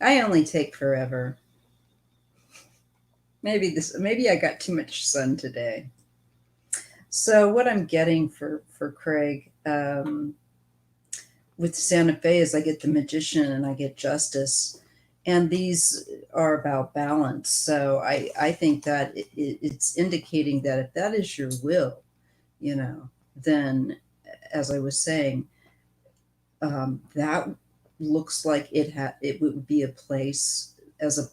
I only take forever. Maybe I got too much sun today. So what I'm getting for Craig with Santa Fe is I get the Magician and I get Justice, and these are about balance. So I think that it's indicating that if that is your will, you know, then as I was saying, that looks like it would be a place as a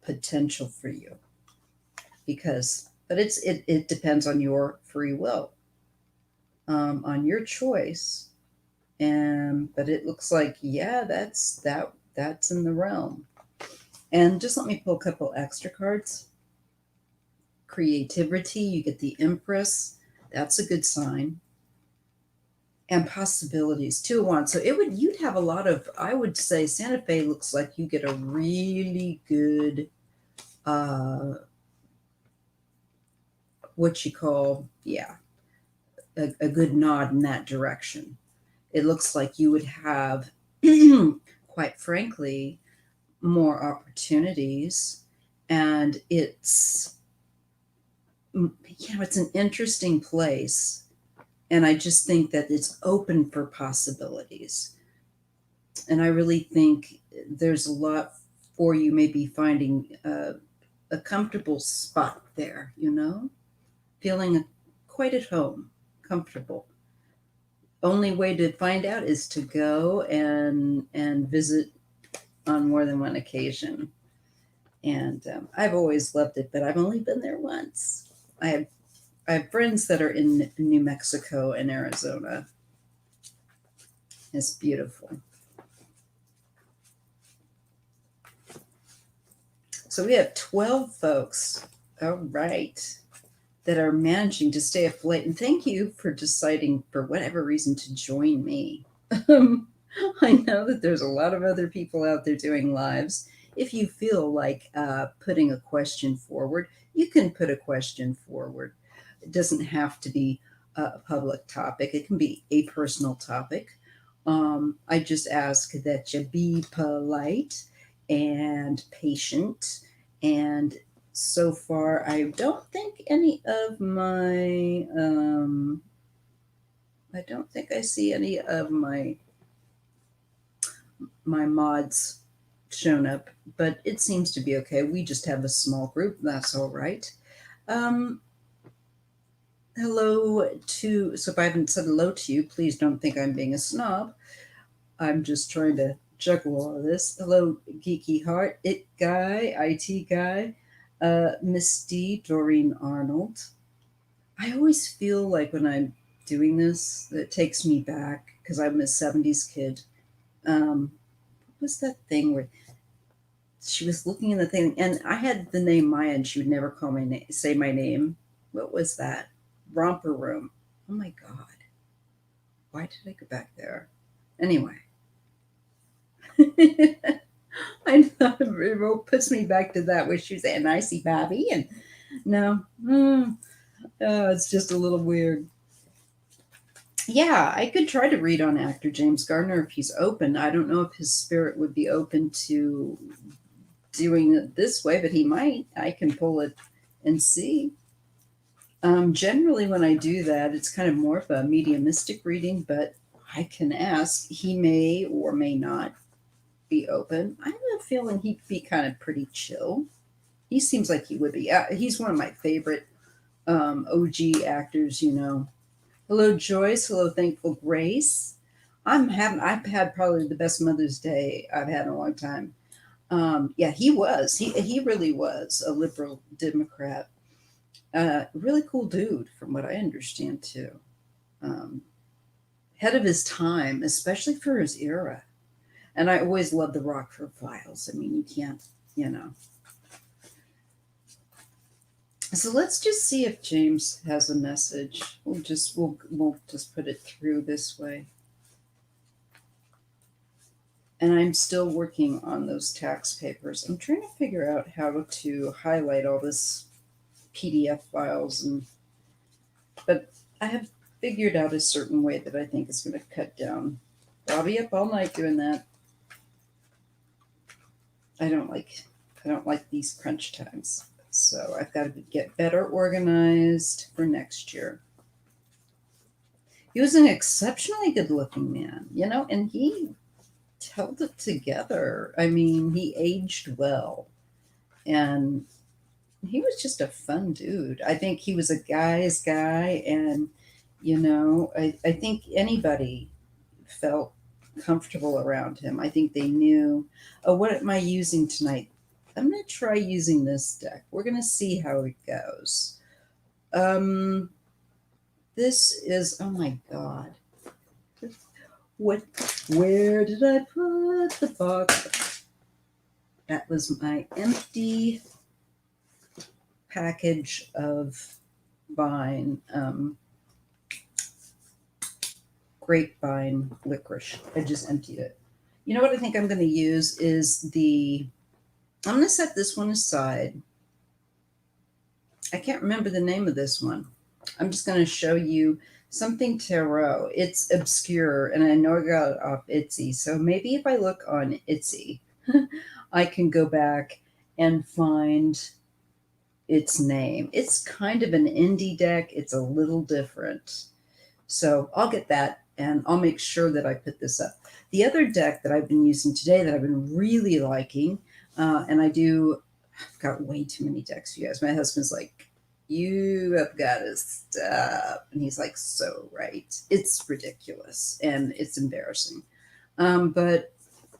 potential for you because but it depends on your free will, on your choice. And but it looks like, yeah, that's in the realm. And just let me pull a couple extra cards. Creativity, you get the Empress. That's a good sign. And possibilities, 2 of Wands. So you'd have a lot of, I would say Santa Fe looks like you get a really good what you call, yeah, a good nod in that direction. It looks like you would have, quite frankly, more opportunities. And it's an interesting place. And I just think that it's open for possibilities. And I really think there's a lot for you, maybe finding a comfortable spot there, feeling quite at home, comfortable. Only way to find out is to go and visit on more than one occasion. And I've always loved it, but I've only been there once. I have I have friends that are in New Mexico and Arizona. It's beautiful. So we have 12 folks, all right, that are managing to stay afloat. And thank you for deciding, for whatever reason, to join me. I know that there's a lot of other people out there doing lives. If you feel like putting a question forward, you can put a question forward. It doesn't have to be a public topic, it can be a personal topic. I just ask that you be polite and patient. And so far, I don't think any of I don't think I see any of my mods shown up, but it seems to be okay. We just have a small group. That's all right. Um, hello so if I haven't said hello to you, please don't think I'm being a snob. I'm just trying to juggle all of this. Hello, Geeky Heart, It Guy, IT Guy, Misty, Doreen Arnold. I always feel like when I'm doing this, it takes me back because I'm a 70s kid. What was that thing where she was looking in the thing and I had the name Maya and she would never call my name, say my name. What was that? Romper Room. Oh my God. Why did I go back there? Anyway. I know it puts me back to that where she was saying, I see Bobby. And no, it's just a little weird. Yeah, I could try to read on actor James Garner if he's open. I don't know if his spirit would be open to doing it this way, but he might. I can pull it and see. Generally, when I do that, it's kind of more of a mediumistic reading, but I can ask. He may or may not be open. I have a feeling he'd be kind of pretty chill. He seems like he would be. He's one of my favorite OG actors. Hello, Joyce. Hello, Thankful Grace. I've had probably the best Mother's Day I've had in a long time. Yeah, he was. He really was a liberal Democrat. Really cool dude, from what I understand too. Um, Head of his time, especially for his era. And I always love the Rockford Files. I mean, you can't, you know. So let's just see if James has a message. We'll just put it through this way. And I'm still working on those tax papers. I'm trying to figure out how to highlight all this PDF files, but I have figured out a certain way that I think is going to cut down. I'll be up all night doing that. I don't like these crunch times. So I've got to get better organized for next year. He was an exceptionally good looking man, and he held it together. I mean, he aged well, and he was just a fun dude. I think he was a guy's guy, and I think anybody felt comfortable around him. I think they knew, oh, what am I using tonight? I'm going to try using this deck. We're going to see how it goes. This is, oh my God. Where did I put the box? That was my empty package of vine, grapevine licorice. I just emptied it. You know what I think I'm going to use is I'm going to set this one aside. I can't remember the name of this one. I'm just going to show you something tarot. It's obscure, and I know I got it off Etsy. So maybe if I look on Etsy, I can go back and find its name. It's kind of an indie deck. It's a little different. So I'll get that, and I'll make sure that I put this up. The other deck that I've been using today that I've been really liking, and I've got way too many decks, you guys. My husband's like, you have got to stop. And he's like, so right. It's ridiculous, and it's embarrassing. But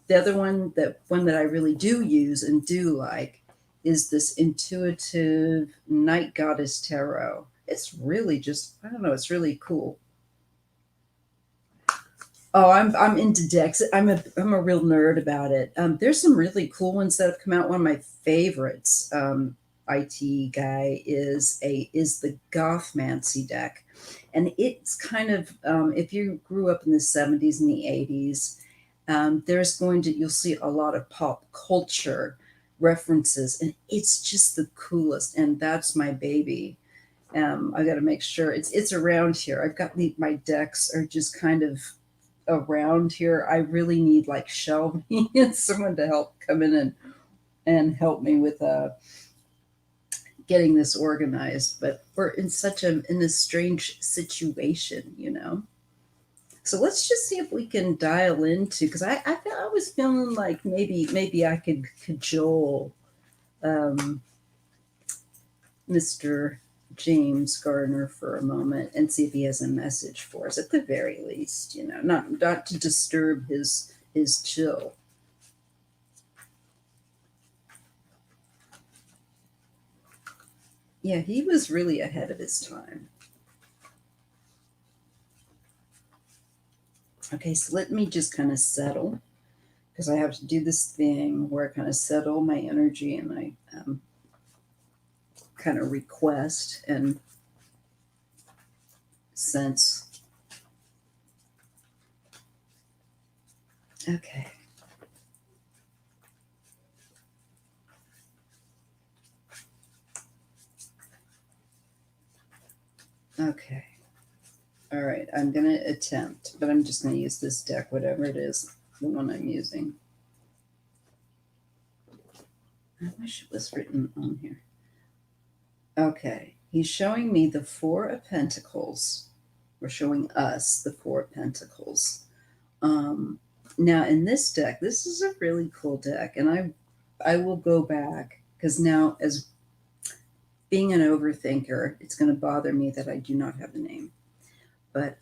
the other one that I really do use and do like is this Intuitive Night Goddess Tarot. It's really just, I don't know, it's really cool. Oh, I'm into decks. I'm a real nerd about it. There's some really cool ones that have come out. One of my favorites, IT guy, is the Gothmancy deck, and it's kind of, if you grew up in the 70s and the 80s, you'll see a lot of pop culture references, and it's just the coolest. And that's my baby. I got to make sure it's around here. I've got my decks are just kind of around here. I really need like shelving and someone to help come in and help me with getting this organized. But we're in a strange situation. So let's just see if we can dial into, because I was feeling like maybe I could cajole Mr. James Garner for a moment and see if he has a message for us at the very least, not to disturb his chill. Yeah, he was really ahead of his time. Okay, so let me just kind of settle, because I have to do this thing where I kind of settle my energy, and I kind of request and sense. Okay. Okay. All right. I'm going to attempt, but I'm just going to use this deck, whatever it is, the one I'm using. I wish it was written on here. Okay. He's showing me the Four of Pentacles. We're showing us the Four of Pentacles. Now in this deck, this is a really cool deck, and I will go back, because now, as being an overthinker, it's going to bother me that I do not have a name. But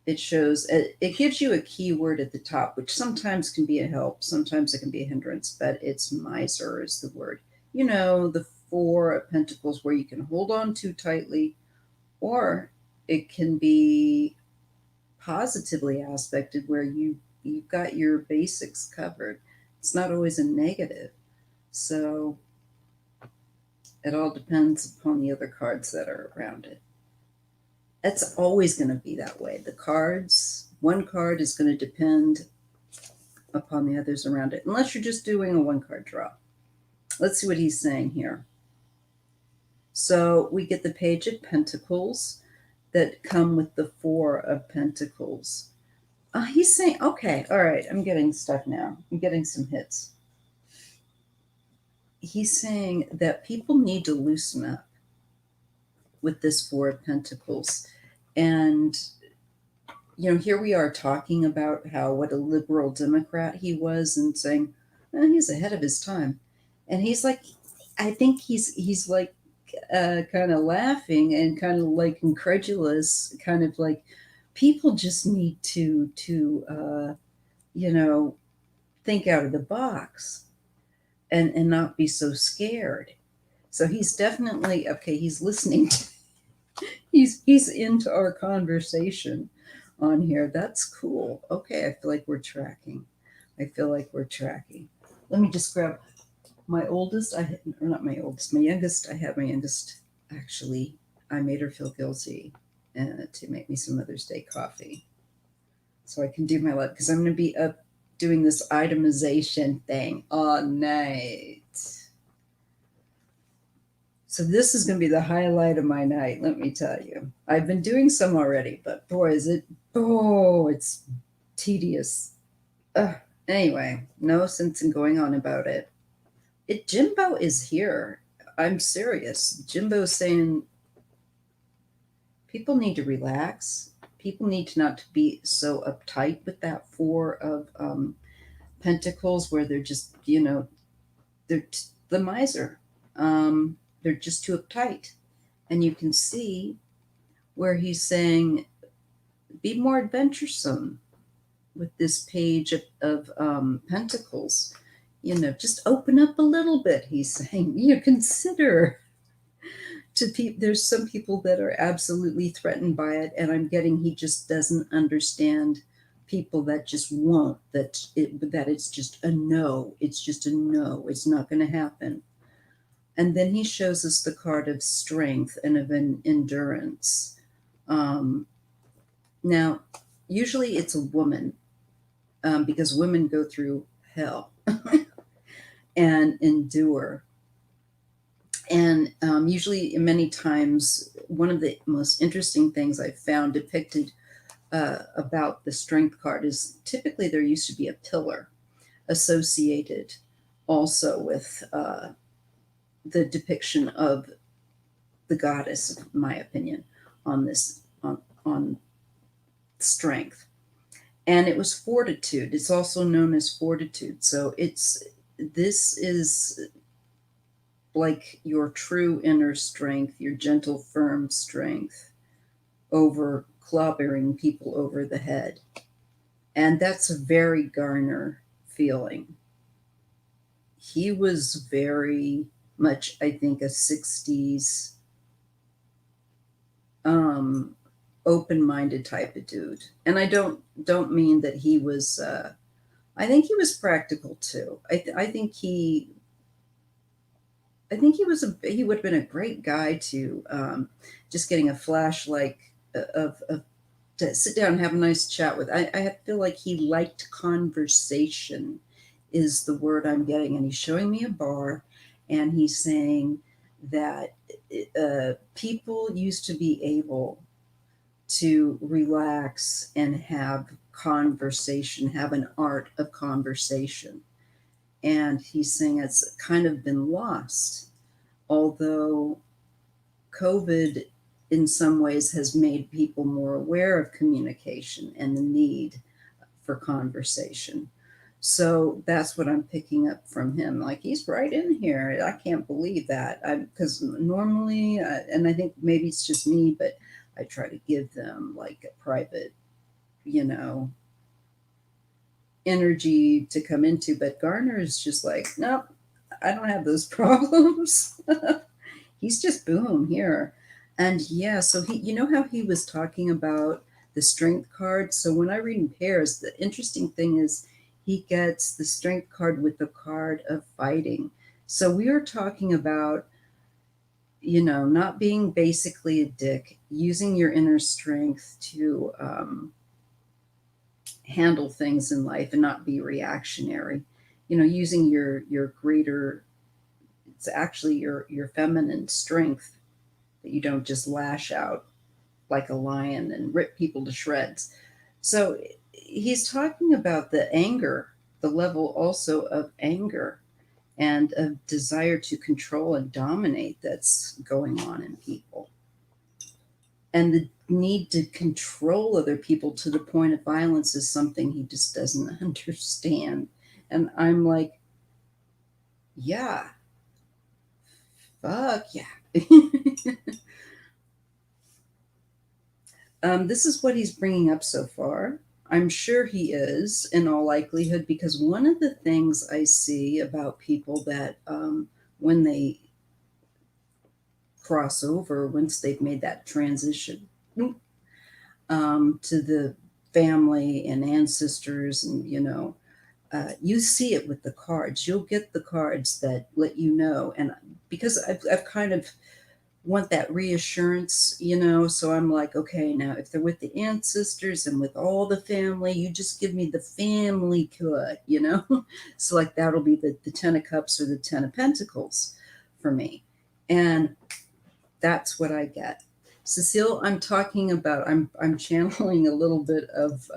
it shows, it gives you a keyword at the top, which sometimes can be a help, sometimes it can be a hindrance, but it's miser is the word. The Four of Pentacles, where you can hold on too tightly, or it can be positively aspected, where you've got your basics covered. It's not always a negative. So it all depends upon the other cards that are around it. That's always going to be that way. One card is going to depend upon the others around it, unless you're just doing a one card draw. Let's see what he's saying here. So we get the Page of Pentacles that come with the Four of Pentacles. He's saying, okay, all right, I'm getting stuff now. I'm getting some hits. he's saying that people need to loosen up with this Four of Pentacles. And, here we are talking about what a liberal Democrat he was and saying, he's ahead of his time. And he's like, I think he's like kind of laughing and kind of like incredulous, kind of like people just need to think out of the box and not be so scared. So he's definitely okay. He's listening. He's into our conversation on here. That's cool. Okay, I feel like we're tracking. I feel like we're tracking. Let me just grab my oldest. Or not my oldest. My youngest. I had my youngest. Actually, I made her feel guilty to make me some Mother's Day coffee, so I can do my life because I'm going to be up doing this itemization thing all night. So this is going to be the highlight of my night, let me tell you. I've been doing some already, but boy, it's tedious. Anyway, no sense in going on about it. Jimbo is here. I'm serious. Jimbo's saying people need to relax. People need to not to be so uptight with that Four of Pentacles, where they're just, the miser. They're just too uptight. And you can see where he's saying, be more adventuresome with this Page of Pentacles. Just open up a little bit, he's saying. Consider there's some people that are absolutely threatened by it, and I'm getting he just doesn't understand people that just won't, that it's just a no. It's just a no. It's not going to happen. And then he shows us the card of strength and of endurance. Now, usually it's a woman, because women go through hell and endure. And usually, many times, one of the most interesting things I've found depicted about the strength card is typically there used to be a pillar associated also with the depiction of the goddess, in my opinion, on this on strength. And it was fortitude. It's also known as fortitude. So this is like your true inner strength, your gentle, firm strength over clobbering people over the head. And that's a very Garner feeling. He was very much, I think, a 60s open-minded type of dude. And I don't mean that he was I think he was practical too. I think he he would have been a great guy to just getting a flashlight of to sit down and have a nice chat with. I feel like he liked conversation is the word I'm getting. And he's showing me a bar and he's saying that people used to be able to relax and have conversation, have an art of conversation. And he's saying it's kind of been lost, although COVID in some ways has made people more aware of communication and the need for conversation. So that's what I'm picking up from him. Like, he's right in here. I can't believe that. Because normally, and I think maybe it's just me, but I try to give them like a private, energy to come into. But Garner is just like, nope, I don't have those problems. He's just boom here. And yeah, so how he was talking about the strength card. So when I read in pairs, the interesting thing is he gets the strength card with the card of fighting. So we are talking about, not being basically a dick, using your inner strength to handle things in life and not be reactionary. Using your greater, it's actually your feminine strength, that you don't just lash out like a lion and rip people to shreds. So he's talking about the anger, the level also of anger. and a desire to control and dominate that's going on in people. And the need to control other people to the point of violence is something he just doesn't understand. And I'm like, yeah, fuck yeah. This is what he's bringing up so far. I'm sure he is, in all likelihood, because one of the things I see about people that when they cross over, once they've made that transition to the family and ancestors, and you see it with the cards. You'll get the cards that let you know, and because I've kind of want that reassurance, so I'm like, okay, now if they're with the ancestors and with all the family, you just give me the family card. So like that'll be the 10 of cups or the 10 of pentacles for me, and that's what I get. Cecile, I'm talking about, I'm channeling a little bit of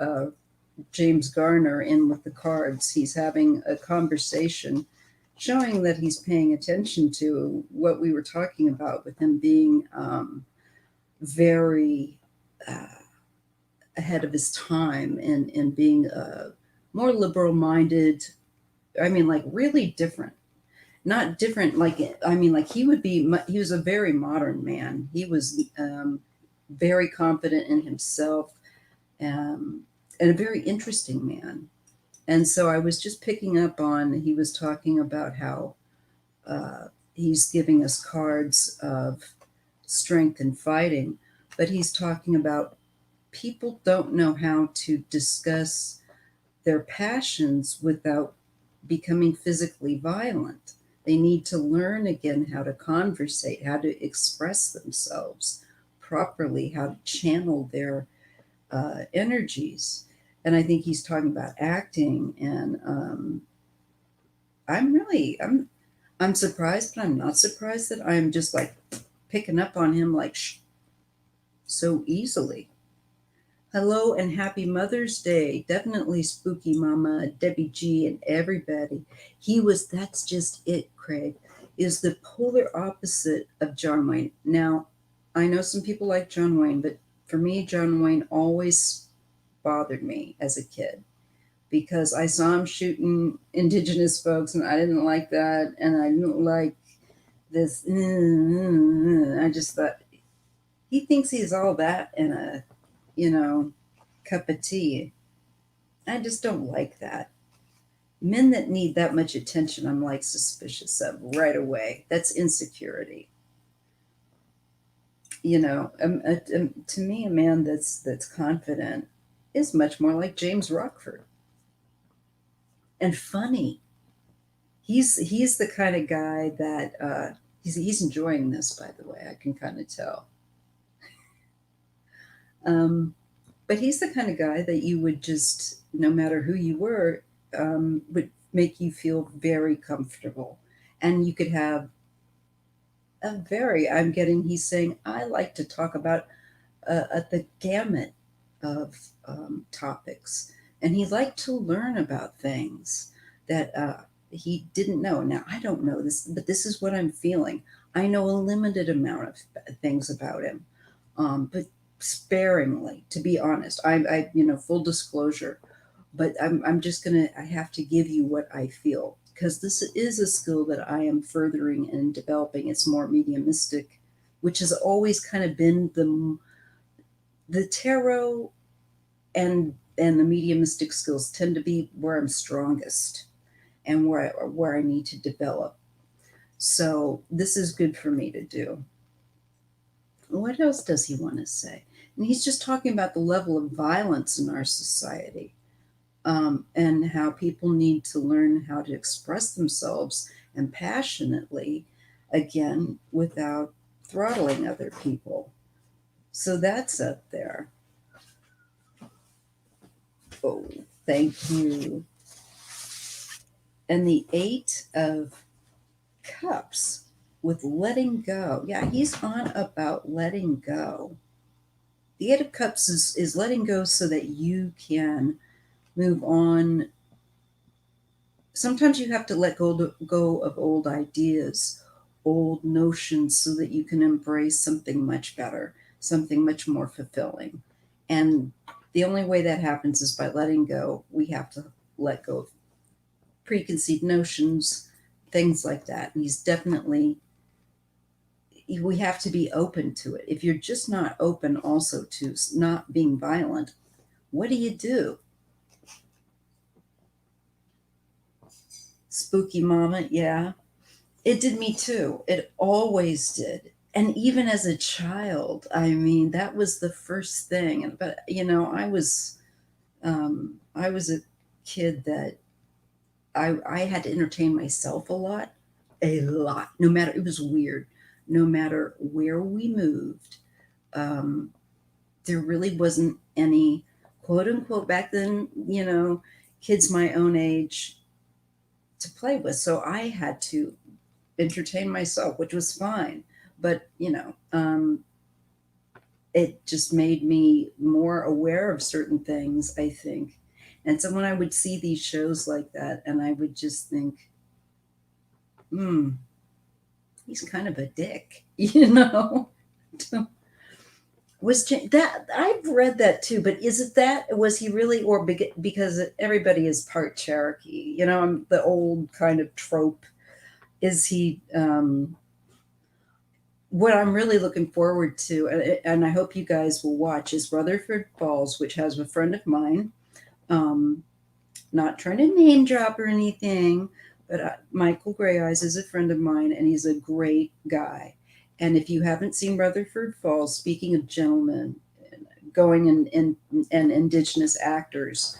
James Garner in with the cards. He's having a conversation showing that he's paying attention to what we were talking about, with him being very ahead of his time, and being more liberal minded. I mean, like really different. Not different, like, I mean, like he was a very modern man. He was very confident in himself, and a very interesting man. And so I was just picking up on, he was talking about how he's giving us cards of strength and fighting, but he's talking about people don't know how to discuss their passions without becoming physically violent. They need to learn again how to conversate, how to express themselves properly, how to channel their energies. And I think he's talking about acting, and I'm surprised, but I'm not surprised that I'm just like picking up on him like so easily. Hello and happy Mother's Day. Definitely spooky mama, Debbie G, and everybody. That's just it, Craig, is the polar opposite of John Wayne. Now, I know some people like John Wayne, but for me, John Wayne always bothered me as a kid, because I saw him shooting Indigenous folks, and I didn't like that, and I didn't like this. I just thought, he thinks he's all that in a, cup of tea. I just don't like that. Men that need that much attention, I'm like suspicious of right away. That's insecurity. To me, a man that's confident is much more like James Rockford, and funny. He's the kind of guy that he's enjoying this. By the way, I can kind of tell. But he's the kind of guy that you would just, no matter who you were, would make you feel very comfortable, and you could have he's saying, I like to talk about the gamut of topics, and he liked to learn about things that he didn't know. Now, I don't know this, but this is what I'm feeling. I know a limited amount of things about him, but sparingly, to be honest. Full disclosure, but I'm just I have to give you what I feel, because this is a skill that I am furthering and developing. It's more mediumistic, which has always kind of been the tarot, and the mediumistic skills tend to be where I'm strongest, and where I need to develop. So this is good for me to do. What else does he want to say? And he's just talking about the level of violence in our society, and how people need to learn how to express themselves, and passionately, again, without throttling other people. So that's up there. Oh, thank you. And the 8 of Cups with letting go. Yeah, he's on about letting go. The 8 of Cups is letting go so that you can move on sometimes you have to let go of old ideas, old notions, so that you can embrace something much better, something much more fulfilling. And the only way that happens is by letting go. We have to let go of preconceived notions, things like that. And he's definitely, we have to be open to it. If you're just not open also to not being violent, what do you do? Spooky mama, yeah. It did me too. It always did. And even as a child, I mean, that was the first thing. But I was a kid that I had to entertain myself a lot. No matter, it was weird. No matter where we moved, um, there really wasn't any quote unquote back then. Kids my own age to play with, so I had to entertain myself, which was fine. But it just made me more aware of certain things, I think. And so when I would see these shows like that, and I would just think, hmm, he's kind of a dick, that I've read that too, but is it that was he really, or because everybody is part Cherokee? I'm the old kind of trope. Is he? What I'm really looking forward to, and I hope you guys will watch, is Rutherford Falls, which has a friend of mine. Um, Not trying to name drop or anything, but Michael Gray Eyes is a friend of mine, and he's a great guy. And if you haven't seen Rutherford Falls, speaking of gentlemen going in and Indigenous actors,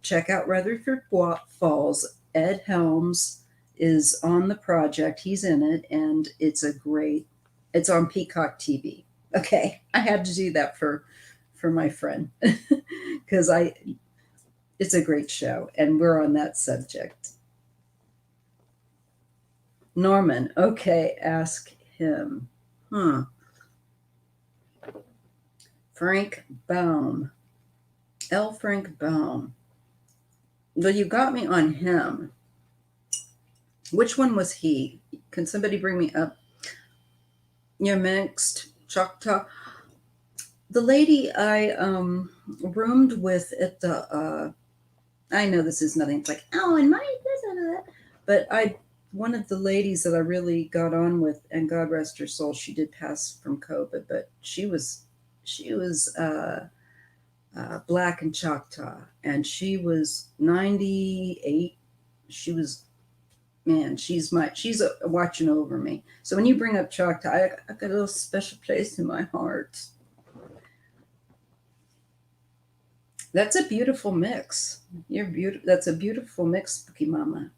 check out Rutherford Falls. Ed Helms is on the project. He's in it, and it's on Peacock TV. Okay, I had to do that for my friend because I it's a great show, and we're on that subject. Norman, okay, ask him. Huh. Frank Baum. L. Frank Baum. Well, you got me on him. Which one was he? Can somebody bring me up? You're mixed. Choctaw. The lady I roomed with at the I know this is nothing. It's like, oh, and my this and that. But one of the ladies that I really got on with, and God rest her soul, she did pass from COVID, but she was Black and Choctaw, and she was 98. She was, man, she's watching over me. So when you bring up Choctaw, I got a little special place in my heart. That's a beautiful mix. You're beautiful. That's a beautiful mix, Spooky Mama.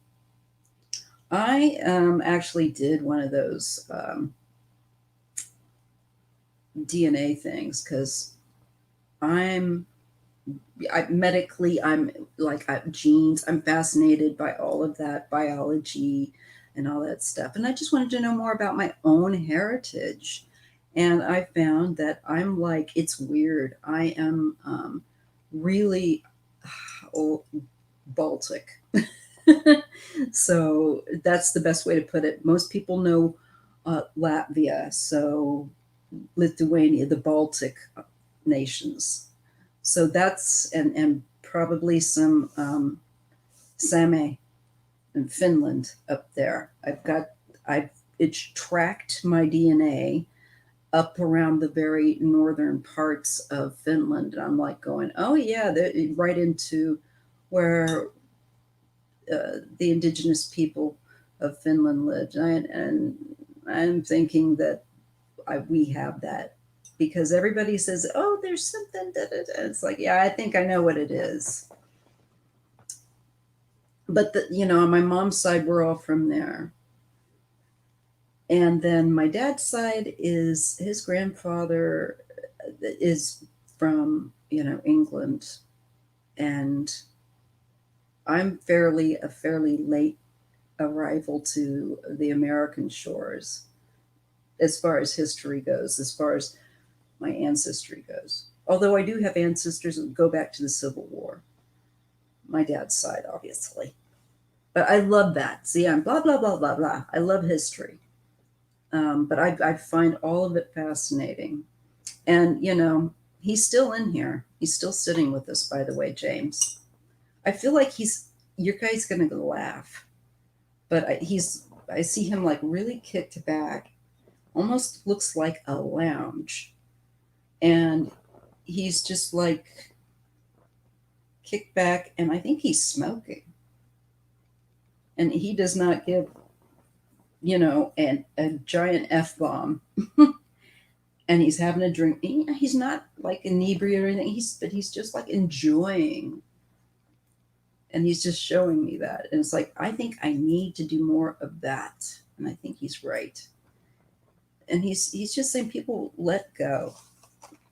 I actually did one of those DNA things because I'm medically, I'm like genes. I'm fascinated by all of that biology and all that stuff, and I just wanted to know more about my own heritage. And I found that I'm like, it's weird. I am really oh, Baltic. So that's the best way to put it. Most people know Latvia, so Lithuania, the Baltic nations. So that's and probably some Same in Finland up there. I've it's tracked my DNA up around the very northern parts of Finland, and I'm like going, oh yeah, right into where the indigenous people of Finland lived, and I'm thinking that we have that because everybody says, "Oh, there's something." Da, da, da. It's like, yeah, I think I know what it is. But on my mom's side, we're all from there, and then my dad's side is his grandfather is from England, and I'm a fairly late arrival to the American shores as far as history goes, as far as my ancestry goes. Although I do have ancestors that go back to the Civil War, my dad's side, obviously. But I love that. See, I'm blah, blah, blah, blah, blah. I love history. But I find all of it fascinating. And, he's still in here. He's still sitting with us, by the way, James. I feel like your guy's going to laugh. But I see him like really kicked back, almost looks like a lounge. And he's just like kicked back, and I think he's smoking. And he does not give, a giant F bomb. And he's having a drink. He's not like inebriated or anything. But he's just like enjoying. And he's just showing me that. And it's like, I think I need to do more of that. And I think he's right. And he's just saying people let go.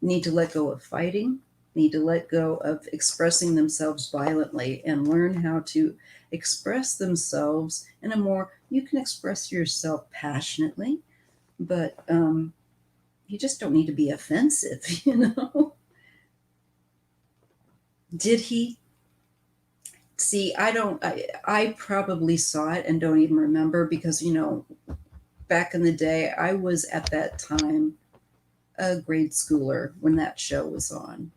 Need to let go of fighting, need to let go of expressing themselves violently and learn how to express themselves in a more, you can express yourself passionately, but you just don't need to be offensive, Did he? See, I probably saw it and don't even remember because, back in the day, I was at that time a grade schooler when that show was on.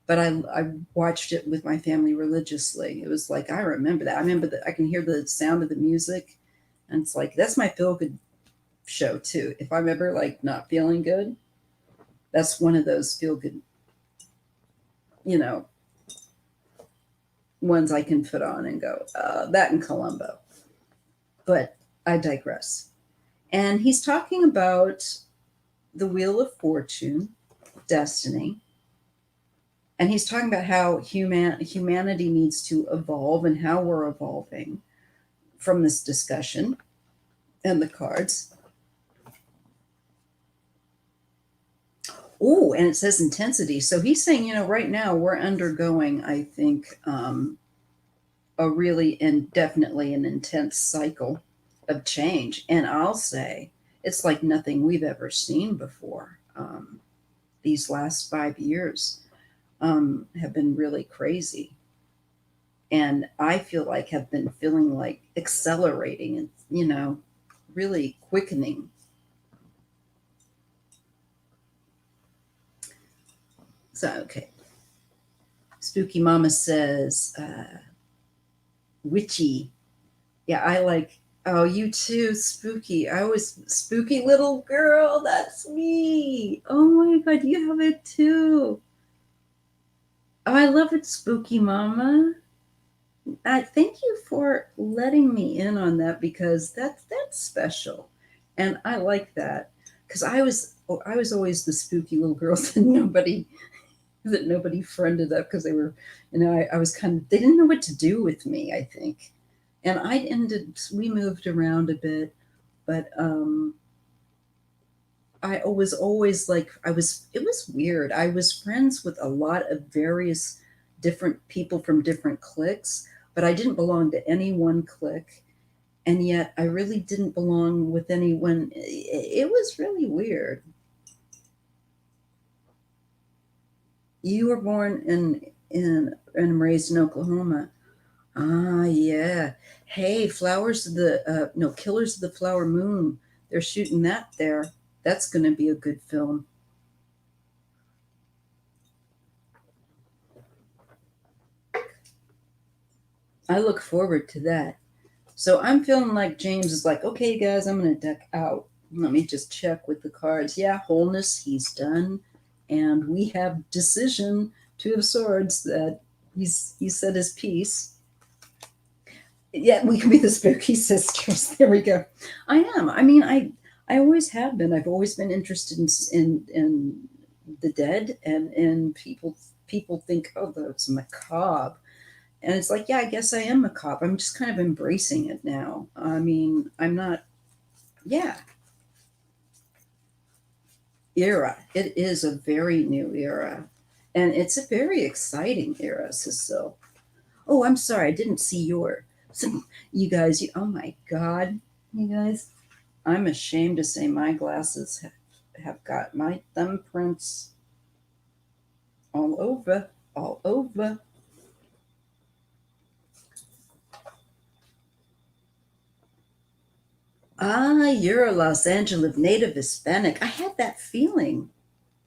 But I watched it with my family religiously. It was like, I remember that. I remember that I can hear the sound of the music. And it's like, that's my feel good show too. If I'm ever like not feeling good, that's one of those feel good, ones I can put on and go, that in Columbo. But I digress. And he's talking about the Wheel of Fortune, destiny. And he's talking about how humanity needs to evolve and how we're evolving from this discussion and the cards. Oh, and it says intensity. So he's saying, right now we're undergoing, I think, a really and definitely an intense cycle of change. And I'll say it's like nothing we've ever seen before. These last 5 years have been really crazy. And I feel like have been feeling like accelerating and, really quickening. So, okay. Spooky Mama says, witchy. Yeah, I like, oh, you too, spooky. I was spooky little girl. That's me. Oh my God, you have it too. Oh, I love it, Spooky Mama. Thank you for letting me in on that because that's special, and I like that because I was always the spooky little girl that nobody friended up because they were, I was kind of, they didn't know what to do with me, I think, and we moved around a bit, but I was always like it was weird. I was friends with a lot of various different people from different cliques, but I didn't belong to any one clique. And yet I really didn't belong with anyone. It was really weird. You were born and raised in Oklahoma. Ah, yeah. Hey, Flowers of the no, Killers of the Flower Moon. They're shooting that there. That's going to be a good film. I look forward to that. So I'm feeling like James is like, okay, guys, I'm going to duck out. Let me just check with the cards. Yeah, wholeness, he's done. And we have decision, Two of Swords, that he said his piece. Yeah, we can be the spooky sisters. There we go. I am. I mean, I always have been. I've always been interested in the dead, and people think, oh, that's macabre. And it's like, yeah, I guess I am macabre. I'm just kind of embracing it now. I mean, I'm not, yeah. Era. It is a very new era. And it's a very exciting era, Cecile. Oh, I'm sorry. I didn't see your. So, you guys, oh my God. You guys, I'm ashamed to say my glasses have got my thumbprints all over, all over. Ah, you're a Los Angeles native Hispanic. I had that feeling.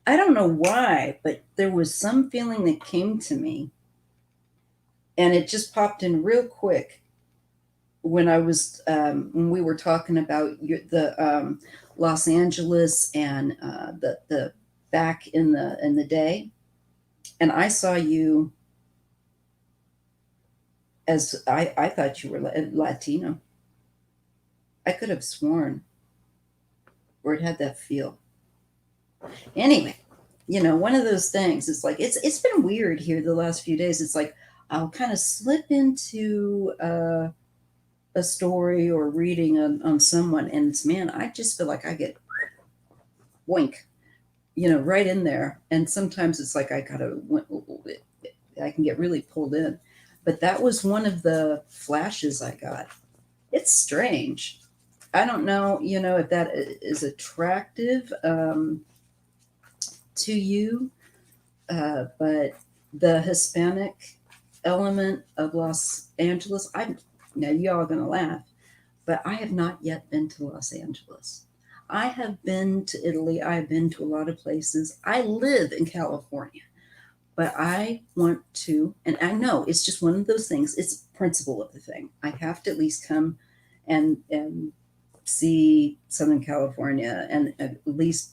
I don't know why, but there was some feeling that came to me, and it just popped in real quick when I was when we were talking about the Los Angeles and the back in the day, and I saw you as I thought you were Latino. I could have sworn, or it had that feel. Anyway, one of those things. It's like it's been weird here the last few days. It's like I'll kind of slip into a story or reading on someone, and it's man, I just feel like I get wink, right in there. And sometimes it's like I can get really pulled in. But that was one of the flashes I got. It's strange. I don't know, if that is attractive to you, but the Hispanic element of Los Angeles, I now y'all are gonna laugh, but I have not yet been to Los Angeles. I have been to Italy. I've been to a lot of places. I live in California, but I want to, and I know it's just one of those things. It's the principle of the thing. I have to at least come and see Southern California and at least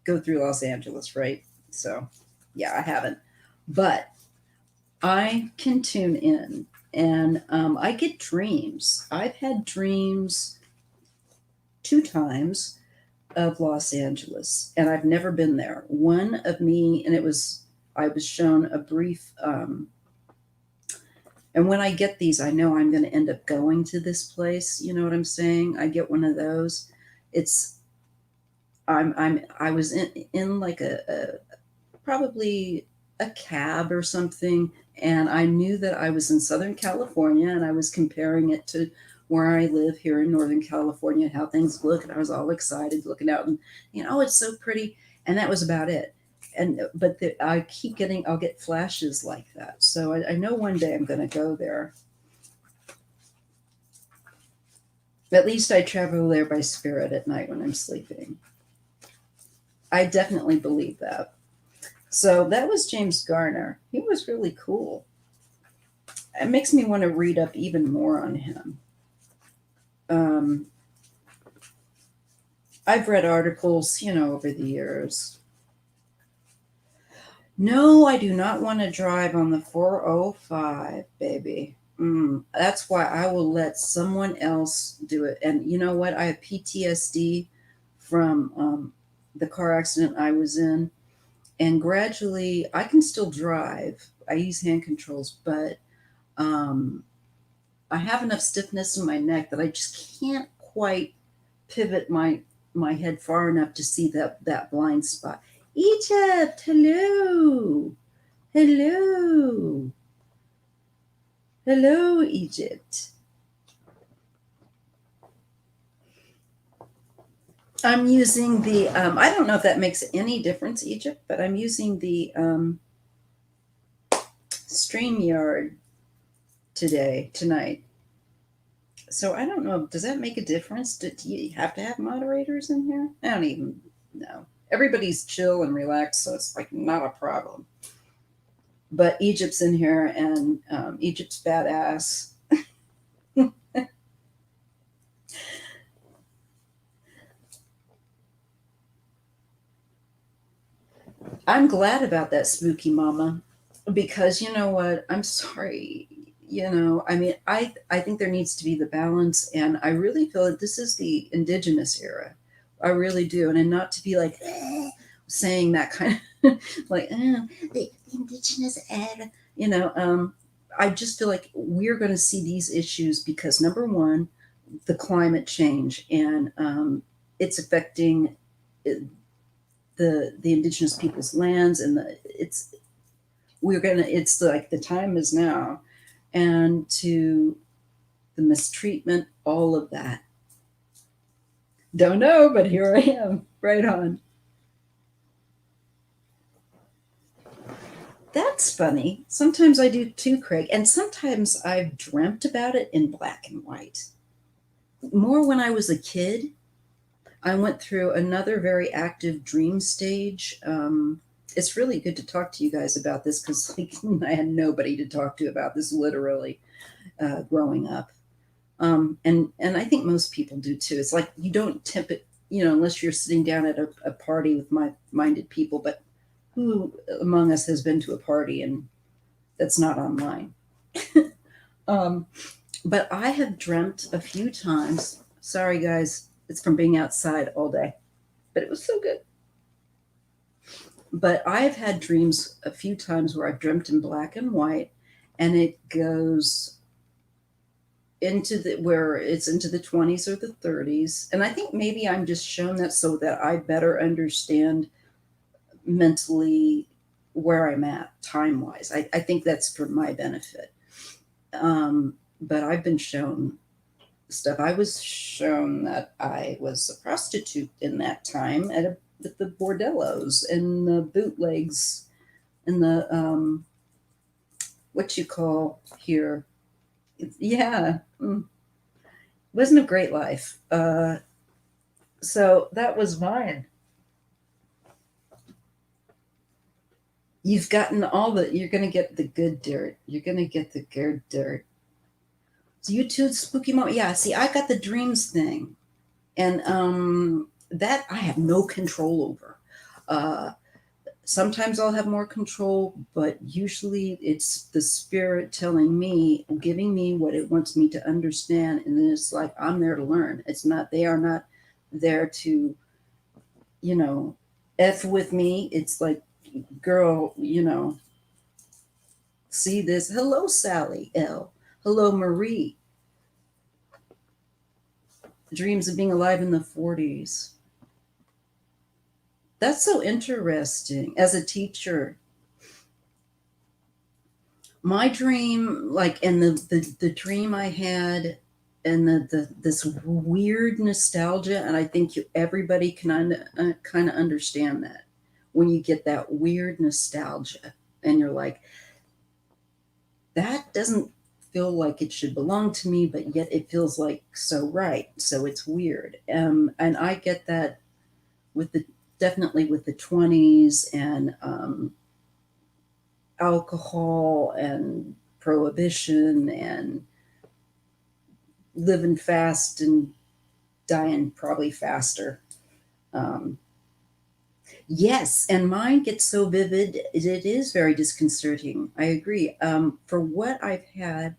go through Los Angeles, right? So, yeah, I haven't, but I can tune in and I get dreams. I've had dreams 2 times of Los Angeles, and I've never been there. One of me, and I was shown a brief, and when I get these, I know I'm going to end up going to this place. You know what I'm saying? I get one of those. It's, I was in like probably a cab or something, and I knew that I was in Southern California, and I was comparing it to where I live here in Northern California, how things look, and I was all excited looking out, and oh, it's so pretty, and that was about it. And but I'll get flashes like that, so I know one day I'm going to go there. At least I travel there by spirit at night when I'm sleeping. I definitely believe that. So that was James Garner. He was really cool. It makes me want to read up even more on him. I've read articles, over the years. No, I do not want to drive on the 405, baby. That's why I will let someone else do it. And you know what? I have PTSD from the car accident I was in. And gradually, I can still drive. I use hand controls, but um, I have enough stiffness in my neck that I just can't quite pivot my head far enough to see that blind spot. Egypt, hello, hello, hello, Egypt. I'm using the. I don't know if that makes any difference, Egypt, but I'm using the StreamYard tonight. So I don't know. Does that make a difference? Do you have to have moderators in here? I don't even know. Everybody's chill and relaxed, so it's like not a problem. But Egypt's in here, and Egypt's badass. I'm glad about that, spooky mama, because you know what? I'm sorry. I mean, I think there needs to be the balance, and I really feel that this is the indigenous era. I really do, and not to be like saying that kind of like the indigenous era. I just feel like we're going to see these issues because number one, the climate change, and it's affecting the indigenous people's lands, and it's like the time is now, and to the mistreatment, all of that. Don't know, but here I am. Right on. That's funny. Sometimes I do too, Craig, and sometimes I've dreamt about it in black and white. more when I was a kid. I went through another very active dream stage. It's really good to talk to you guys about this because like, I had nobody to talk to about this literally growing up. And I think most people do too. It's like you don't tip it, unless you're sitting down at a party with minded people. But who among us has been to a party and that's not online? um, but I have dreamt a few times. Sorry, guys, it's from being outside all day, but it was so good. But I've had dreams a few times where I've dreamt in black and white, and it goes into the 20s or the 30s. And I think maybe I'm just shown that so that I better understand mentally where I'm at time wise. I think that's for my benefit. But I've been shown stuff. I was shown that I was a prostitute in that time at the bordellos and the bootlegs and the what you call here. Yeah. Wasn't a great life. So that was mine. You've gotten you're going to get the good dirt. You're going to get the good dirt. So you too, spooky moment. Yeah, see, I got the dreams thing. And that I have no control over. Sometimes I'll have more control, but usually it's the spirit telling me, giving me what it wants me to understand. And then it's like, I'm there to learn. They are not there to, F with me. It's like, girl, see this. Hello, Sally L. Hello, Marie. Dreams of being alive in the 40s. That's so interesting. As a teacher, my dream, like, and the dream I had, and this weird nostalgia, and I think everybody can kind of understand that when you get that weird nostalgia, and you're like, that doesn't feel like it should belong to me, but yet it feels like so right. So it's weird. And I get that definitely with the 20s and alcohol and prohibition and living fast and dying probably faster. Yes, and mine gets so vivid, it is very disconcerting. I agree. For what I've had,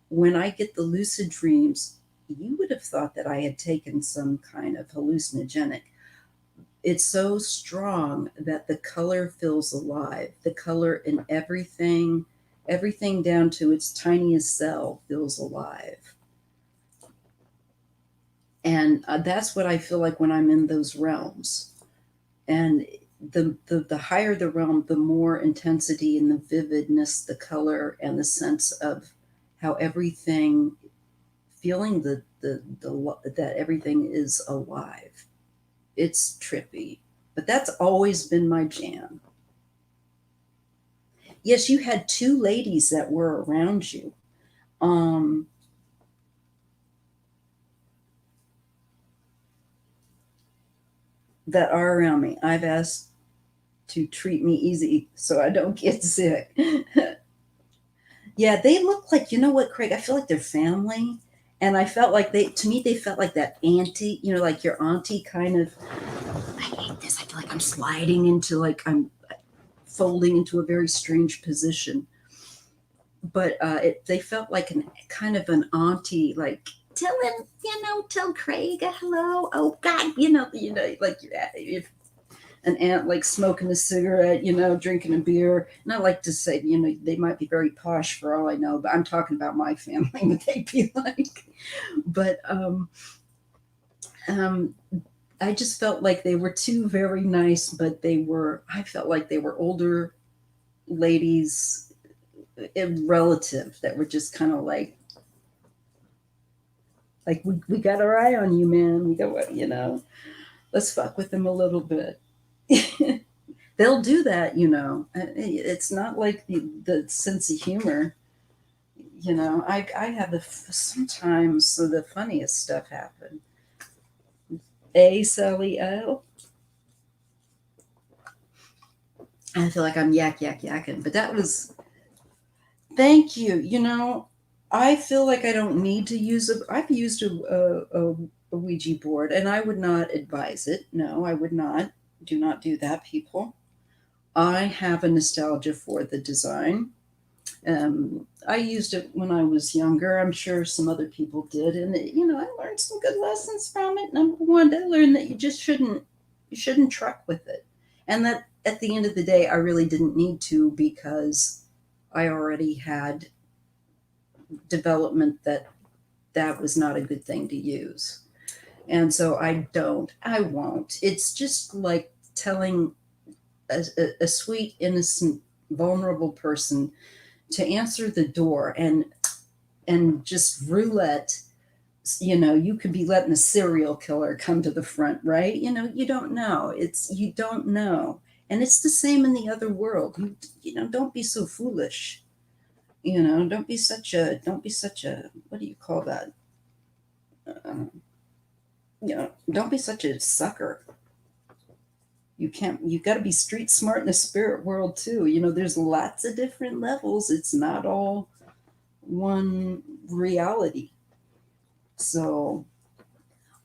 when I get the lucid dreams, you would have thought that I had taken some kind of hallucinogenic. It's so strong that the color feels alive. The color in everything down to its tiniest cell feels alive. And that's what I feel like when I'm in those realms. And the higher the realm, the more intensity and the vividness, the color and the sense of how everything, feeling that everything is alive. It's trippy, but that's always been my jam. Yes, you had two ladies that were around you. Um, that are around me. I've asked to treat me easy so I don't get sick. Yeah, they look like, you know what, Craig? I feel like they're family. And I felt like to me, they felt like that auntie, like your auntie kind of, I hate this. I feel like I'm sliding into, like, I'm folding into a very strange position. But they felt like kind of an auntie, like, tell him, tell Craig hello. Oh God, like if an aunt like smoking a cigarette, drinking a beer. And I like to say, they might be very posh for all I know, but I'm talking about my family, what they'd be like. But I just felt like they were two very nice, but I felt like they were older ladies, relative, that were just kind of like we got our eye on you, man. We got what, let's fuck with them a little bit. They'll do that. It's not like the sense of humor. I have sometimes so the funniest stuff happen. Sally L. I feel like I'm yakking, but that was thank you. I feel like I don't need to use I've used a Ouija board, and I would not advise it. No, I would not. Do not do that, people. I have a nostalgia for the design. I used it when I was younger. I'm sure some other people did, and I learned some good lessons from it. Number one, I learned that you shouldn't truck with it, and that at the end of the day, I really didn't need to because I already had development that was not a good thing to use, and so I won't. It's just like telling a sweet, innocent, vulnerable person to answer the door and just roulette. You could be letting a serial killer come to the front, right? You don't know. You don't know. And it's the same in the other world. Don't be so foolish. Don't be such a what do you call that? Don't be such a sucker. You got to be street smart in the spirit world too. There's lots of different levels. It's not all one reality. So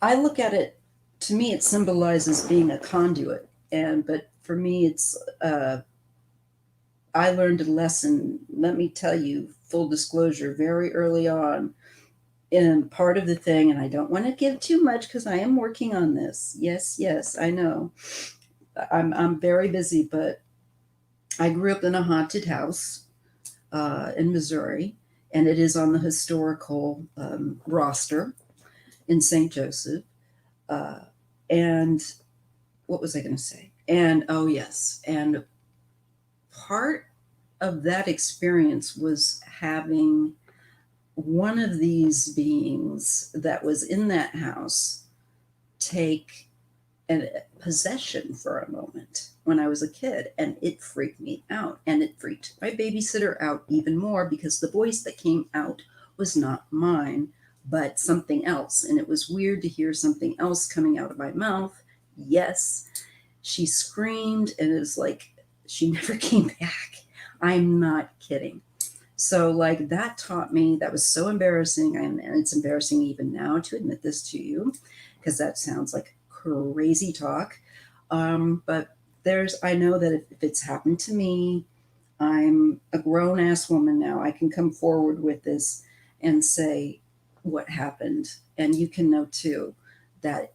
I look at it, to me, it symbolizes being a conduit. But for me, I learned a lesson, let me tell you, full disclosure, very early on. And part of the thing, and I don't want to give too much because I am working on this. Yes, I know. I'm very busy, but I grew up in a haunted house in Missouri, and it is on the historical roster in St. Joseph. And what was I going to say? And oh, yes. And part of that experience was having one of these beings that was in that house take possession for a moment when I was a kid, and it freaked me out, and it freaked my babysitter out even more because the voice that came out was not mine but something else, and it was weird to hear something else coming out of my mouth. Yes, she screamed, and it was like she never came back. I'm not kidding. So like that taught me, that was so embarrassing, and it's embarrassing even now to admit this to you because that sounds like crazy talk. But I know that if it's happened to me, I'm a grown ass woman now. I can come forward with this and say what happened. And you can know too that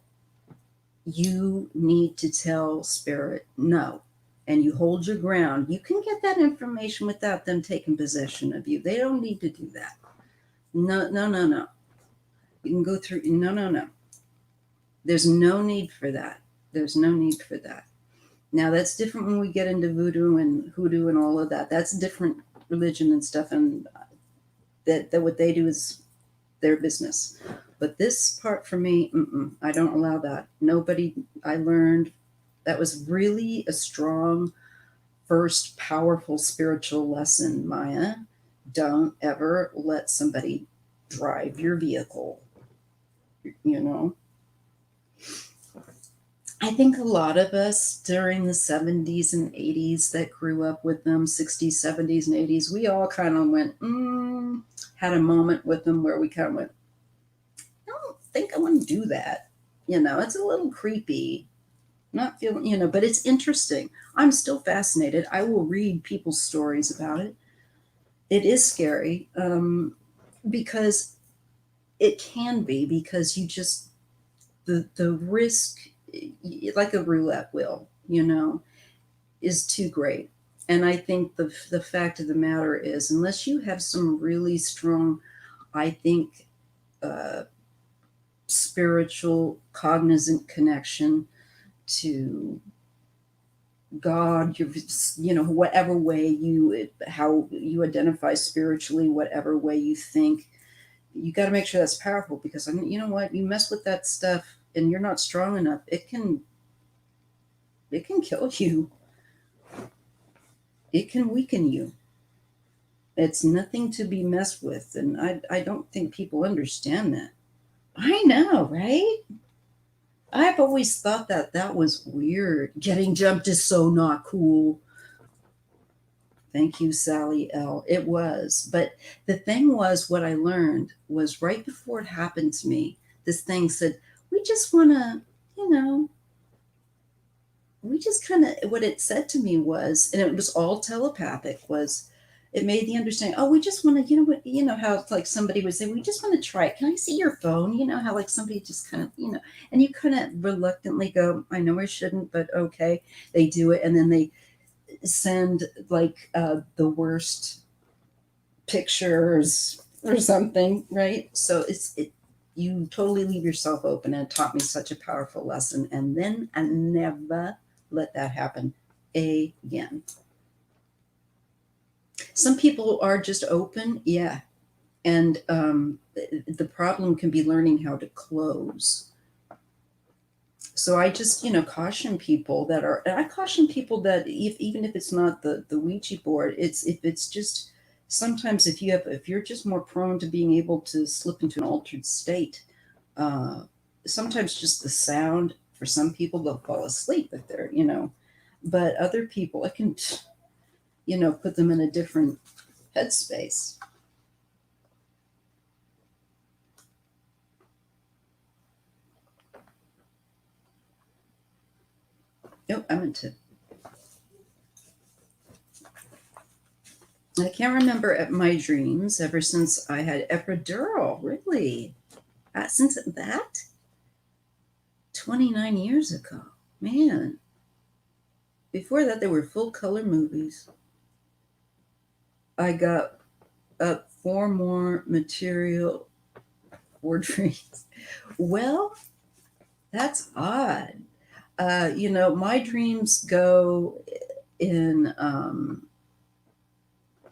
you need to tell spirit no. And you hold your ground. You can get that information without them taking possession of you. They don't need to do that. No. You can go through, no. There's no need for that. There's no need for that. Now, that's different when we get into voodoo and hoodoo and all of that. That's different religion and stuff, and that what they do is their business. But this part for me, I don't allow that. Nobody, I learned that was really a strong, first, powerful spiritual lesson, Maya. Don't ever let somebody drive your vehicle, I think a lot of us during the 70s and 80s that grew up with them, 60s, 70s, and 80s, we all kind of went, had a moment with them where we kind of went, I don't think I want to do that. It's a little creepy. Not feeling, but it's interesting. I'm still fascinated. I will read people's stories about it. It is scary because it can be, because you just, the risk, like a roulette wheel, is too great. And I think the fact of the matter is, unless you have some really strong, I think, spiritual, cognizant connection to God, whatever way how you identify spiritually, whatever way you think, you got to make sure that's powerful, because you know what, you mess with that stuff and you're not strong enough, it can kill you. It can weaken you. It's nothing to be messed with. And I don't think people understand that. I know, right? I've always thought that that was weird. Getting jumped is so not cool. Thank you, Sally L. It was. But the thing was, what I learned was right before it happened to me, this thing said, we just want to, you know, we just kind of, what it said to me was, and it was all telepathic, was it made the understanding, oh, we just want to, you know what, you know how it's like somebody would say, we just want to try it. Can I see your phone? You know how like somebody just kind of, you know, and you kind of reluctantly go, I know I shouldn't, but okay. They do it. And then they send like the worst pictures or something, right? So you totally leave yourself open, and it taught me such a powerful lesson. And then I never let that happen again. Some people are just open, yeah, and the problem can be learning how to close. So I just, you know, caution people that are, and I caution people that even if it's not the Ouija board, it's if it's just sometimes if you're just more prone to being able to slip into an altered state, uh, sometimes just the sound for some people they'll fall asleep if they're, you know, but other people it can, you know, put them in a different headspace. Nope, I'm into. I can't remember at my dreams ever since I had epidural. Really, since that 29 years ago, man. Before that, they were full color movies. I got up 4 more material for dreams. Well, that's odd. You know, my dreams go in.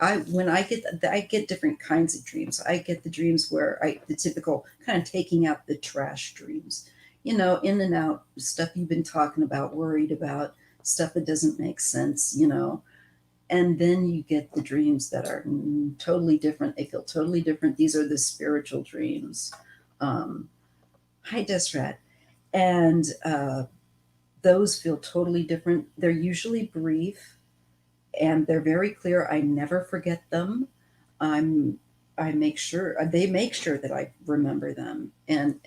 I get different kinds of dreams. I get the dreams where the typical kind of taking out the trash dreams, you know, in and out stuff you've been talking about, worried about, stuff that doesn't make sense, you know. And then you get the dreams that are totally different. They feel totally different. These are the spiritual dreams. Um, Hi, Desrat. And those feel totally different. They're usually brief and they're very clear. I never forget them. I'm I make sure they make sure that I remember them, and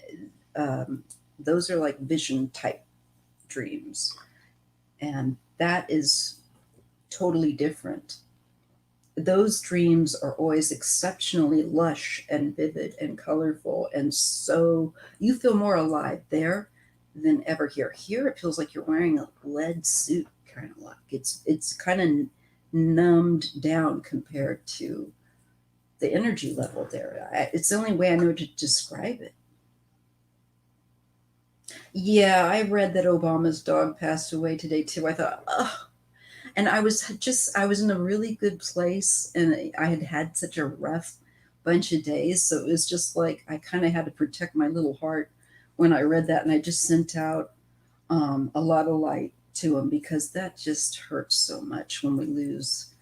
those are like vision type dreams, and that is totally different. Those dreams are always exceptionally lush and vivid and colorful, and so you feel more alive there than ever here. Here it feels like you're wearing a lead suit, kind of like it's kind of numbed down compared to the energy level there. It's the only way I know to describe it. Yeah, I read that Obama's dog passed away today too. I thought, oh, and I was in a really good place, and I had had such a rough bunch of days, so it was just like I kind of had to protect my little heart when I read that, and I just sent out a lot of light to him because that just hurts so much when we lose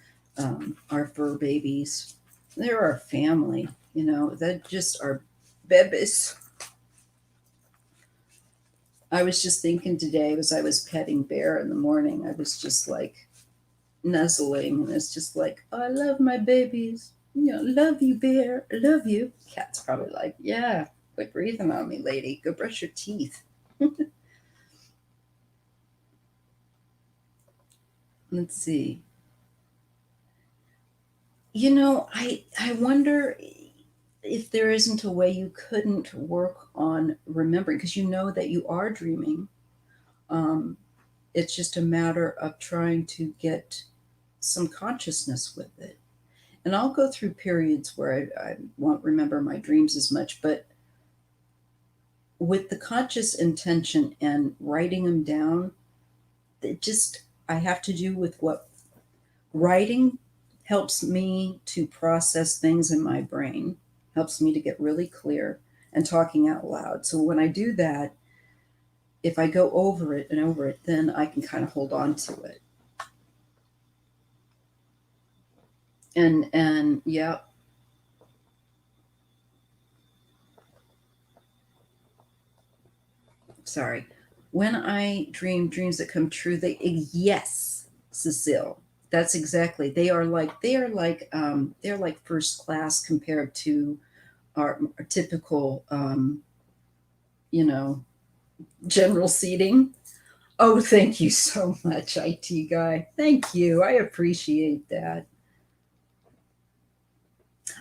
our fur babies. They're our family, you know, that just are babies. I was just thinking today as I was petting Bear in the morning, I was just like nuzzling, and it's just like, oh, I love my babies. You know, love you, Bear. Love you. Cat's probably like, yeah, quit breathing on me, lady. Go brush your teeth. Let's see. You know, I wonder if there isn't a way you couldn't work on remembering because you know that you are dreaming. Um, it's just a matter of trying to get some consciousness with it. And I'll go through periods where I won't remember my dreams as much, but with the conscious intention and writing them down, it just, I have to do with what writing helps me to process things in my brain, helps me to get really clear, and talking out loud. So when I do that, if I go over it and over it, then I can kind of hold on to it. And yeah, sorry. When I dream dreams that come true, yes, Cecile, that's exactly. They're like first class compared to our typical you know general seating. Oh, thank you so much, IT guy. Thank you. I appreciate that.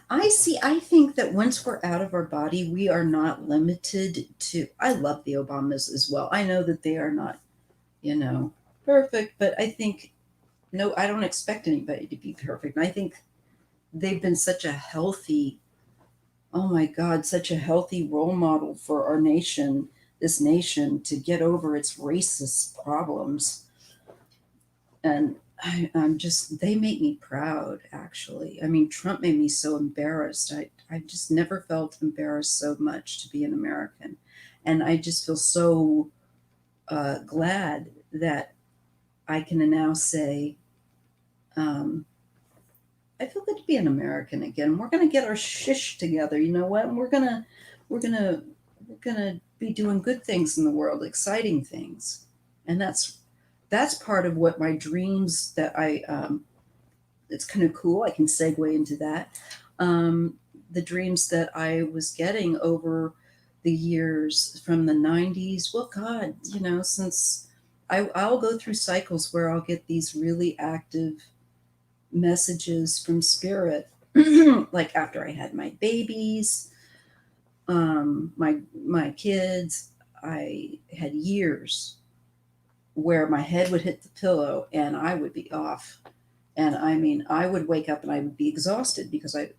I see. I think that once we're out of our body, we are not limited to. I love the Obamas as well. I know that they are not, you know, perfect, but I think, no, I don't expect anybody to be perfect. And I think they've been such a healthy, oh my God, such a healthy role model for our nation, this nation, to get over its racist problems. And I'm just, they make me proud, actually. I mean, Trump made me so embarrassed. I just never felt embarrassed so much to be an American. And I just feel so glad that I can now say, um, I feel good to be an American again. We're gonna get our shish together. You know what? And we're gonna, we're gonna be doing good things in the world, exciting things, and that's part of what my dreams that I. It's kind of cool. I can segue into that. The dreams that I was getting over the years from the 90s. Well, God, since I'll go through cycles where I'll get these really active messages from spirit like after I had my babies, my kids. I had years where my head would hit the pillow and I would be off, and I mean I would wake up and I would be exhausted because I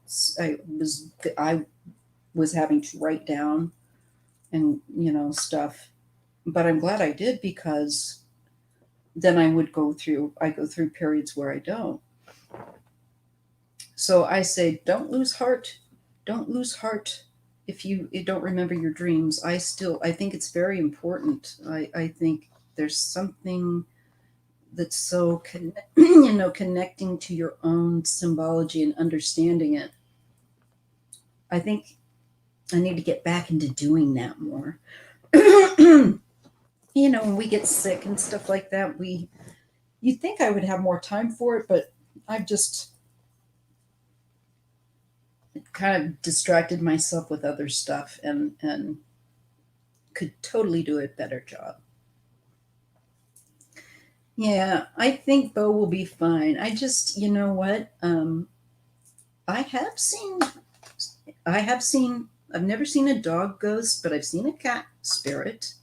was having to write down and stuff. But I'm glad I did, because then I go through periods where I don't. So I say, don't lose heart. Don't lose heart if you don't remember your dreams. I think it's very important. I think there's something that's so connecting to your own symbology and understanding it. I think I need to get back into doing that more. When we get sick and stuff like that, you'd think I would have more time for it, but I've just kind of distracted myself with other stuff, and could totally do a better job. Yeah, I think Bo will be fine. I just, you know what? I have seen, I've never seen a dog ghost, but I've seen a cat spirit.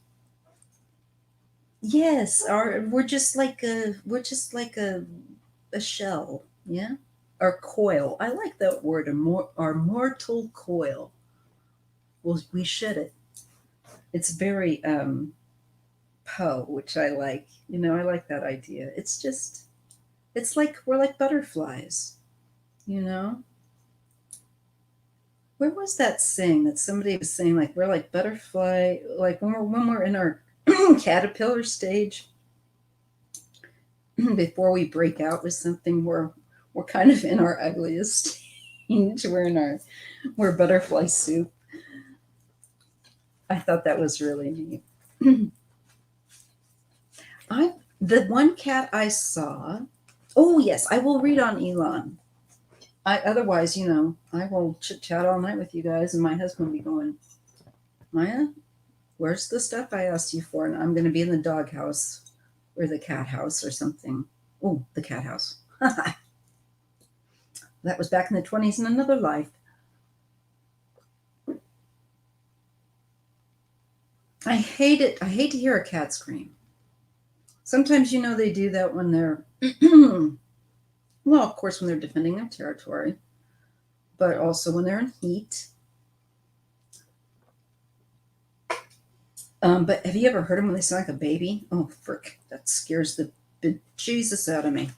Yes, we're just like a shell, yeah, or coil. I like that word, our mortal coil. Well, we shed it. It's very Poe, which I like. I like that idea. It's like we're like butterflies, you know? Where was that saying that somebody was saying, like we're like butterfly, like when we're in our caterpillar stage before we break out with something, we're kind of in our ugliest stage. We're butterfly soup. I thought that was really neat. I the one cat I saw. Oh yes, I will read on Elon. Otherwise, I will chit chat all night with you guys, and my husband will be going, Maya, where's the stuff I asked you for? And I'm going to be in the doghouse or the cat house or something. Oh, the cat house. That was back in the 20s in another life. I hate it. I hate to hear a cat scream. Sometimes, they do that when they're, well, of course, when they're defending their territory, but also when they're in heat. But have you ever heard them when they sound like a baby? Oh, frick. That scares the bejesus out of me.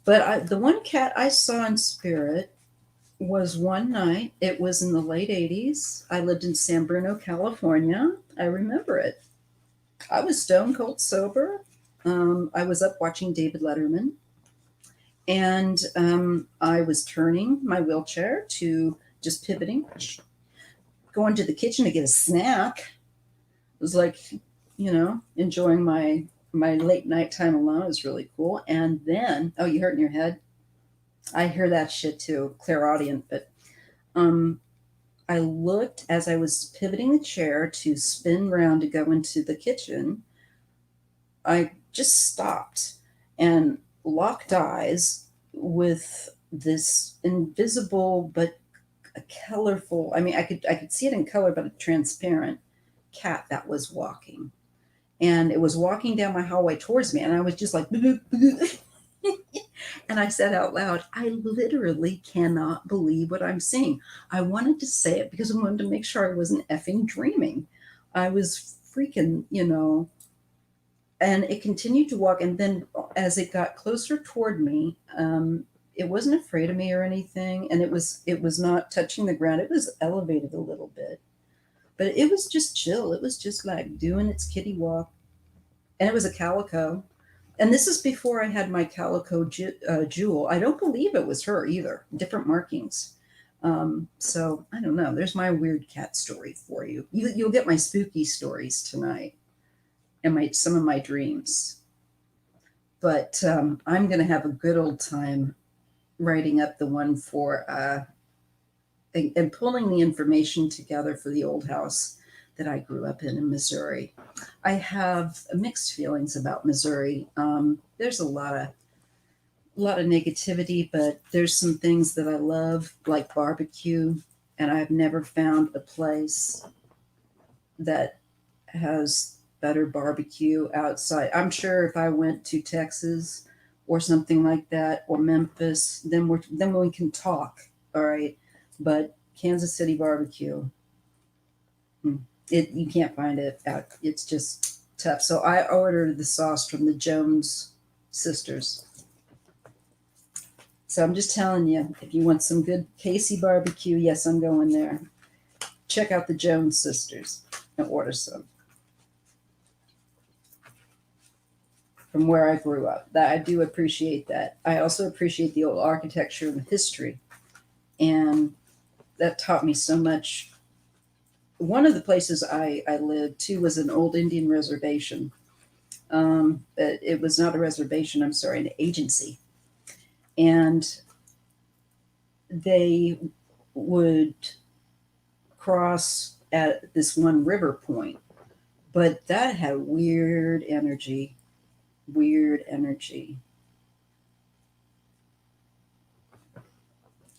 But the one cat I saw in spirit was one night. It was in the late 80s. I lived in San Bruno, California. I remember it. I was stone cold sober. I was up watching David Letterman, and I was turning my wheelchair to just pivoting, going to the kitchen to get a snack. It was like, enjoying my late night time alone. It was really cool. And then, oh, you hurting your head? I hear that shit too, clairaudient. But um, I looked as I was pivoting the chair to spin round to go into the kitchen. I just stopped and locked eyes with this invisible but a colorful. I mean, I could see it in color, but a transparent cat that was walking, and it was walking down my hallway towards me, and I was just like, and I said out loud, I literally cannot believe what I'm seeing. I wanted to say it because I wanted to make sure I wasn't effing dreaming. I was freaking, and it continued to walk. And then as it got closer toward me, it wasn't afraid of me or anything. And it was not touching the ground. It was elevated a little bit, but it was just chill. It was just like doing its kitty walk. And it was a calico. And this is before I had my calico jewel. I don't believe it was her either. Different markings. So I don't know. There's my weird cat story for you. You'll get my spooky stories tonight, and some of my dreams. But I'm going to have a good old time writing up the one for and pulling the information together for the old house that I grew up in Missouri. I have mixed feelings about Missouri. There's a lot of negativity, but there's some things that I love, like barbecue, and I've never found a place that has better barbecue outside. I'm sure if I went to Texas or something like that, or Memphis, then we can talk. All right, but Kansas City barbecue, you can't find it out. It's just tough. So I ordered the sauce from the Jones sisters. So I'm just telling you, if you want some good Casey barbecue, yes, I'm going there. Check out the Jones sisters and order some. From where I grew up. That I do appreciate that. I also appreciate the old architecture and the history. And that taught me so much. One of the places I lived too was an old Indian reservation. It was not a reservation, I'm sorry, an agency. And they would cross at this one river point, but that had weird energy. Weird energy.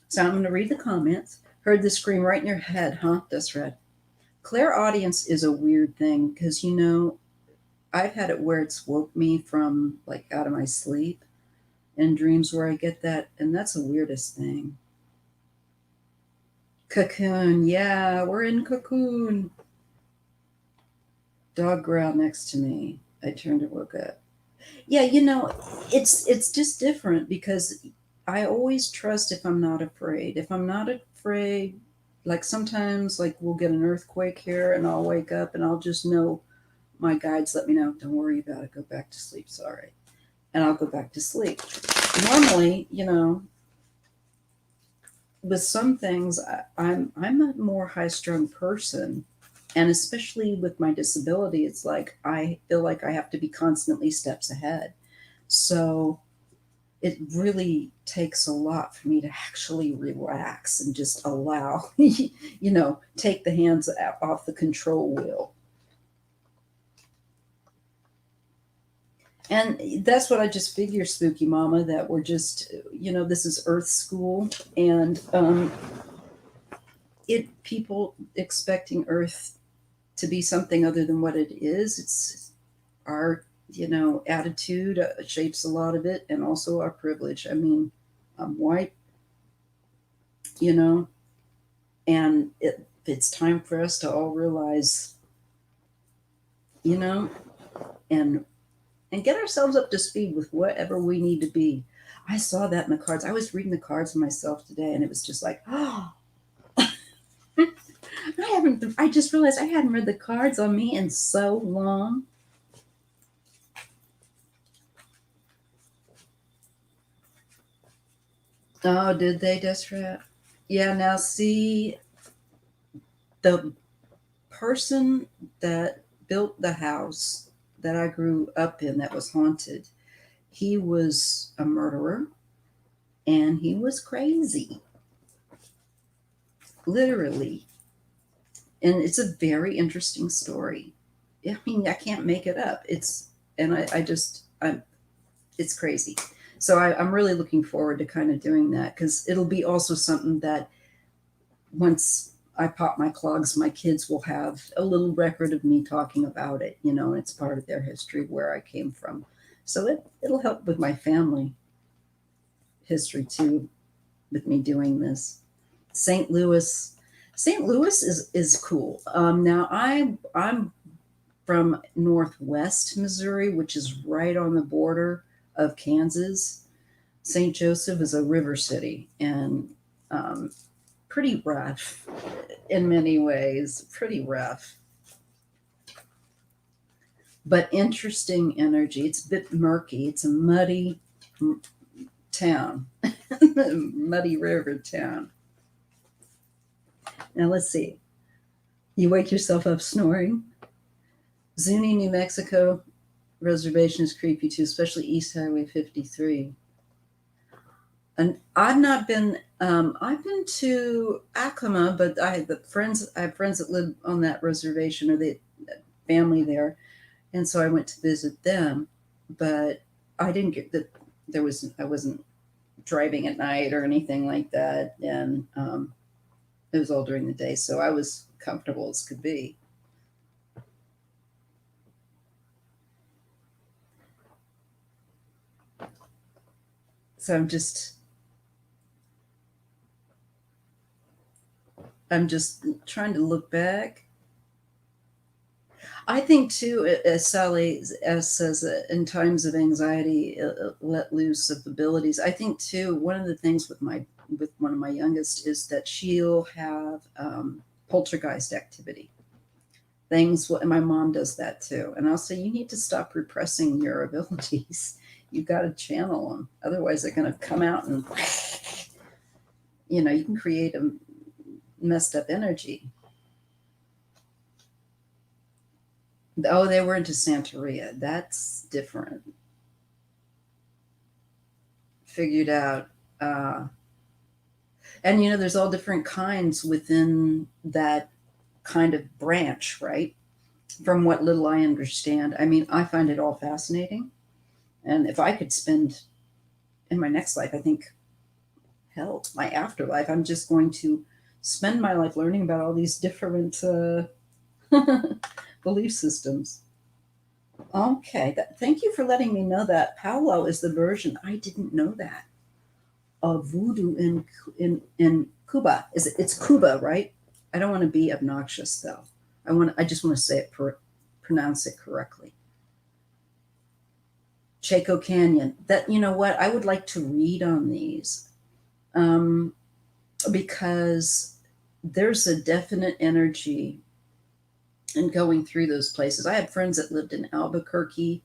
So I'm going to read the comments. Heard the scream right in your head, huh? That's right. Clairaudience is a weird thing because, I've had it where it's woke me from like out of my sleep in dreams where I get that. And that's the weirdest thing. Cocoon. Yeah, we're in cocoon. Dog growled next to me. I turned and woke up. Yeah, it's just different because I always trust if I'm not afraid. If I'm not afraid, like sometimes like we'll get an earthquake here and I'll wake up and I'll just know my guides let me know, don't worry about it, go back to sleep, sorry. And I'll go back to sleep. Normally, with some things I'm a more high-strung person, and especially with my disability, it's like I feel like I have to be constantly steps ahead. So it really takes a lot for me to actually relax and just allow, take the hands off the control wheel. And that's what I just figure, Spooky Mama, that we're just, this is Earth School, and people expecting Earth to be something other than what it is. It's our, attitude shapes a lot of it, and also our privilege. I mean, I'm white, and it's time for us to all realize, and get ourselves up to speed with whatever we need to be. I saw that in the cards. I was reading the cards myself today, and it was just like, oh, I just realized I hadn't read the cards on me in so long. Oh, did they, Deseret? Yeah, now see, the person that built the house that I grew up in that was haunted, he was a murderer and he was crazy, literally. And it's a very interesting story. I mean, I can't make it up. And I just, it's crazy. So I'm really looking forward to kind of doing that because it'll be also something that once I pop my clogs, my kids will have a little record of me talking about it, and it's part of their history where I came from. So it'll help with my family history too, with me doing this. St. Louis, St. Louis is cool. Now I'm from Northwest Missouri, which is right on the border of Kansas. St. Joseph is a river city and um, pretty rough in many ways, pretty rough, but interesting energy. It's a bit murky. It's a muddy town, muddy river town. Now let's see. You wake yourself up snoring. Zuni, New Mexico reservation is creepy too, especially East Highway 53. And I've not been. I've been to Acoma, but I have friends that live on that reservation, or the family there, and so I went to visit them. But I didn't get that. I wasn't driving at night or anything like that, and it was all during the day, so I was comfortable as could be. So I'm just trying to look back. I think too, as Sally as says, in times of anxiety, let loose of abilities. I think too, one of the things with one of my youngest is that she'll have poltergeist activity. And my mom does that too. And I'll say, you need to stop repressing your abilities. You've got to channel them, otherwise they're going to come out and you can create a messed up energy. Oh, they were into Santeria. That's different. Figured out. Uh, and there's all different kinds within that kind of branch, right? From what little I understand. I mean, I find it all fascinating. And if I could spend in my next life, I think, hell, my afterlife, I'm just going to spend my life learning about all these different belief systems. Okay, thank you for letting me know that. Paulo is the version. I didn't know that. Of voodoo in Cuba. It's Cuba, right? I don't want to be obnoxious though. I just want to say it pronounce it correctly. Chaco Canyon. That what I would like to read on these, um, because there's a definite energy in going through those places. I had friends that lived in Albuquerque,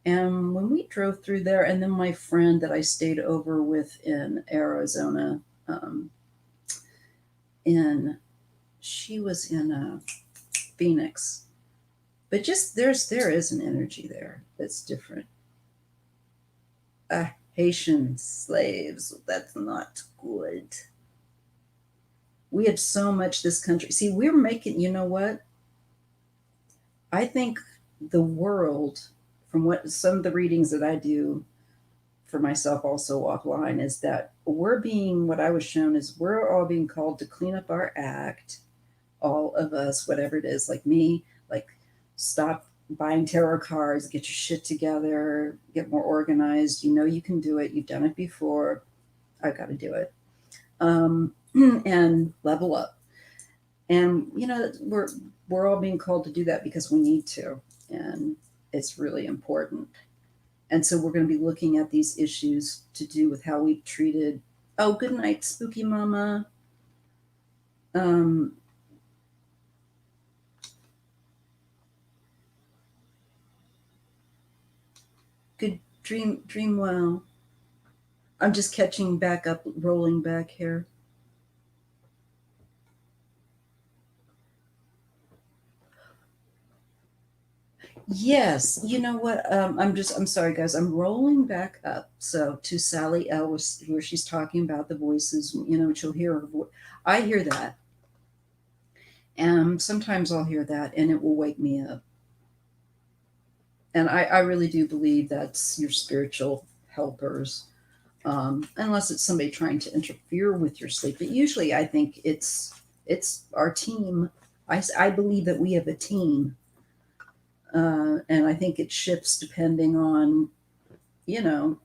and when we drove through there, and then my friend that I stayed over with in Arizona, um, in she was in Phoenix, but just there is an energy there that's different. Haitian slaves, that's not good. We have so much this country. See, we're making. You know what? I think the world, from what some of the readings that I do for myself also offline, is that what I was shown is we're all being called to clean up our act, all of us, whatever it is, like me, like stop buying tarot cards, get your shit together, get more organized. You can do it. You've done it before. I've got to do it. And level up. And we're all being called to do that because we need to, and it's really important. And so we're going to be looking at these issues to do with how we've treated. Oh, good night, spooky mama. Um, Good dream well. I'm just catching back up, rolling back here. Yes, you know what? I'm sorry, guys. I'm rolling back up. So to Sally L, where she's talking about the voices, she'll hear her voice. I hear that. And sometimes I'll hear that and it will wake me up. And I really do believe that's your spiritual helpers, unless it's somebody trying to interfere with your sleep. But usually I think it's our team. I believe that we have a team. And I think it shifts depending on,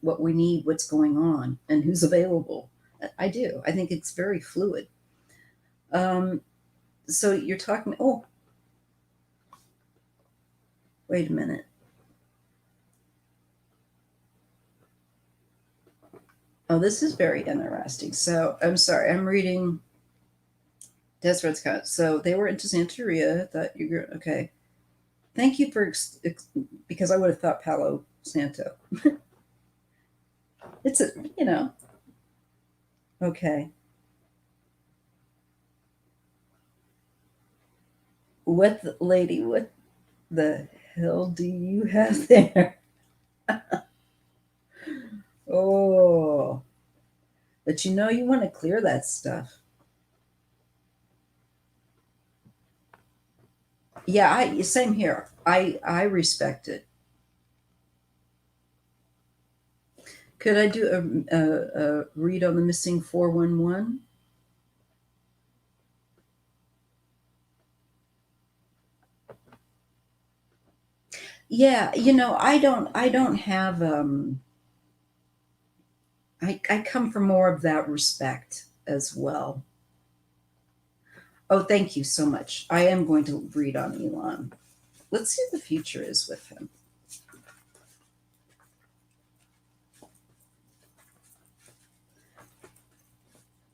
what we need, what's going on, and who's available. I do. I think it's very fluid. Um, so you're talking, oh, wait a minute. Oh, this is very interesting. So I'm sorry, I'm reading Desert Scott. So they were into Santeria. Thought you're okay. Thank you for because I would have thought Palo Santo. It's a okay. What lady? What the hell do you have there? Oh, but you want to clear that stuff. Yeah, same here. I respect it. Could I do a read on the missing 411? Yeah, I don't have I come from more of that respect as well. Oh, thank you so much. I am going to read on Elon. Let's see what the future is with him.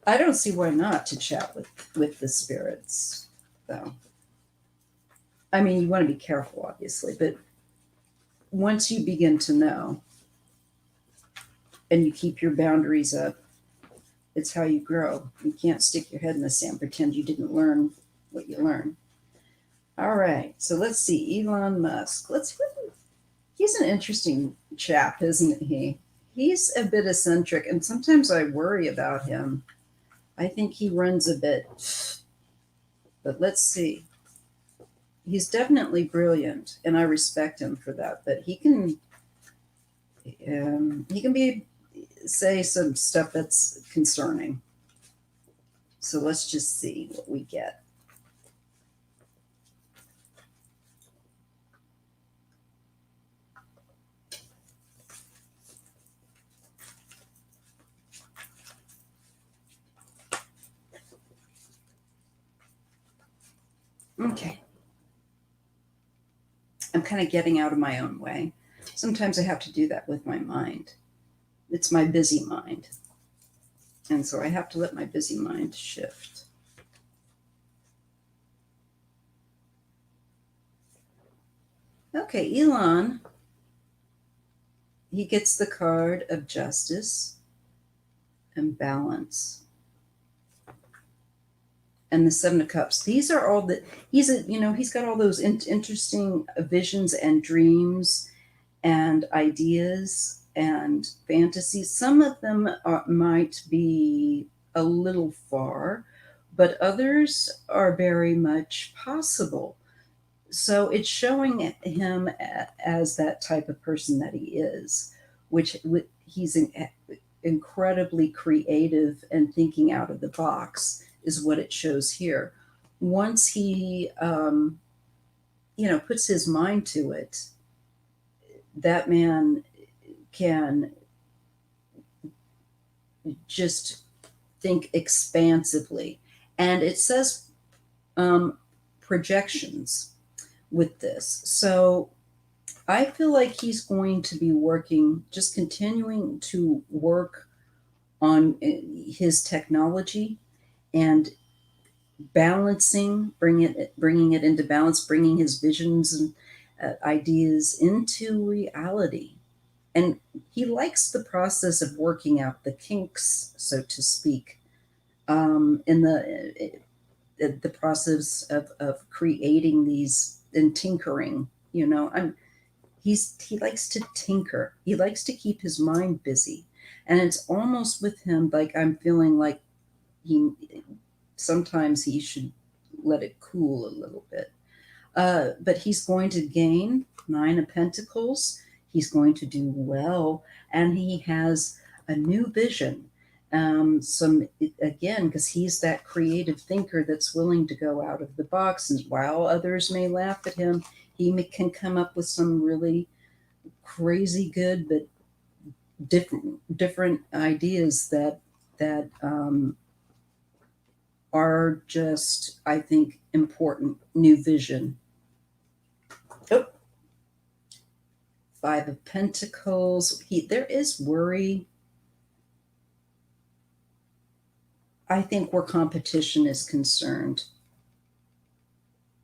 I don't see why not to chat with the spirits, though. I mean, you want to be careful, obviously, but once you begin to know and you keep your boundaries up, it's how you grow. You can't stick your head in the sand, pretend you didn't learn what you learned. All right, so let's see. Elon Musk. He's an interesting chap, isn't he? He's a bit eccentric, and sometimes I worry about him. I think he runs a bit, but let's see. He's definitely brilliant, and I respect him for that. But he can be say some stuff that's concerning. So let's just see what we get. Okay. I'm kind of getting out of my own way. Sometimes I have to do that with my mind. It's my busy mind. And so I have to let my busy mind shift. Okay, Elon, he gets the card of justice and balance and the Seven of Cups. These are all that he's got all those interesting visions and dreams and ideas and fantasies. Some of them might be a little far, but others are very much possible. So it's showing him as that type of person that he is, which he's incredibly creative and thinking out of the box is what it shows here. Once he, puts his mind to it, that man can just think expansively. And it says projections with this. So I feel like he's going to be just continuing to work on his technology and bringing it into balance, bringing his visions and ideas into reality. And he likes the process of working out the kinks, so to speak, in the process of creating these and tinkering. He likes to tinker. He likes to keep his mind busy, and it's almost with him like I'm feeling like he sometimes he should let it cool a little bit. But he's going to gain Nine of Pentacles. He's going to do well, and he has a new vision. Some again, because he's that creative thinker that's willing to go out of the box, and while others may laugh at him, can come up with some really crazy good, but different ideas that are just, I think, important. New vision. Oh, Five of Pentacles. There is worry, I think, where competition is concerned.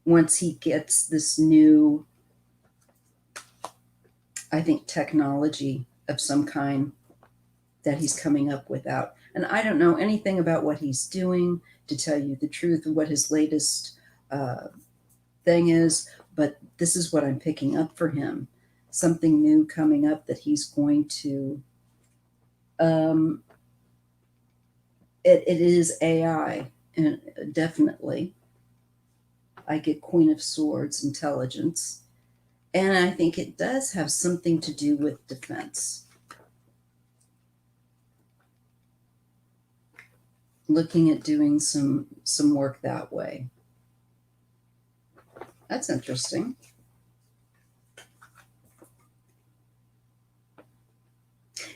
Once he gets this new, I think, technology of some kind that he's coming up without. And I don't know anything about what he's doing, to tell you the truth, what his latest thing is, but this is what I'm picking up for him. Something new coming up that he's going to, it is AI, and definitely. I get Queen of Swords, intelligence. And I think it does have something to do with defense. Looking at doing some work that way. That's interesting.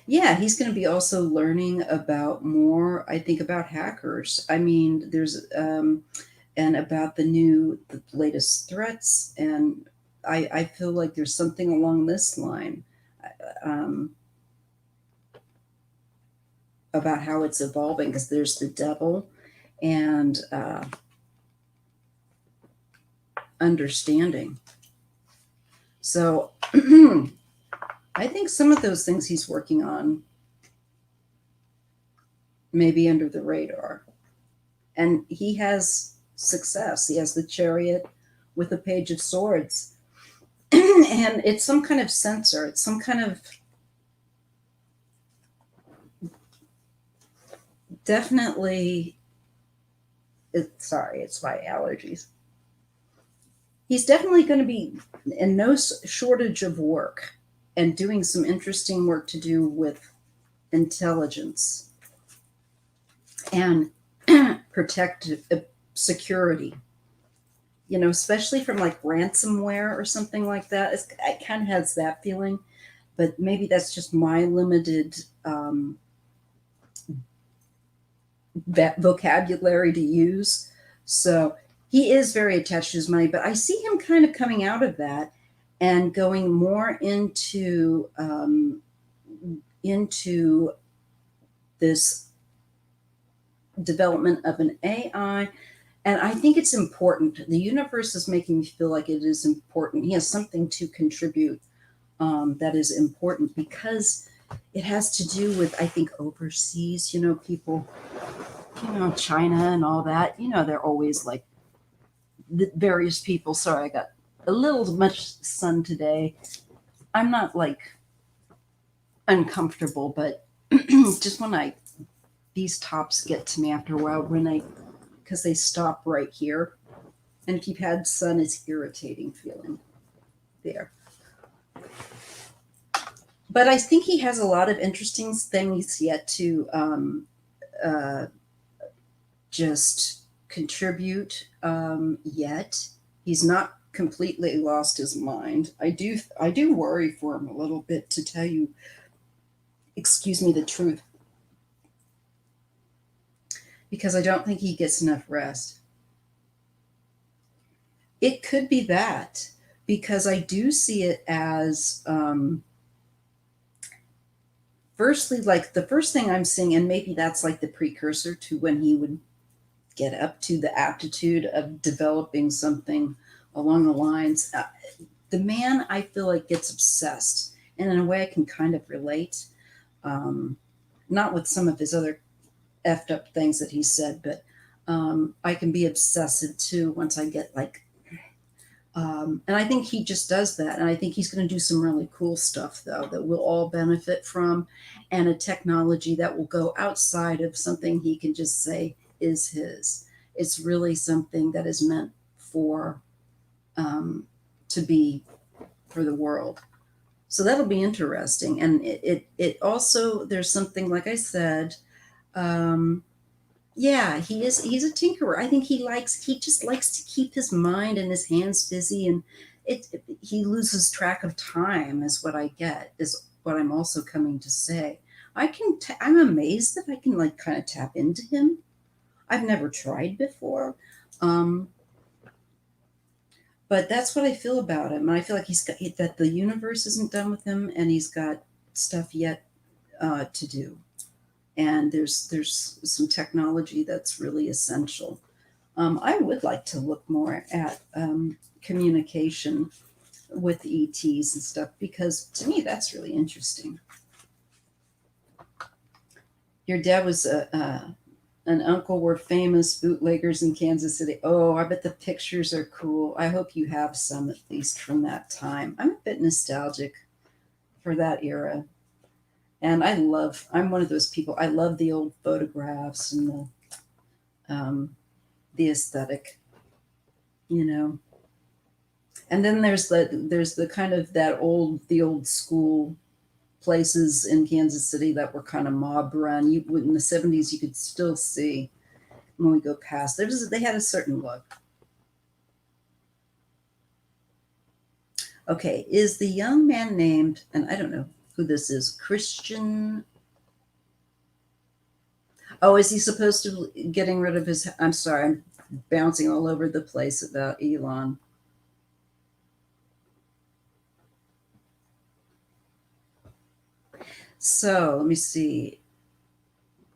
Yeah, he's going to be also learning about more, I think, about hackers. I mean, there's and about the latest threats, and I feel like there's something along this line about how it's evolving, because there's the devil and understanding. So I think some of those things he's working on may be under the radar. And he has success. He has the Chariot with the Page of Swords. And it's some kind of sensor. It's some kind of definitely, it's my allergies. He's definitely going to be in no shortage of work and doing some interesting work to do with intelligence and protective security, especially from like ransomware or something like that. It kind of has that feeling, but maybe that's just my limited vocabulary to use. So he is very attached to his money, but I see him kind of coming out of that and going more into this development of an AI. And I think it's important. The universe is making me feel like it is important. He has something to contribute that is important, because it has to do with, I think, overseas, people, China and all that, they're always like the various people. Sorry, I got a little much sun today. I'm not like uncomfortable, but just when these tops get to me after a while, because they stop right here. And if you've had sun, it's irritating feeling there. But I think he has a lot of interesting things yet to just contribute yet. He's not completely lost his mind. I do worry for him a little bit, to tell you, excuse me, the truth, because I don't think he gets enough rest. It could be that, because I do see it as firstly, like the first thing I'm seeing, and maybe that's like the precursor to when he would get up to the aptitude of developing something along the lines. The man, I feel like, gets obsessed, And in a way, I can kind of relate. Not with some of his other effed up things that he said, but I can be obsessive too once I get like, and I think he just does that. And I think he's going to do some really cool stuff, though, that we'll all benefit from, and a technology that will go outside of something he can just say is his. It's really something that is meant for, to be for the world. So that'll be interesting. And it also, there's something, like I said, um, yeah, he's a tinkerer. I think he just likes to keep his mind and his hands busy, and he loses track of time is what I get, is what I'm also coming to say. I'm amazed that I can like kind of tap into him. I've never tried before. Um, but that's what I feel about him. And I feel like that the universe isn't done with him, and he's got stuff yet to do. And there's some technology that's really essential. I would like to look more at communication with ETs and stuff, because to me that's really interesting. Your dad was an uncle were famous bootleggers in Kansas City. Oh, I bet the pictures are cool. I hope you have some at least from that time. I'm a bit nostalgic for that era. And I'm one of those people. I love the old photographs and the aesthetic, you know. And then there's the kind of the old school places in Kansas City that were kind of mob run. In the 70s, you could still see when we go past. They had a certain look. Okay, is the young man named, and I don't know who this is, Christian? Oh, is he supposed to be getting rid of his? I'm sorry, I'm bouncing all over the place about Elon. So let me see.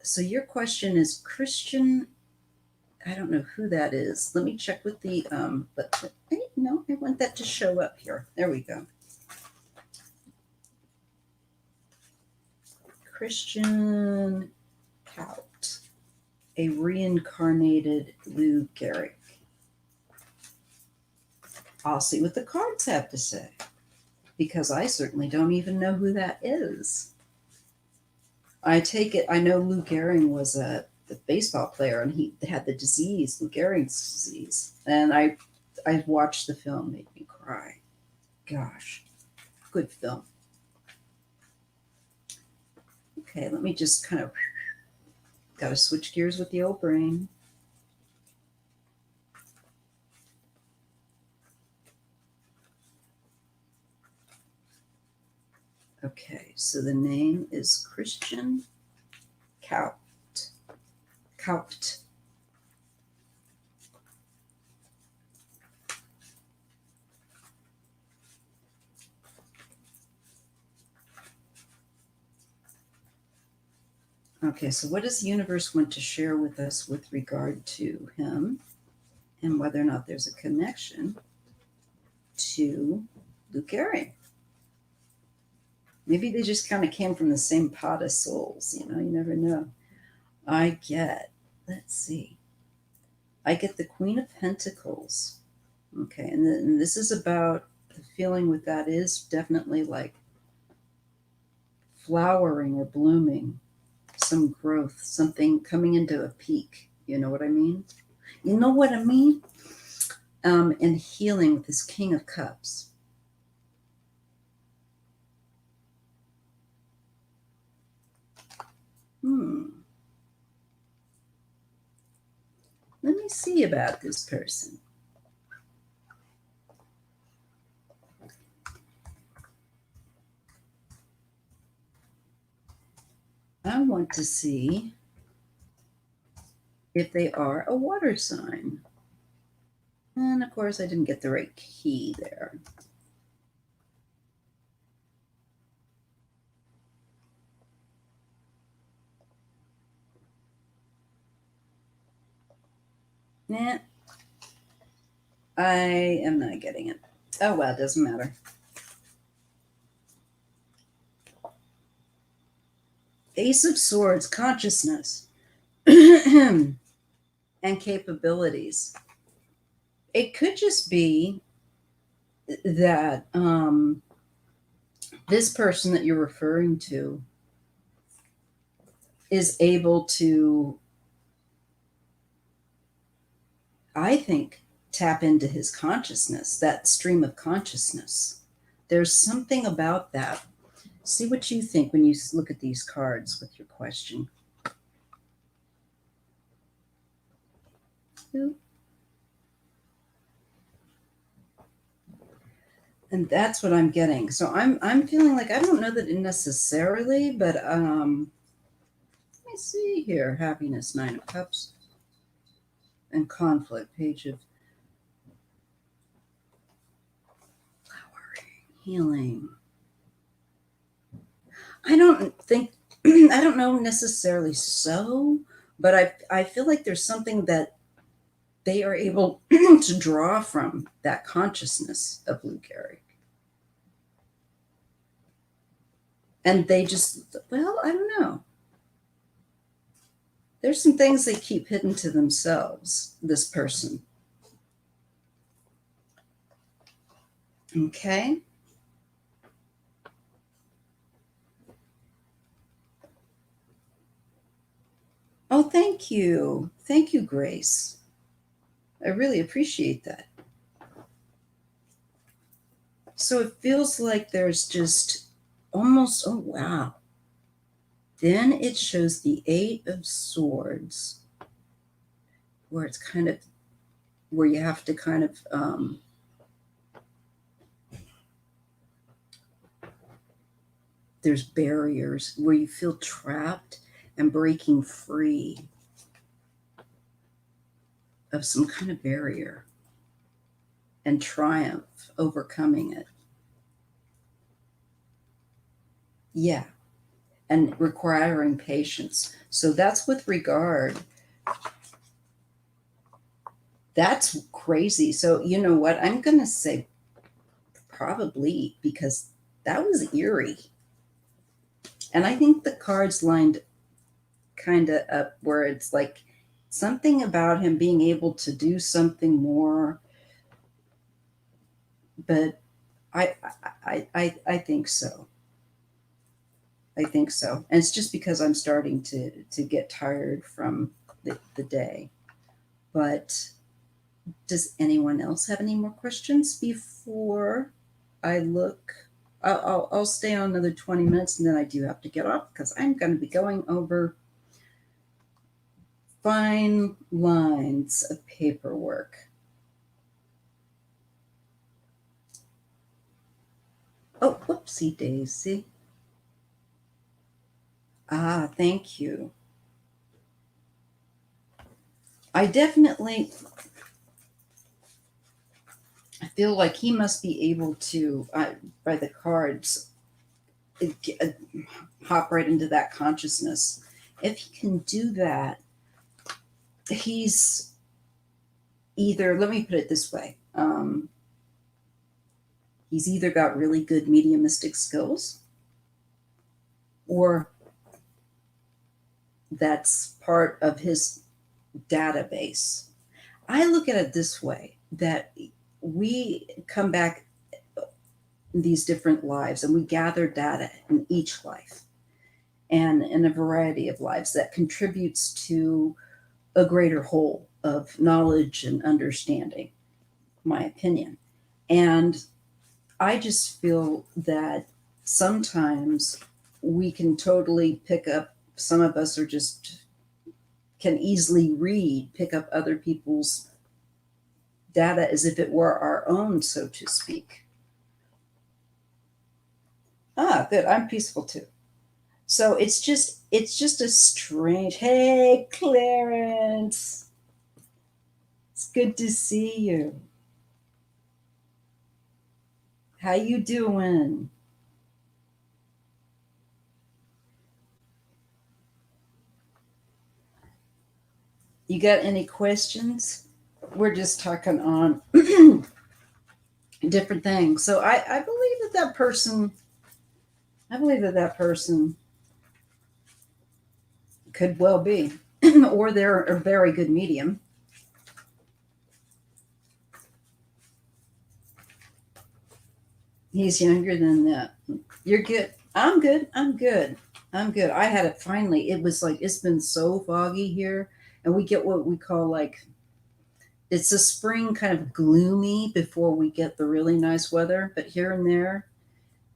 So your question is Christian. I don't know who that is. Let me check with the but no, I want that to show up here. There we go. Christian Kaut, a reincarnated Lou Gehrig. I'll see what the cards have to say, because I certainly don't even know who that is. I take it, I know Lou Gehrig was the baseball player, and he had the disease, Lou Gehrig's disease. And I watched the film, made me cry. Gosh, good film. Okay, let me just kind of, got to switch gears with the old brain. Okay, so the name is Christian Kaut. Kaut. Okay, so what does the universe want to share with us with regard to him, and whether or not there's a connection to Lou Gehrig? Maybe they just kind of came from the same pot of souls, you never know. Let's see, I get the Queen of Pentacles. Okay, and this is about the feeling with that is definitely like flowering or blooming, some growth, something coming into a peak. You know what I mean? You know what I mean? And healing with this King of Cups. Let me see about this person. I want to see if they are a water sign. And of course, I didn't get the right key there. Nah, I am not getting it. Oh, well, it doesn't matter. Ace of Swords, consciousness and capabilities. It could just be that this person that you're referring to is able to, I think, tap into his consciousness, that stream of consciousness. There's something about that. See what you think when you look at these cards with your question. And that's what I'm getting. So I'm feeling like, I don't know that it necessarily, but let me see here. Happiness, 9 of Cups. And conflict, Page of Flowering, healing. I don't think, I don't know necessarily so, but I feel like there's something that they are able to draw from that consciousness of Lou Gehrig. And they just, well, I don't know. There's some things they keep hidden to themselves, this person. Okay. Oh, thank you. Thank you, Grace. I really appreciate that. So it feels like there's just almost, oh, wow. Then it shows the 8 of Swords, where it's kind of, where you have to kind of, there's barriers where you feel trapped and breaking free of some kind of barrier and triumph, overcoming it. Yeah. And requiring patience. So that's with regard. That's crazy. So you know what? I'm going to say probably, because that was eerie. And I think the cards lined kind of up where it's like something about him being able to do something more. But I think so. I think so. And it's just because I'm starting to get tired from the day. But does anyone else have any more questions before I look? I'll stay on another 20 minutes, and then I do have to get off because I'm going to be going over fine lines of paperwork. Oh, whoopsie daisy. Ah, thank you. I definitely, I feel like he must be able to, by the cards, hop right into that consciousness. If he can do that, he's either, let me put it this way, he's either got really good mediumistic skills, or that's part of his database. I look at it this way, that we come back in these different lives and we gather data in each life and in a variety of lives that contributes to a greater whole of knowledge and understanding, my opinion. And I just feel that sometimes we can totally pick up, some of us are just, can easily pick up other people's data as if it were our own, so to speak. Ah, good. I'm peaceful too. So it's just a strange, hey, Clarence. It's good to see you. How you doing? You got any questions? We're just talking on different things. So I believe that person Could well be. Or they're a very good medium. He's younger than that. You're good. I'm good. I'm good. I'm good. I had it finally. It was like, it's been so foggy here. And we get what we call like, it's a spring kind of gloomy before we get the really nice weather. But here and there,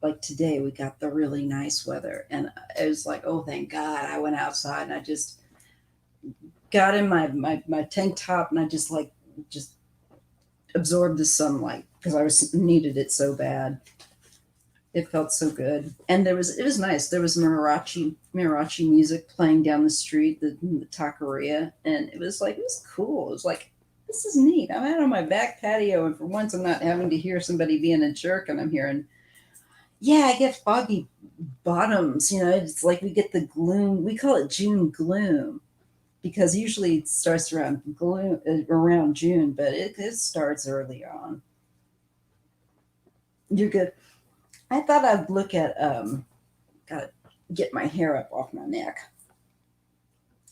like today, we got the really nice weather. And it was like, oh, thank God. I went outside and I just got in my tank top and I just absorbed the sunlight because I was needed it so bad. It felt so good, and it was nice. There was mariachi music playing down the street, the taqueria, and it was cool. It was like, this is neat. I'm out on my back patio, and for once, I'm not having to hear somebody being a jerk, and I'm hearing, yeah, I get foggy bottoms. It's like we get the gloom. We call it June gloom because usually it starts around June, but it starts early on. You're good. I thought I'd look at gotta get my hair up off my neck.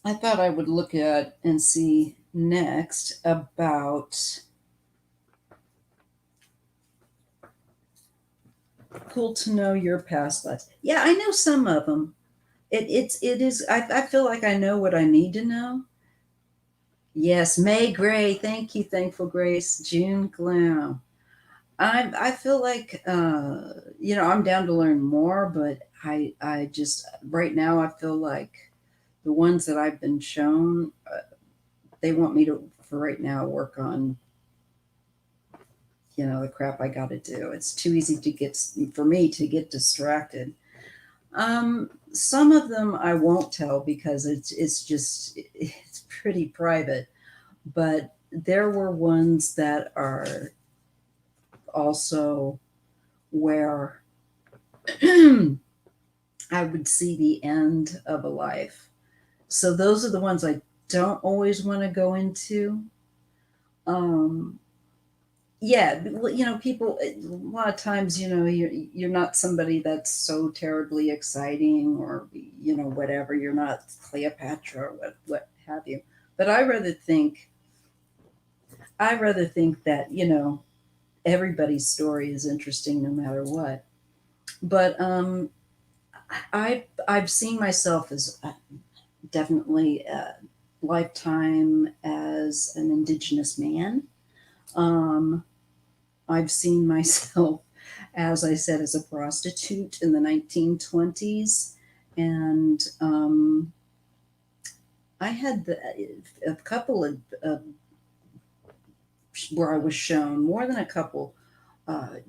I thought I would look at and see next about cool to know your past lives. Yeah, I know some of them. It is. I feel like I know what I need to know. Yes, May Gray. Thank you, Thankful Grace. June Glow. I feel like I'm down to learn more, but I just right now I feel like the ones that I've been shown, they want me to for right now work on the crap I got to do. It's too easy to get for me to get distracted. Some of them I won't tell because it's pretty private, but there were ones that are also where I would see the end of a life. So those are the ones I don't always want to go into. Um, yeah, people. A lot of times, you're not somebody that's so terribly exciting, or whatever. You're not Cleopatra, or what have you. But I rather think that everybody's story is interesting no matter what. But I've seen myself as definitely a lifetime as an Indigenous man. Um, I've seen myself, as I said, as a prostitute in the 1920s, and I had a couple of where I was shown more than a couple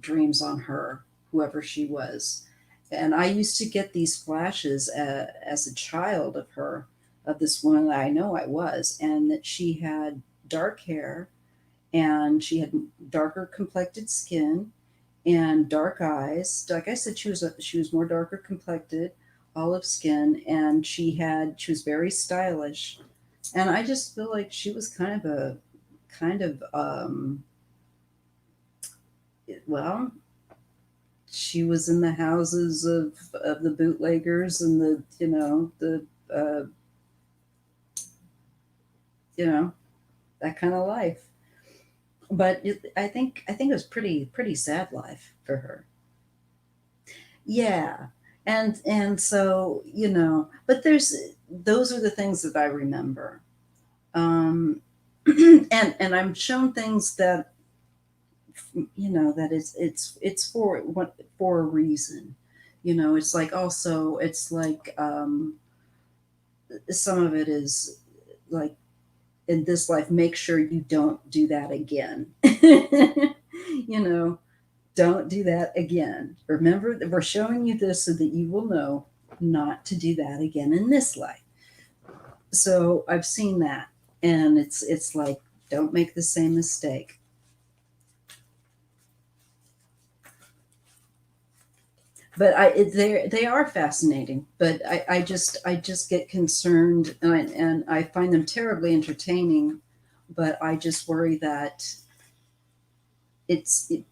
dreams on her, whoever she was. And I used to get these flashes as a child of her, of this woman that I know I was, and that she had dark hair and she had darker complected skin and dark eyes. Like I said, she was more darker complected, olive skin, and she was very stylish. And I just feel like she was kind of well, she was in the houses of the bootleggers and the uh, you know that kind of life. But I think it was pretty sad life for her. Yeah, and so but those are the things that I remember. Um, and I'm shown things that that it's for a reason. It's like also it's like some of it is like in this life, make sure you don't do that again. you know, don't do that again. Remember that we're showing you this so that you will know not to do that again in this life. So I've seen that, and it's like don't make the same mistake. But they are fascinating. But I just get concerned, and I find them terribly entertaining. But I just worry that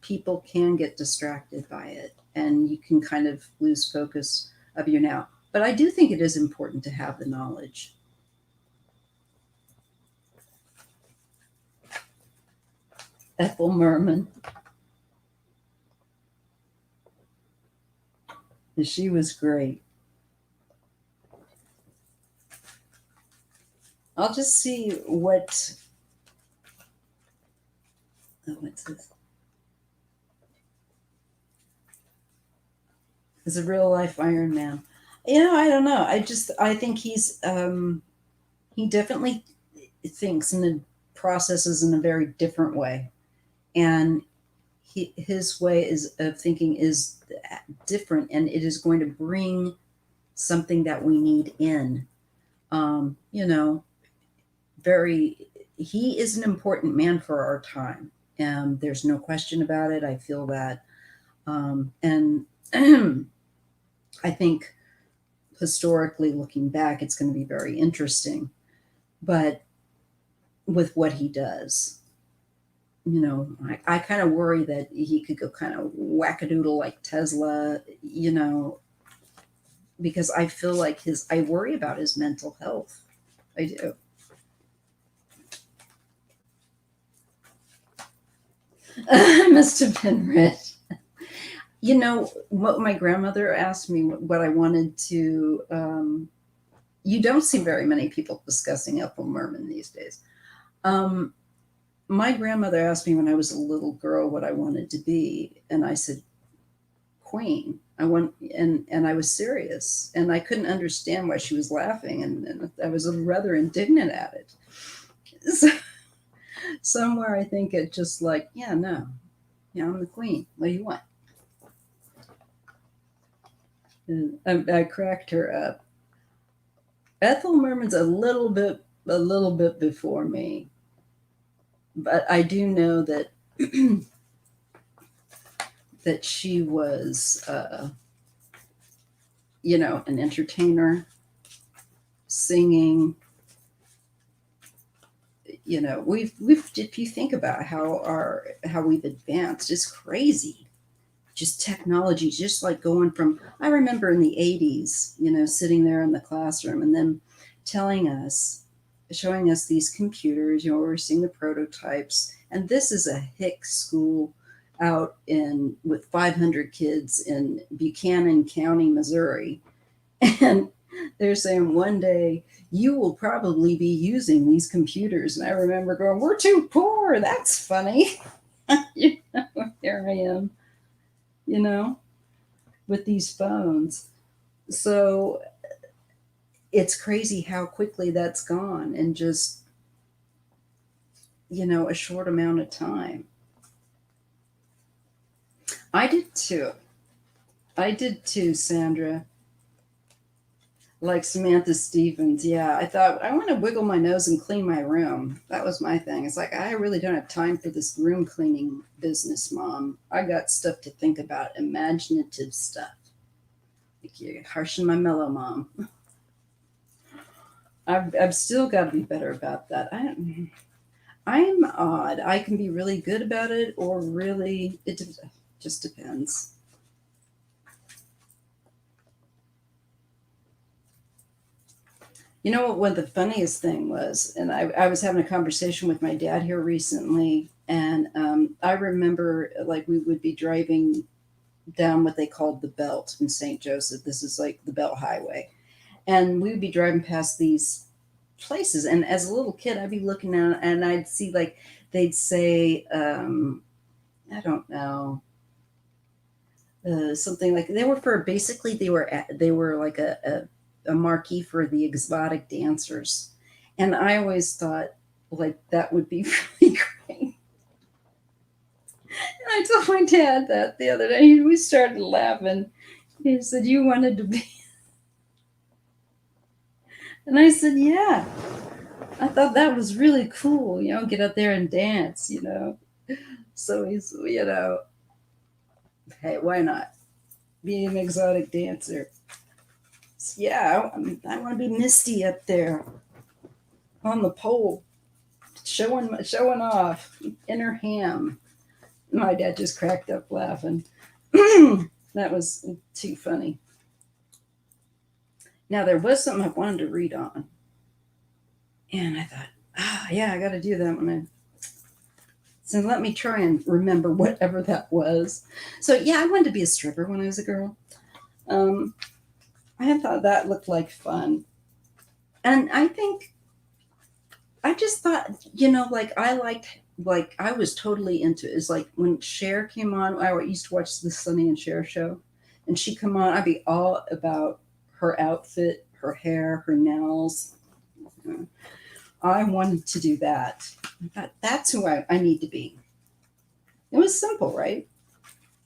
people can get distracted by it, and you can kind of lose focus of your now. But I do think it is important to have the knowledge. Ethel Merman. She was great. I'll just see what. Oh, what's this? Is a real life Iron Man. I don't know. I think he definitely thinks and processes in a very different way, and his way of thinking is different, and it is going to bring something that we need in. You know, very. He is an important man for our time, and there's no question about it. I feel that, and I think historically looking back, it's going to be very interesting. But with what he does, I kind of worry that he could go kind of wackadoodle like Tesla, because I feel like I worry about his mental health. I do. I must have been rich. What my grandmother asked me what I wanted to. You don't see very many people discussing Ethel Merman these days. My grandmother asked me when I was a little girl what I wanted to be, and I said, Queen. And I was serious, and I couldn't understand why she was laughing, and I was rather indignant at it. So, somewhere I think it just like, yeah, no, I'm the Queen. What do you want? And I cracked her up. Ethel Merman's a little bit before me, but I do know that that she was, an entertainer, singing. We've if you think about how we've advanced, it's crazy. Just technology, just like going from, I remember in the 80s, sitting there in the classroom and then showing us these computers, we're seeing the prototypes. And this is a hick school out with 500 kids in Buchanan County, Missouri. And they're saying one day you will probably be using these computers. And I remember going, we're too poor. That's funny. Here I am. With these phones. So it's crazy how quickly that's gone in just, a short amount of time. I did too, Sandra. Like Samantha Stevens. Yeah, I thought I want to wiggle my nose and clean my room. That was my thing. It's like, I really don't have time for this room cleaning business, Mom. I got stuff to think about, imaginative stuff. Like, you're harshing my mellow, Mom. I've still got to be better about that. I'm odd. I can be really good about it, or really, it just depends. You know what the funniest thing was? And I was having a conversation with my dad here recently, and I remember like we would be driving down what they called the Belt in St. Joseph. This is like the Belt Highway. And we would be driving past these places. And as a little kid, I'd be looking at and I'd see like they'd say, I don't know, something like they were like a marquee for the exotic dancers. And I always thought like that would be really great. And I told my dad that the other day. We started laughing. He said, you wanted to be. And I said, yeah. I thought that was really cool, get out there and dance, So he's, hey, why not? Be an exotic dancer. Yeah, I want to be Misty up there on the pole, showing off in her ham. My dad just cracked up laughing. That was too funny. Now, there was something I wanted to read on. And I thought, yeah, I got to do that one. So let me try and remember whatever that was. So yeah, I wanted to be a stripper when I was a girl. Um, I thought that looked like fun. And I think I just thought, like I liked, like I was totally into it. It's like when Cher came on, I used to watch the Sonny and Cher show, and she come on, I'd be all about her outfit, her hair, her nails. I wanted to do that. I thought, that's who I need to be. It was simple, right?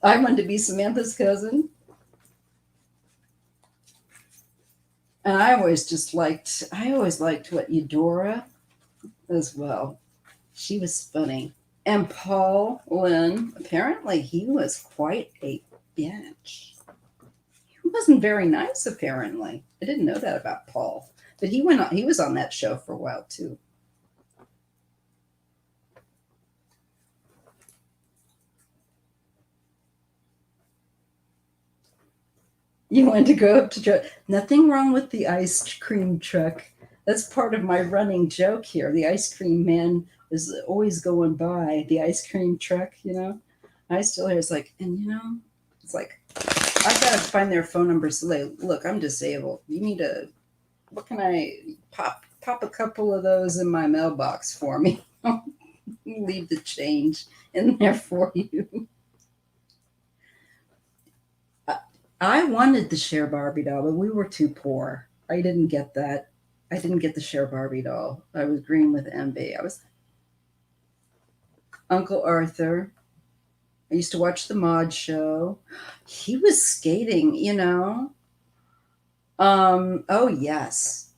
I wanted to be Samantha's cousin. And I always liked what Eudora as well. She was funny. And Paul Lynn, apparently he was quite a bitch. He wasn't very nice, apparently. I didn't know that about Paul. But he was on that show for a while too. You wanted to go up to Joe. Nothing wrong with the ice cream truck. That's part of my running joke here. The ice cream man is always going by the ice cream truck. I still hear it's like, and it's like, I gotta find their phone number. So look, I'm disabled. You need what can I pop a couple of those in my mailbox for me? Leave the change in there for you. I wanted the Cher Barbie doll, but we were too poor. I didn't get that. I didn't get the Cher Barbie doll. I was green with envy. I was Uncle Arthur. I used to watch the Mod Show. He was skating. Oh yes.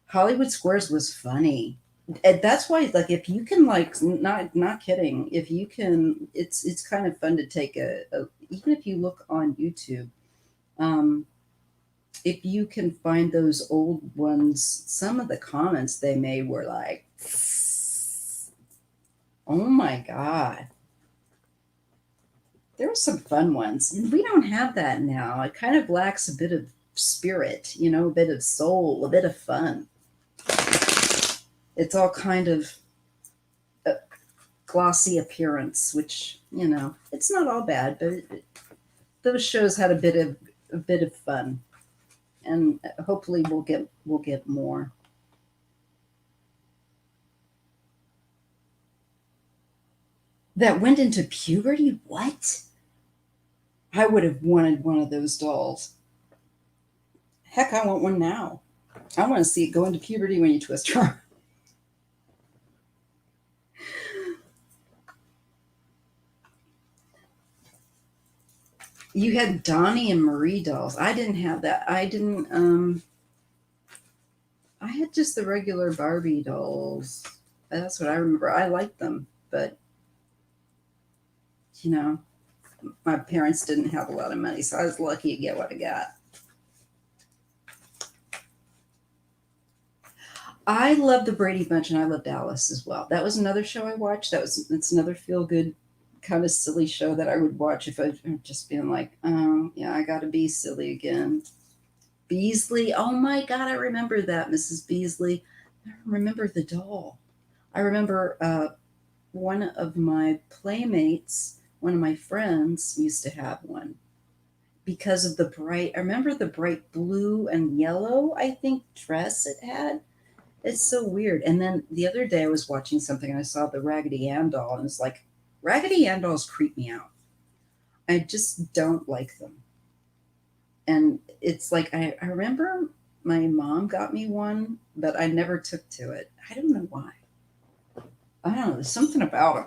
Hollywood Squares was funny. And that's why, like, if you can, like, not kidding, if you can, it's kind of fun to take even if you look on YouTube. Um, if you can find those old ones, some of the comments they made were like, oh my God. There were some fun ones. And we don't have that now. It kind of lacks a bit of spirit, a bit of soul, a bit of fun. It's all kind of a glossy appearance, which, it's not all bad, but those shows had a bit of fun. And hopefully we'll get more. That went into puberty? What? I would have wanted one of those dolls. Heck, I want one now. I want to see it go into puberty when you twist her arm. You had Donnie and Marie dolls. I didn't have that. I had just the regular Barbie dolls. That's what I remember. I liked them, but my parents didn't have a lot of money, so I was lucky to get what I got. I love the Brady Bunch, and I loved Alice as well. That was another show I watched. It's another feel good kind of silly show that I would watch if I'm just being like, oh yeah, I got to be silly again. Beasley, oh my God, I remember that, Mrs. Beasley. I remember the doll. I remember one of my playmates, one of my friends used to have one because of I remember the bright blue and yellow, I think, dress it had. It's so weird. And then the other day I was watching something and I saw the Raggedy Ann doll, and it's like, Raggedy Ann dolls creep me out. I just don't like them. And it's like, I remember my mom got me one, but I never took to it. I don't know why. I don't know. There's something about them.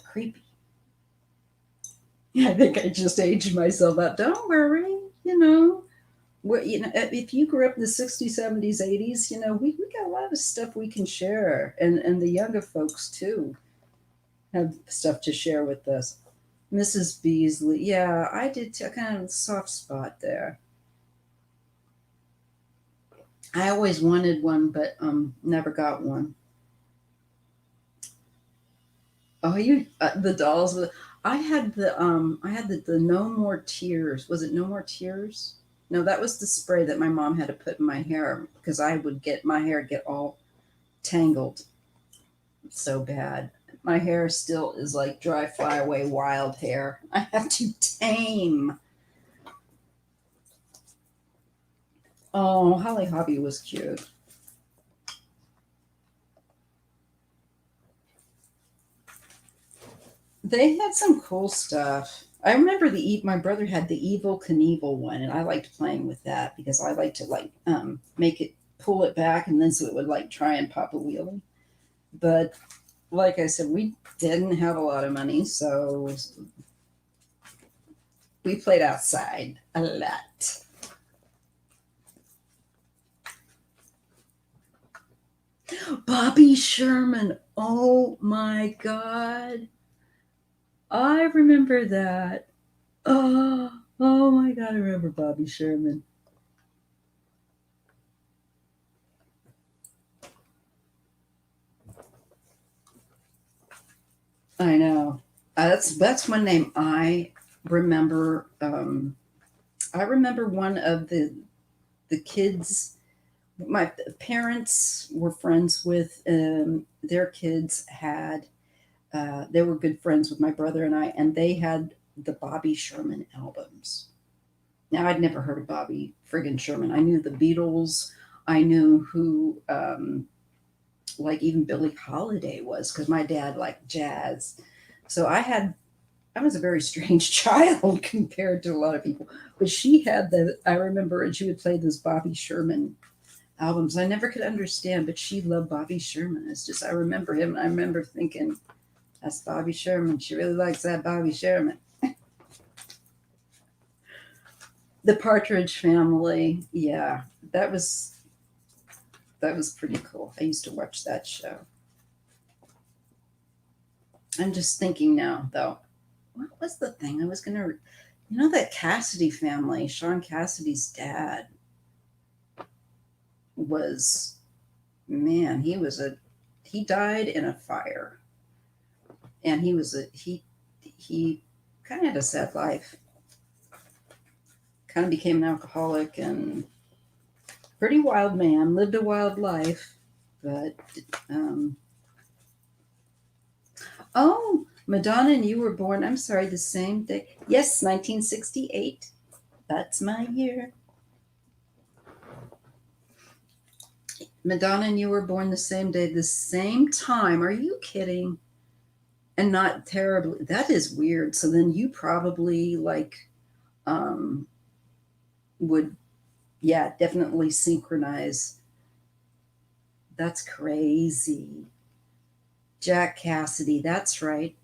Creepy. I think I just aged myself out. Don't worry. If you grew up in the 60s, 70s, 80s, we got a lot of stuff we can share. And the younger folks, too, have stuff to share with us. Mrs. Beasley. Yeah, I did too. Kind of a soft spot there. I always wanted one, but never got one. Oh, the dolls. I had the No More Tears. Was it No More Tears? No, that was the spray that my mom had to put in my hair because I would get my hair get all tangled so bad. My hair still is like dry, fly away, wild hair. I have to tame. Oh, Holly Hobby was cute. They had some cool stuff. I remember my brother had the Evil Knievel one, and I liked playing with that because I like to like make it pull it back, and then so it would like try and pop a wheelie. But like I said, we didn't have a lot of money, so we played outside a lot. Bobby Sherman. Oh my God. I remember that. Oh my God. I remember Bobby Sherman. I know. That's one name I remember. I remember one of the kids. My parents were friends with their kids had. They were good friends with my brother and I, and they had the Bobby Sherman albums. Now I'd never heard of Bobby friggin' Sherman. I knew the Beatles. I knew who, like even Billie Holiday was, because my dad liked jazz. So I was a very strange child compared to a lot of people. But she had I remember, and she would play those Bobby Sherman albums. I never could understand, but she loved Bobby Sherman. It's just, I remember him. I remember thinking, that's Bobby Sherman. She really likes that Bobby Sherman. The Partridge Family. Yeah, that was pretty cool. I used to watch that show. I'm just thinking now, though, what was the thing I was going to, that Cassidy family, Sean Cassidy's dad was, man, he died in a fire. And he kind of had a sad life. Kind of became an alcoholic and pretty wild man, lived a wild life, but, oh, Madonna and you were born, I'm sorry, the same day. Yes, 1968. That's my year. Madonna and you were born the same day, the same time. Are you kidding? And not terribly. That is weird. So then you probably um, would, yeah, definitely synchronize. That's crazy. Jack Cassidy. That's right.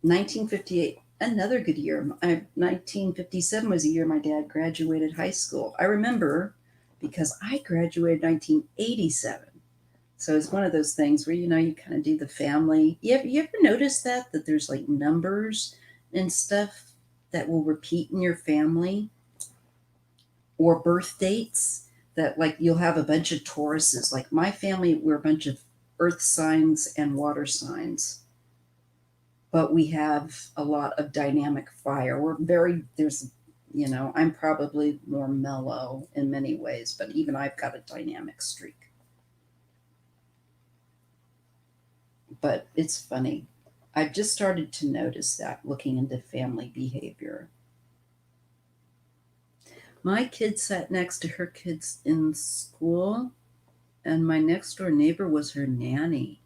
1958. Another good year. 1957 was a year my dad graduated high school. I remember because I graduated 1987. So it's one of those things where, you kind of do the family. You ever notice that there's like numbers and stuff that will repeat in your family, or birth dates that like you'll have a bunch of Tauruses. Like my family, we're a bunch of earth signs and water signs, but we have a lot of dynamic fire. I'm probably more mellow in many ways, but even I've got a dynamic streak. But it's funny. I've just started to notice that looking into family behavior. My kid sat next to her kids in school, and my next door neighbor was her nanny.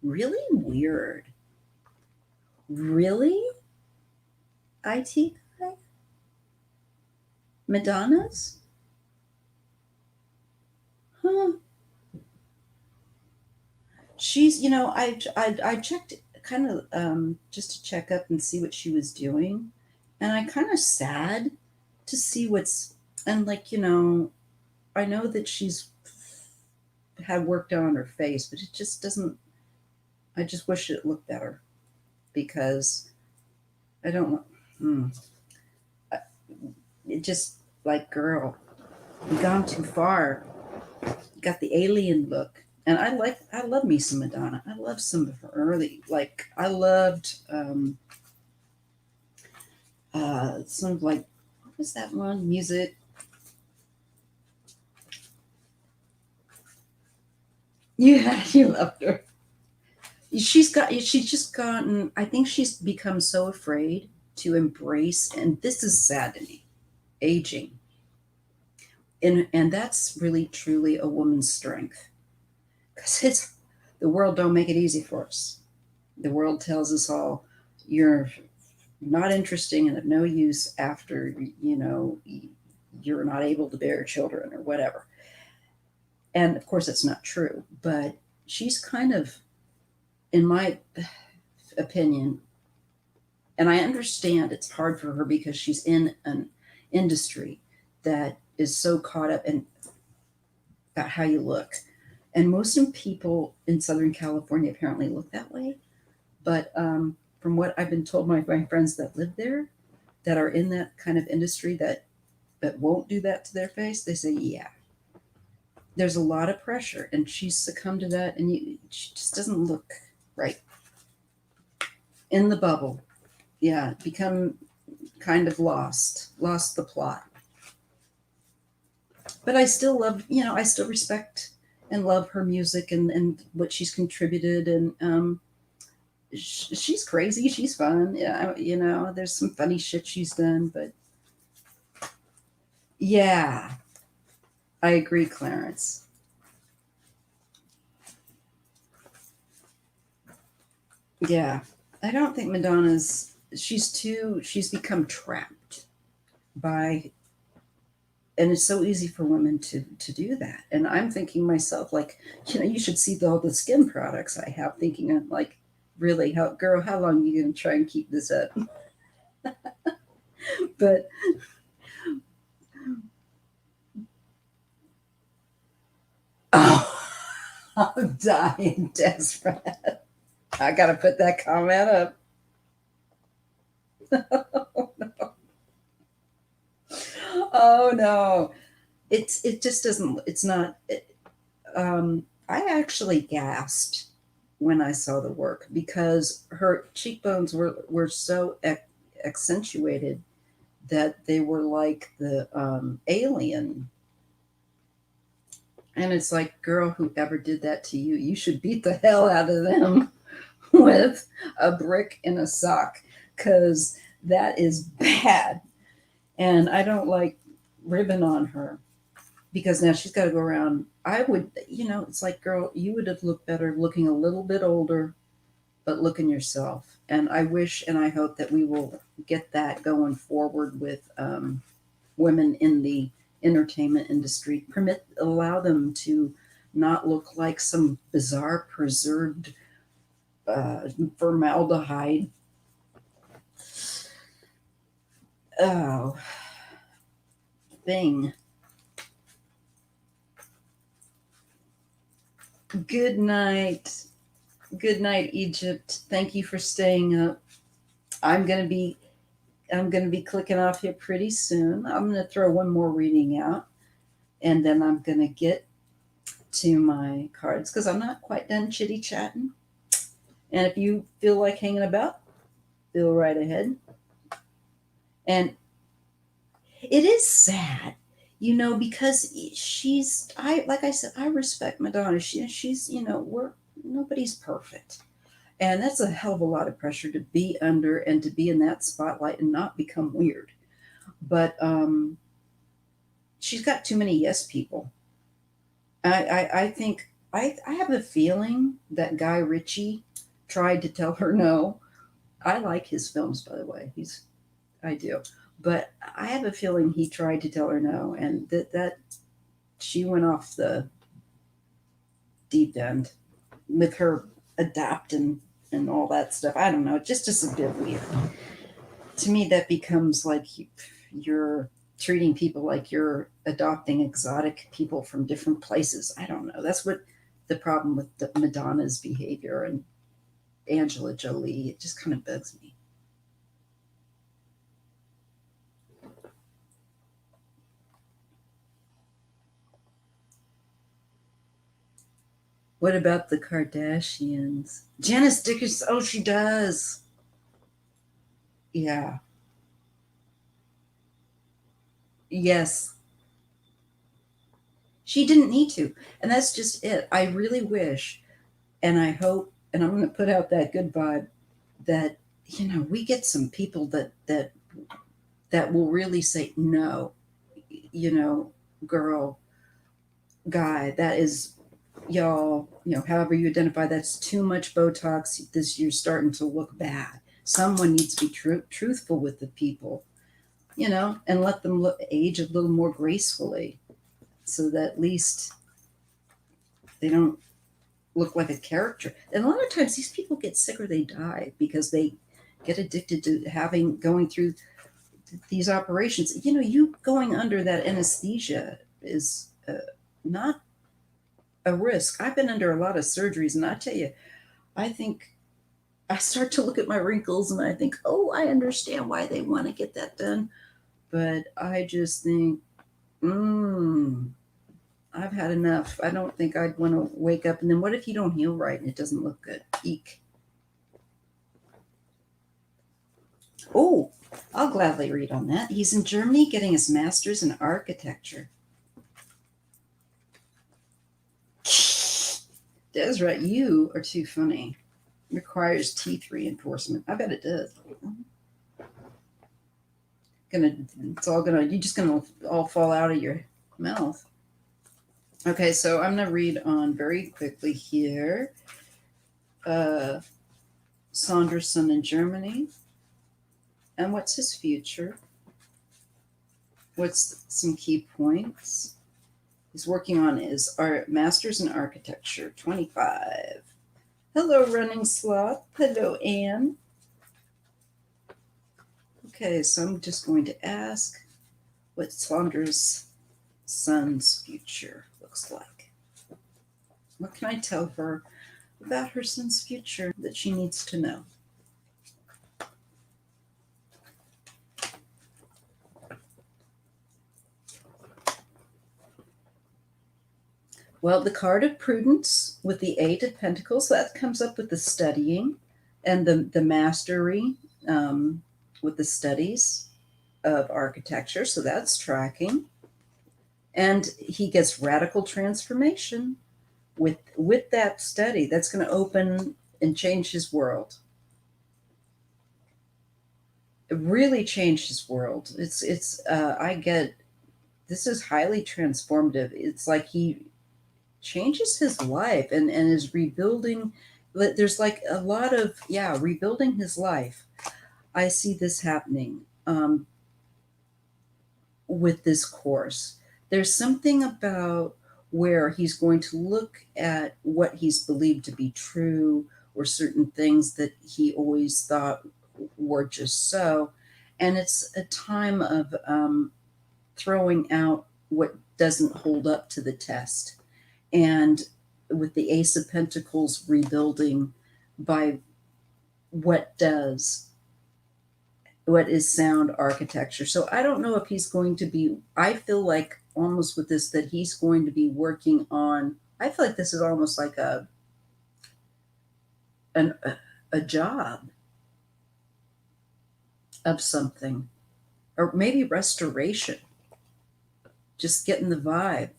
Really weird. Really? IT guy? Madonna's? Huh. She's, I checked kind of just to check up and see what she was doing. And I kind of sad to see and I know that she's had work done on her face, but it just doesn't, I just wish it looked better because I don't want, it just like, girl, you've gone too far. You got the alien look. And I love me some Madonna. I love some of her early, like I loved some of like, what was that one? Music. Yeah, you loved her. she's just gotten, I think she's become so afraid to embrace, and this is sad to me, aging. And that's really truly a woman's strength, because it's the world don't make it easy for us. The world tells us all, you're not interesting and of no use after, you know, you're not able to bear children or whatever. And of course it's not true, but she's kind of, in my opinion, and I understand it's hard for her because she's in an industry that is so caught up in about how you look. And most of people in Southern California apparently look that way. But from what I've been told, my friends that live there, that are in that kind of industry, that won't do that to their face, they say, yeah, there's a lot of pressure, and she's succumbed to that, and she just doesn't look right in the bubble. Yeah, become kind of lost the plot. But I still love, I still respect and love her music and what she's contributed, and she's crazy, she's fun. Yeah, there's some funny shit she's done, but yeah, I agree, Clarence. Yeah, I don't think Madonna's. She's become trapped by, and it's so easy for women to do that. And I'm thinking myself, like, you should see all the skin products I have. Thinking of, like, really, how long are you gonna try and keep this up? But oh, I'm dying desperate. I gotta put that comment up. Oh no, it just doesn't. It's not. I actually gasped when I saw the work because her cheekbones were so accentuated that they were like the alien. And it's like, girl, whoever did that to you, you should beat the hell out of them with a brick in a sock, because that is bad. And I don't like ribbon on her, because now she's got to go around. I would, it's like, girl, you would have looked better looking a little bit older, but looking yourself. And I wish and I hope that we will get that going forward with women in the entertainment industry. Allow them to not look like some bizarre preserved formaldehyde. Oh, thing. Good night. Good night, Egypt. Thank you for staying up. I'm gonna be I'm gonna be clicking off here pretty soon. I'm gonna throw one more reading out, and then I'm gonna get to my cards because I'm not quite done chitty chatting. And if you feel like hanging about, feel right ahead. And it is sad, because I like I said, I respect Madonna. She's we're nobody's perfect. And that's a hell of a lot of pressure to be under and to be in that spotlight and not become weird. But she's got too many yes people. I think I have a feeling that Guy Ritchie tried to tell her no. I like his films, by the way. I do. But I have a feeling he tried to tell her no, and that she went off the deep end with her adapting and all that stuff. I don't know. It just is a bit weird. To me, that becomes like you're treating people like you're adopting exotic people from different places. I don't know. That's what the problem with Madonna's behavior and Angela Jolie. It just kind of bugs me. What about the Kardashians? Janice Dickinson. Oh, she does. Yeah. Yes. She didn't need to. And that's just it. I really wish and I hope and I'm going to put out that good vibe that, we get some people that will really say, no, you know, girl, guy, that is, y'all, however you identify, that's too much Botox. This, you're starting to look bad. Someone needs to be truthful with the people, and let them age a little more gracefully, so that at least they don't look like a character. And a lot of times these people get sick or they die because they get addicted to going through these operations. You going under that anesthesia is not a risk. I've been under a lot of surgeries, and I tell you, I think I start to look at my wrinkles and I think, oh, I understand why they want to get that done. But I just think, I've had enough. I don't think I'd want to wake up. And then what if you don't heal right and it doesn't look good? Eek. Oh, I'll gladly read on that. He's in Germany getting his master's in architecture. Deseret, you are too funny. Requires teeth reinforcement. I bet it does. You're just gonna all fall out of your mouth. Okay, so I'm gonna read on very quickly here. Sandra's son in Germany. And what's his future? What's some key points? He's working on his master's in architecture, 25. Hello, Running Sloth. Hello, Anne. Okay, so I'm just going to ask what Sandra's son's future looks like. What can I tell her about her son's future that she needs to know? Well, the card of prudence with the Eight of Pentacles, that comes up with the studying and the mastery with the studies of architecture. So that's tracking. And he gets radical transformation with that study. That's going to open and change his world. It really changed his world. This is highly transformative. It's like he changes his life and is rebuilding. There's like a lot of rebuilding his life. I see this happening with this course. There's something about where he's going to look at what he's believed to be true, or certain things that he always thought were just so, and it's a time of throwing out what doesn't hold up to the test. And with the Ace of Pentacles, rebuilding by what is sound architecture. So I don't know if he's going to be, I feel like almost with this that he's going to be working on, I feel like this is almost like a job of something, or maybe restoration. Just getting the vibe.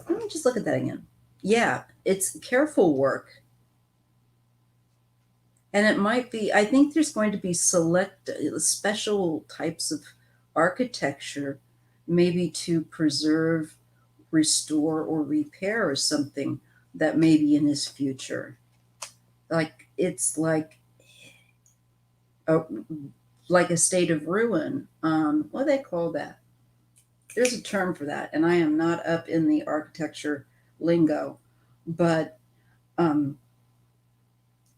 Let me just look at that again. Yeah, it's careful work. And it might be, I think there's going to be special types of architecture, maybe to preserve, restore, or repair, or something that may be in his future. Like, it's like a state of ruin. What do they call that? There's a term for that, and I am not up in the architecture lingo, but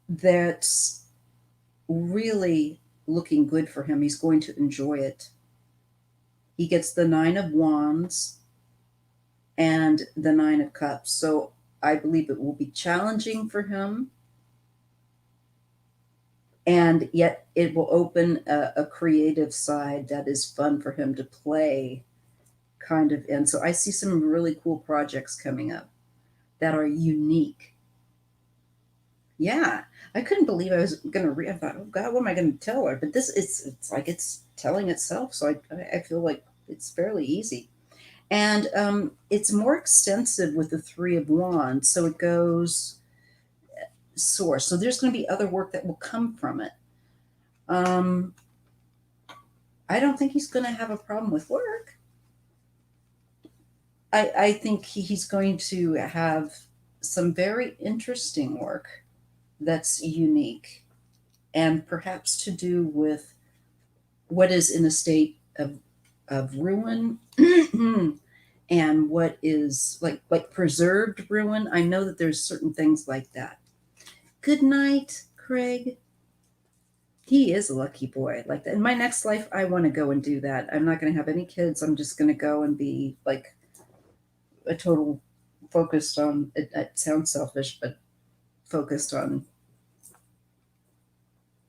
that's really looking good for him. He's going to enjoy it. He gets the Nine of Wands and the Nine of Cups. So I believe it will be challenging for him, and yet it will open a creative side that is fun for him to play, kind of. And so I see some really cool projects coming up that are unique. Yeah, I couldn't believe I was going to read. I thought, oh God, what am I going to tell her? But it's like it's telling itself. So I feel like it's fairly easy. And it's more extensive with the Three of Wands. So it goes, source. So there's going to be other work that will come from it. I don't think he's going to have a problem with work. I think he's going to have some very interesting work that's unique and perhaps to do with what is in a state of ruin and what is like preserved ruin. I know that there's certain things like that. Good night, Craig. He is a lucky boy like that. In my next life, I want to go and do that. I'm not going to have any kids. I'm just going to go and be like a total focused on it sounds selfish, but focused on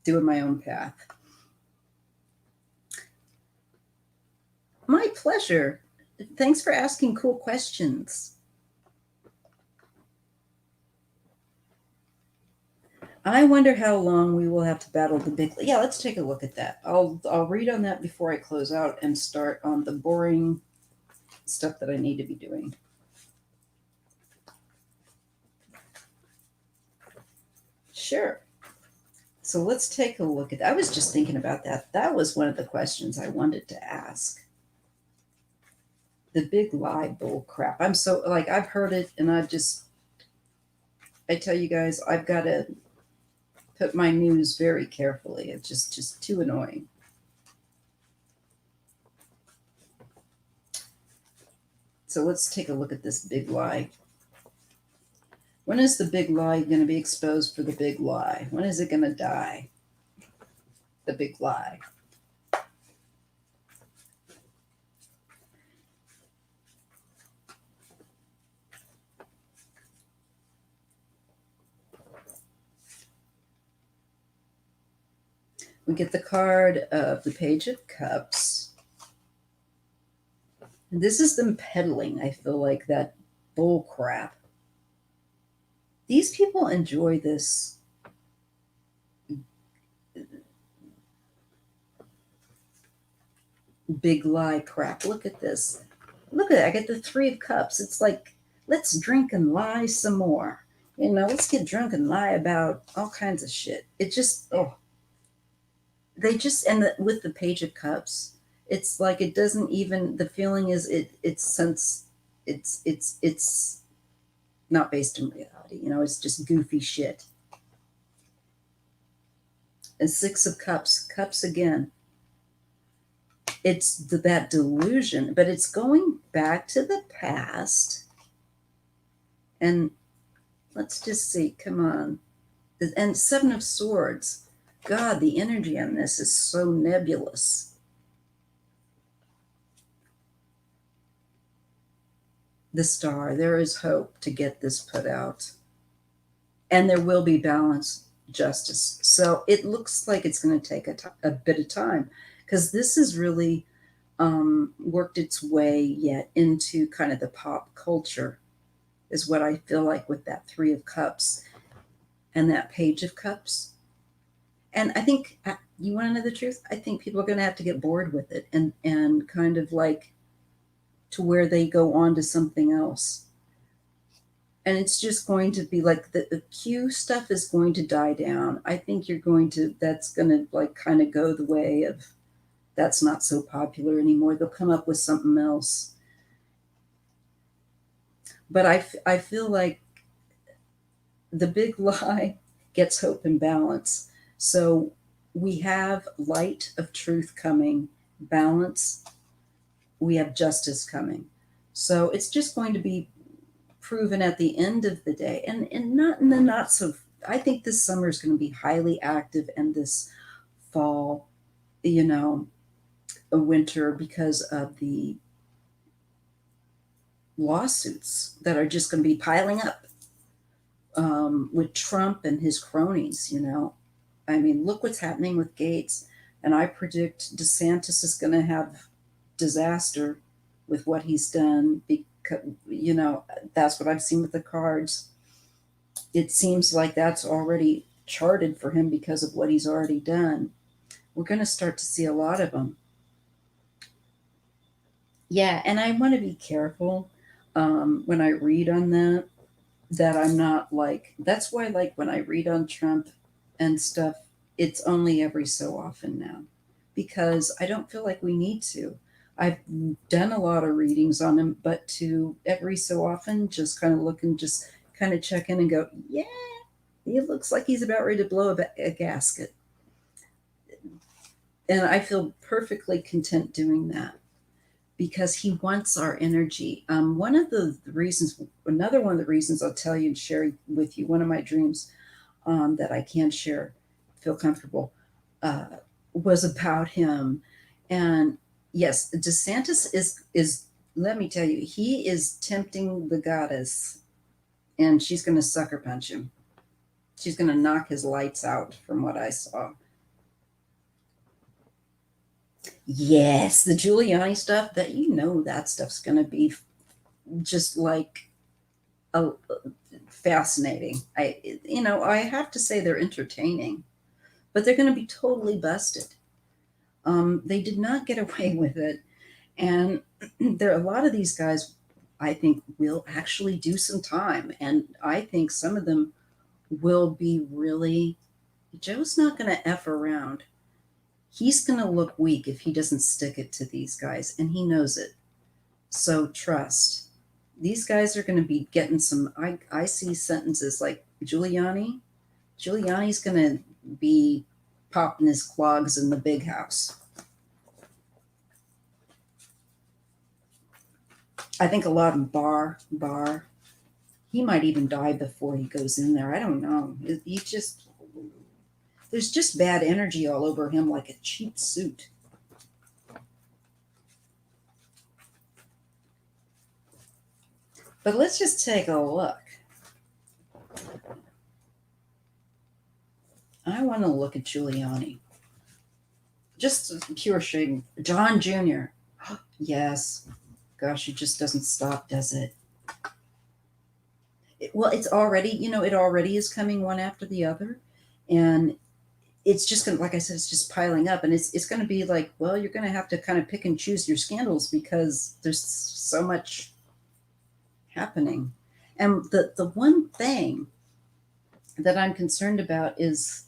doing my own path. My pleasure. Thanks for asking cool questions. I wonder how long we will have to battle the big. Yeah, let's take a look at that. I'll read on that before I close out and start on the boring stuff that I need to be doing. Sure. So let's take a look at that. I was just thinking about that. That was one of the questions I wanted to ask. The big lie bull crap. I'm so like I've heard it and I tell you guys, I've got to put my news very carefully. It's just too annoying. So let's take a look at this big lie. When is the big lie going to be exposed for the big lie? When is it going to die? The big lie. We get the card of the Page of Cups. And this is them peddling, I feel like, that bull crap. These people enjoy this big lie crap. Look at this. Look at it. I get the Three of Cups. It's like, let's drink and lie some more. You know, let's get drunk and lie about all kinds of shit. It just, they just, and with the Page of Cups, it's like it doesn't even, the feeling is it's not based in reality. You know, it's just goofy shit. And Six of Cups, cups again. It's that delusion, but it's going back to the past. And let's just see, come on. And Seven of Swords. God, the energy on this is so nebulous. The Star, there is hope to get this put out. And there will be balance, justice. So it looks like it's going to take a bit of time because this has really worked its way yet into kind of the pop culture is what I feel like with that Three of Cups and that Page of Cups. And I think, you want to know the truth? I think people are going to have to get bored with it and kind of like to where they go on to something else. And it's just going to be like the Q stuff is going to die down. I think that's going to like kind of go the way of that's not so popular anymore. They'll come up with something else. But I feel like the big lie gets hope and balance. So we have light of truth coming, balance, we have justice coming. So it's just going to be proven at the end of the day. And not in the not so, I think this summer is going to be highly active and this fall, you know, a winter because of the lawsuits that are just going to be piling up with Trump and his cronies, you know. I mean, look what's happening with Gates. And I predict DeSantis is going to have disaster with what he's done because, you know, that's what I've seen with the cards. It seems like that's already charted for him because of what he's already done. We're going to start to see a lot of them. Yeah, and I want to be careful when I read on that that I'm not like, that's why, like, when I read on Trump and stuff, it's only every so often now because I don't feel like we need to. I've done a lot of readings on him, but to every so often just kind of look and just kind of check in and go, yeah, he looks like he's about ready to blow a gasket. And I feel perfectly content doing that because he wants our energy. One of the reasons, another one of the reasons I'll tell you and share with you, one of my dreams that I can share, feel comfortable, uh, was about him. And yes, DeSantis is. Let me tell you, he is tempting the goddess, and she's going to sucker punch him. She's going to knock his lights out, from what I saw. Yes, the Giuliani stuff. That that stuff's going to be just like a fascinating. I have to say they're entertaining, but they're going to be totally busted. They did not get away with it, and there are a lot of these guys. I think will actually do some time, and I think some of them will be really. Joe's not going to f around. He's going to look weak if he doesn't stick it to these guys, and he knows it. So trust. These guys are going to be getting some. I see sentences like Giuliani. Giuliani's going to be popping his clogs in the big house. I think a lot of bar. He might even die before he goes in there. I don't know. There's just bad energy all over him like a cheap suit. But let's just take a look. I want to look at Giuliani. Just pure shading. John Jr. Yes. Gosh, it just doesn't stop, does it? Well, it's already, it already is coming one after the other. And it's just going to, like I said, it's just piling up. And it's going to be like, well, you're going to have to kind of pick and choose your scandals because there's so much happening. And the one thing that I'm concerned about is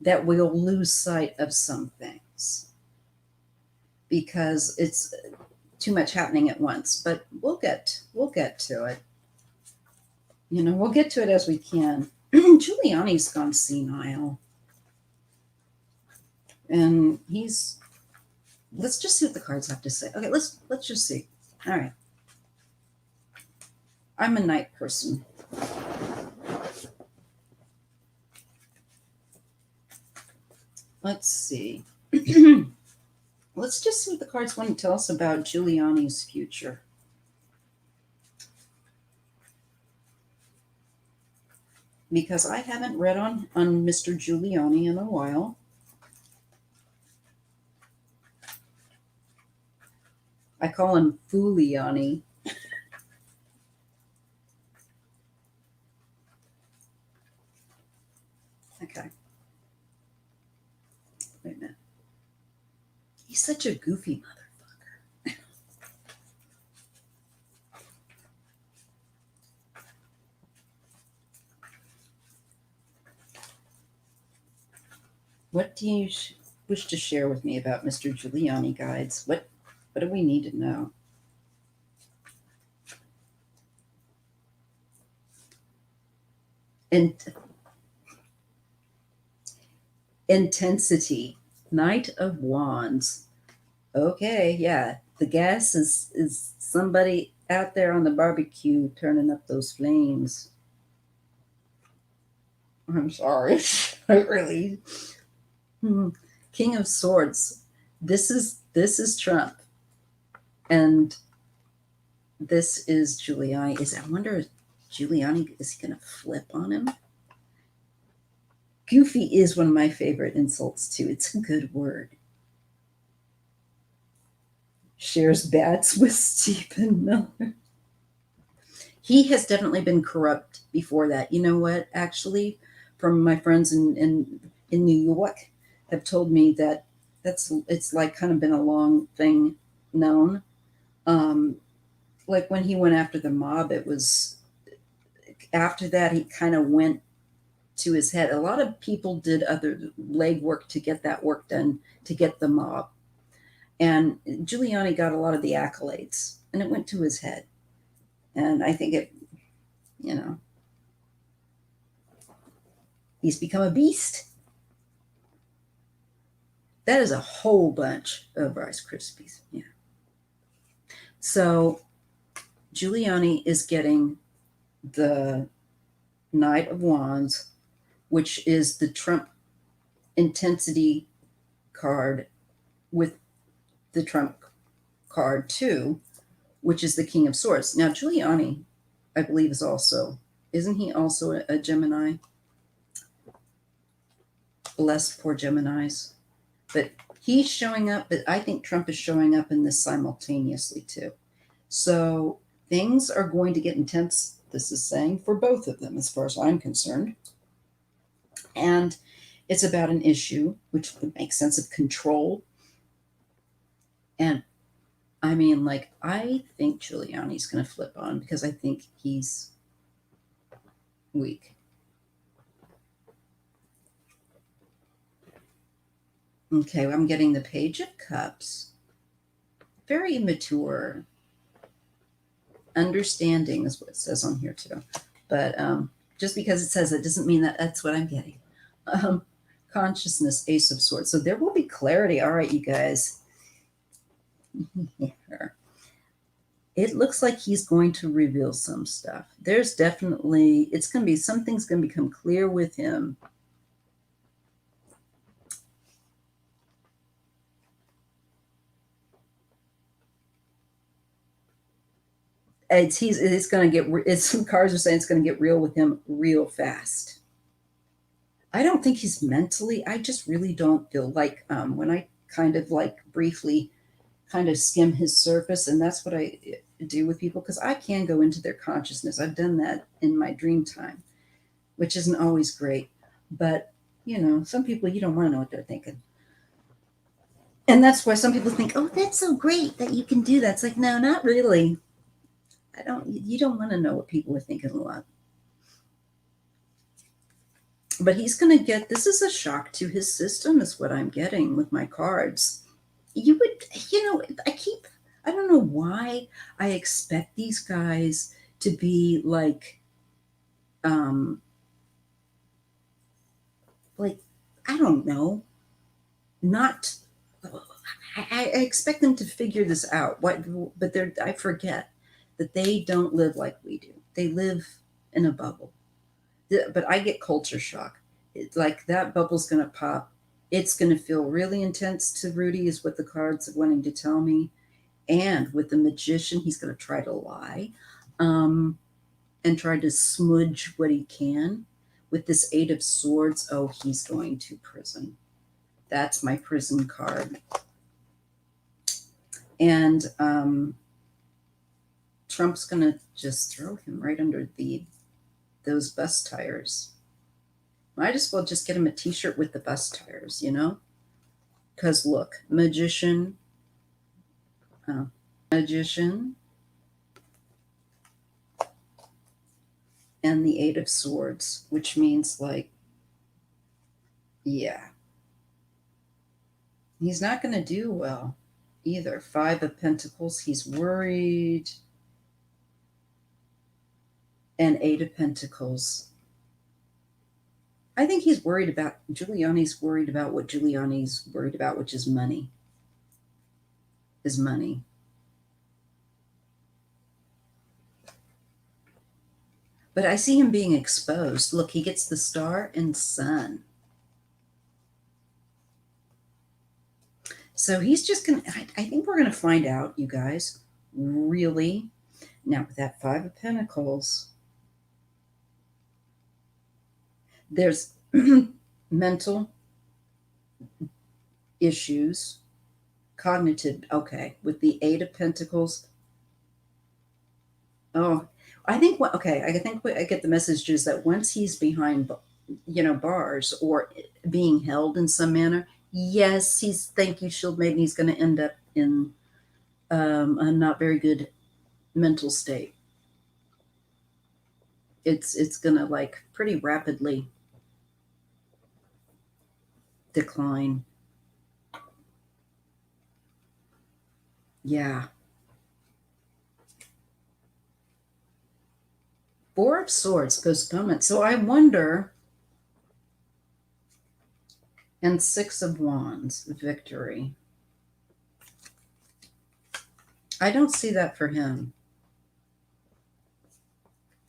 that we'll lose sight of some things because it's too much happening at once. But we'll get to it. We'll get to it as we can. Giuliani's gone senile, and let's just see what the cards have to say. Okay, let's just see. All right. I'm a night person. Let's see. Let's just see what the cards want to tell us about Giuliani's future. Because I haven't read on Mr. Giuliani in a while. I call him Giuliani. Okay. Wait a minute. He's such a goofy motherfucker. What do you wish to share with me about Mr. Giuliani, guides? What do we need to know? And intensity, Knight of Wands. Okay, yeah, the gas is somebody out there on the barbecue turning up those flames. I'm sorry. I really. King of Swords. This is Trump, and this is Giuliani. I wonder if Giuliani is he going to flip on him? Goofy is one of my favorite insults too. It's a good word. Shares bats with Stephen Miller. He has definitely been corrupt before that. You know what? Actually, from my friends in New York have told me that it's like kind of been a long thing known. Like when he went after the mob, it was after that, he kind of went to his head. A lot of people did other legwork to get that work done, to get the mob. And Giuliani got a lot of the accolades, and it went to his head. And I think it, you know, he's become a beast. That is a whole bunch of Rice Krispies. Yeah. So Giuliani is getting the Knight of Wands, which is the Trump intensity card with the Trump card too, which is the King of Swords. Now, Giuliani, I believe, is also, isn't he also a Gemini? Bless poor Geminis. But he's showing up, but I think Trump is showing up in this simultaneously too. So things are going to get intense, this is saying, for both of them, as far as I'm concerned. And it's about an issue, which would make sense of control. And I mean, like, I think Giuliani's going to flip on because I think he's weak. Okay, I'm getting the Page of Cups. Very mature. Understanding is what it says on here too. But just because it says it doesn't mean that that's what I'm getting. Consciousness, Ace of Swords. So there will be clarity. All right, you guys. It looks like he's going to reveal some stuff. There's definitely, it's going to be, something's going to become clear with him. It's going to get, some cards are saying it's going to get real with him real fast. I don't think he's mentally, I just really don't feel like, when I kind of like briefly kind of skim his surface, and that's what I do with people, because I can go into their consciousness. I've done that in my dream time, which isn't always great. But, you know, some people, you don't want to know what they're thinking. And that's why some people think, oh, that's so great that you can do that. It's like, no, not really. You don't want to know what people are thinking a lot. But he's going to get, this is a shock to his system, is what I'm getting with my cards. You would, you know, I don't know why I expect these guys to be like, I don't know, not, I expect them to figure this out. But I forget that they don't live like we do. They live in a bubble. But I get culture shock. It's like that bubble's going to pop. It's going to feel really intense to Rudy, is what the cards are wanting to tell me. And with the Magician, he's going to try to lie and try to smudge what he can. With this Eight of Swords, oh, he's going to prison. That's my prison card. And Trump's going to just throw him right under those bus tires. Might as well just get him a t-shirt with the bus tires, you know? Because look, Magician, and the Eight of Swords, which means like, yeah. He's not going to do well either. Five of Pentacles, he's worried. And Eight of Pentacles. I think he's worried about, Giuliani's worried about what Giuliani's worried about, which is money. His money. But I see him being exposed. Look, he gets the Star and Sun. So he's just going to, I think we're going to find out, you guys, really. Now, with that Five of Pentacles, there's mental issues, cognitive, okay, with the Eight of Pentacles. Oh, I think what I get the message is that once he's behind, bars or being held in some manner, yes, thank you, Shield Maiden, he's going to end up in a not very good mental state. it's gonna like pretty rapidly decline. Yeah. Four of Swords, postponement. So I wonder, and Six of Wands, victory. I don't see that for him.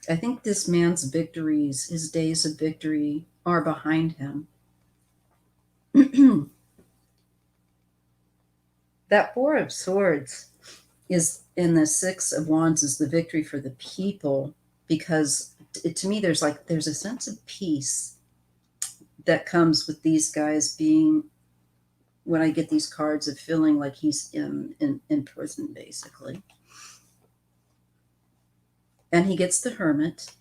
I think this man's victories, his days of victory, are behind him. That Four of Swords is in the Six of Wands is the victory for the people, because to me there's a sense of peace that comes with these guys being, when I get these cards, of feeling like he's in prison basically. And he gets the Hermit.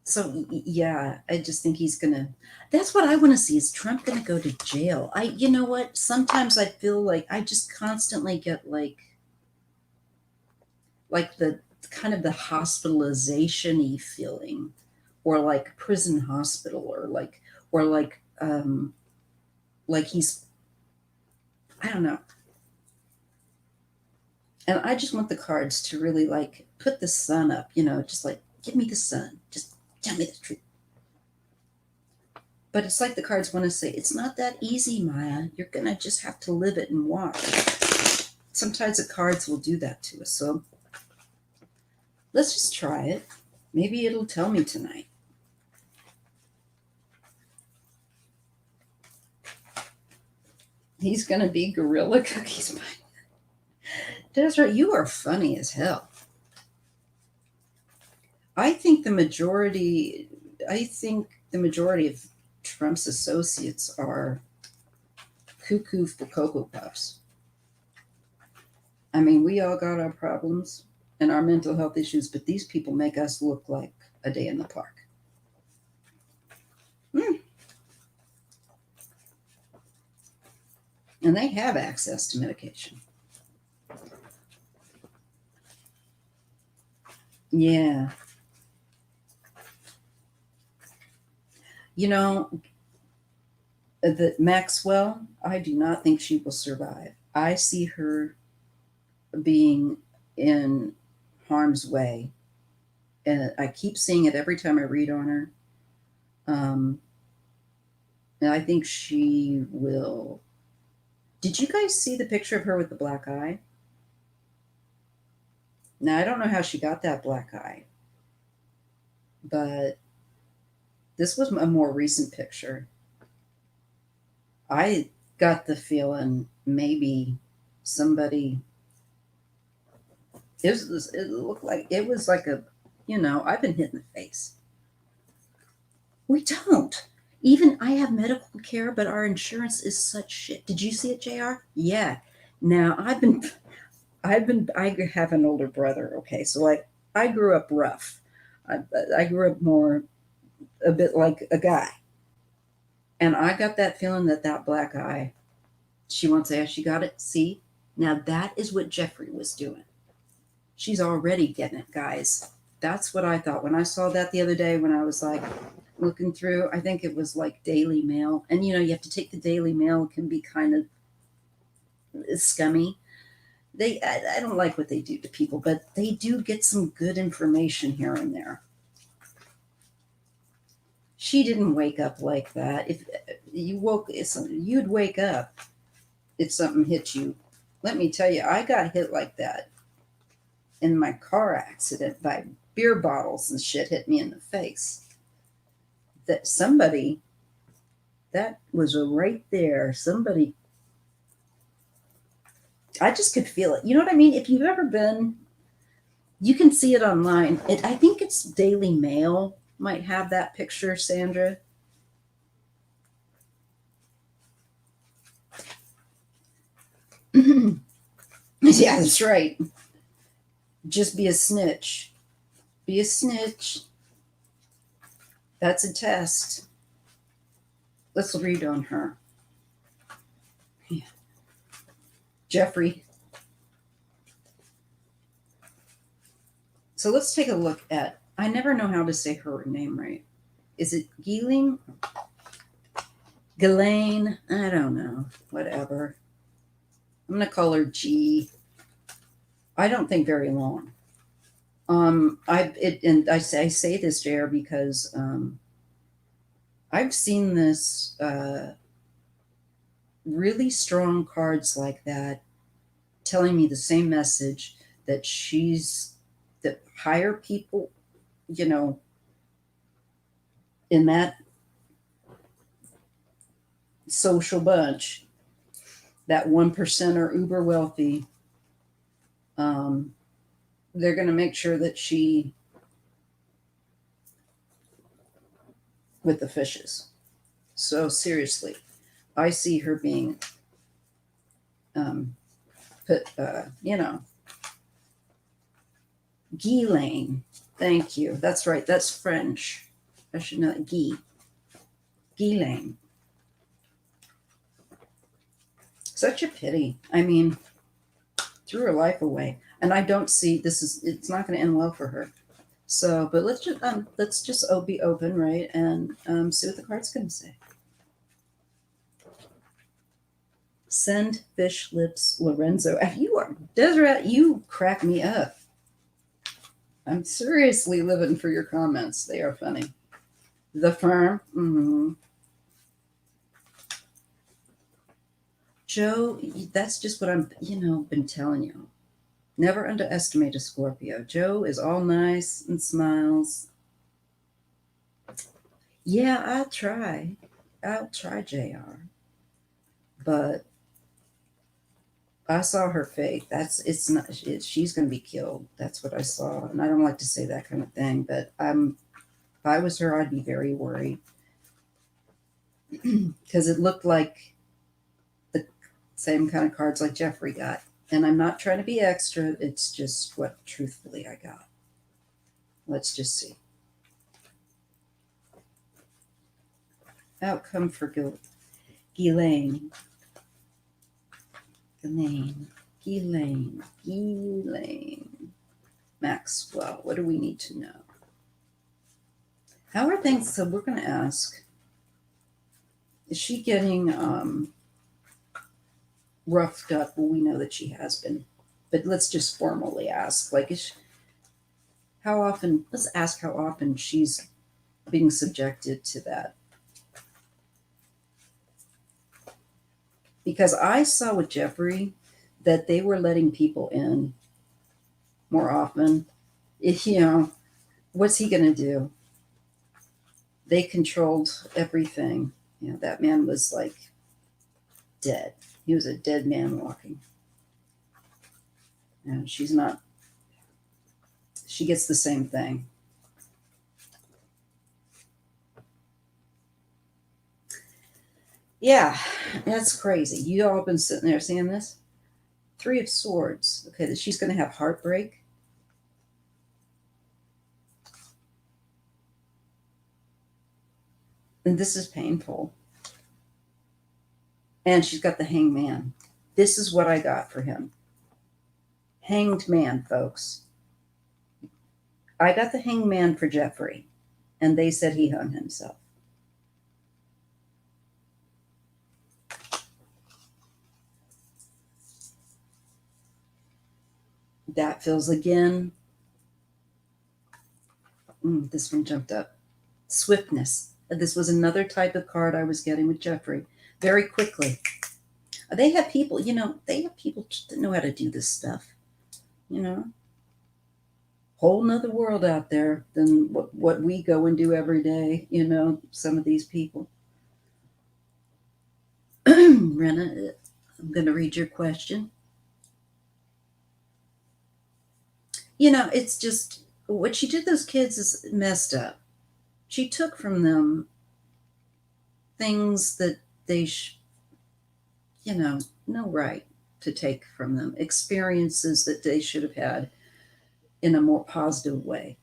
So yeah, I just think he's gonna. That's what I want to see. Is Trump gonna go to jail? You know what? Sometimes I feel like I just constantly get like the kind of the hospitalization-y feeling, or like prison hospital, or like he's, I don't know. And I just want the cards to really like put the sun up, just like give me the sun, just tell me the truth. But it's like the cards want to say, it's not that easy, Maya. You're going to just have to live it and watch. Sometimes the cards will do that to us. So let's just try it. Maybe it'll tell me tonight. He's going to be Gorilla Cookies. That's right. You are funny as hell. I think the majority of Trump's associates are cuckoo for Cocoa Puffs. I mean, we all got our problems and our mental health issues, but these people make us look like a day in the park. And they have access to medication. Yeah. The Maxwell, I do not think she will survive. I see her being in harm's way, and I keep seeing it every time I read on her. And I think she will. Did you guys see the picture of her with the black eye? Now, I don't know how she got that black eye, but this was a more recent picture. I got the feeling maybe somebody, it looked like it was like I've been hit in the face. We don't. Even I have medical care, but our insurance is such shit. Did you see it, JR? Yeah. Now I have an older brother. Okay. So I grew up rough. I grew up more a bit like a guy. And I got that feeling that black eye, she won't say she got it. See, now that is what Jeffrey was doing. She's already getting it, guys. That's what I thought when I saw that the other day, when I was like looking through. I think it was like Daily Mail. And you have to take the Daily Mail. It can be kind of scummy. I don't like what they do to people, but they do get some good information here and there. She didn't wake up like that. If you'd wake up if something hit you. Let me tell you, I got hit like that in my car accident by beer bottles and shit hit me in the face. That was right there. Somebody, I just could feel it. You know what I mean? If you've ever been, you can see it online. I think it's Daily Mail might have that picture, Sandra. Yeah, that's right. Just be a snitch. Be a snitch. That's a test. Let's read on her. Yeah. Jeffrey. So let's take a look at I never know how to say her name right. Is it Ghislaine? Ghislaine? I don't know. Whatever. I'm going to call her G. I don't think very long. I say this, JR, because I've seen this really strong cards like that telling me the same message, that that higher people, in that social bunch, that 1% are uber wealthy, they're going to make sure that she with the fishes. So seriously, I see her being put, Ghislaine. Thank you. That's right. That's French. I should know. Ghislaine. Such a pity. I mean, threw her life away, and I don't see it's not going to end well for her. So, but let's just be open, right, and see what the card's going to say. Send fish lips, Lorenzo. You are Deseret. You crack me up. I'm seriously living for your comments. They are funny. The firm. Mm-hmm. Joe, that's just what I'm, been telling you. Never underestimate a Scorpio. Joe is all nice and smiles. Yeah, I'll try. JR. But I saw her fate. She's going to be killed. That's what I saw. And I don't like to say that kind of thing, but if I was her, I'd be very worried. Because it looked like the same kind of cards like Jeffrey got. And I'm not trying to be extra. It's just what truthfully I got. Let's just see. Outcome for Ghislaine. Ghislaine Maxwell. What do we need to know? How are things? So we're going to ask, is she getting roughed up? Well, we know that she has been, but let's just formally ask, like, how often, let's ask how often she's being subjected to that. Because I saw with Jeffrey that they were letting people in more often. What's he going to do? They controlled everything. That man was like dead. He was a dead man walking. And she's not. She gets the same thing. Yeah, that's crazy. You all been sitting there seeing this? 3 of Swords. Okay, she's going to have heartbreak. And this is painful. And she's got the Hanged Man. This is what I got for him. Hanged Man, folks. I got the Hanged Man for Jeffrey. And they said he hung himself. That feels again. This one jumped up. Swiftness. This was another type of card I was getting with Jeffrey. Very quickly. They have people, they have people that know how to do this stuff. Whole nother world out there than what we go and do every day, some of these people. Rena, I'm going to read your question. It's just what she did to those kids is messed up. She took from them things that they no right to take from them, experiences that they should have had in a more positive way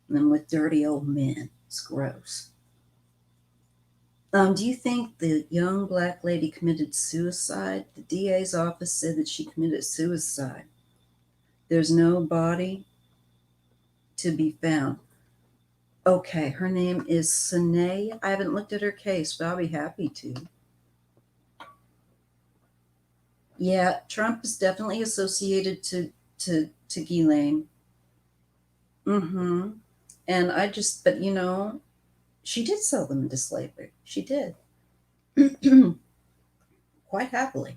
than with dirty old men. It's gross. Do you think the young black lady committed suicide? The DA's office said that she committed suicide. There's no body to be found. Okay, her name is Sine. I haven't looked at her case, but I'll be happy to. Yeah, Trump is definitely associated to Ghislaine. Mm-hmm. And I just, but she did sell them into slavery. She did. Quite happily.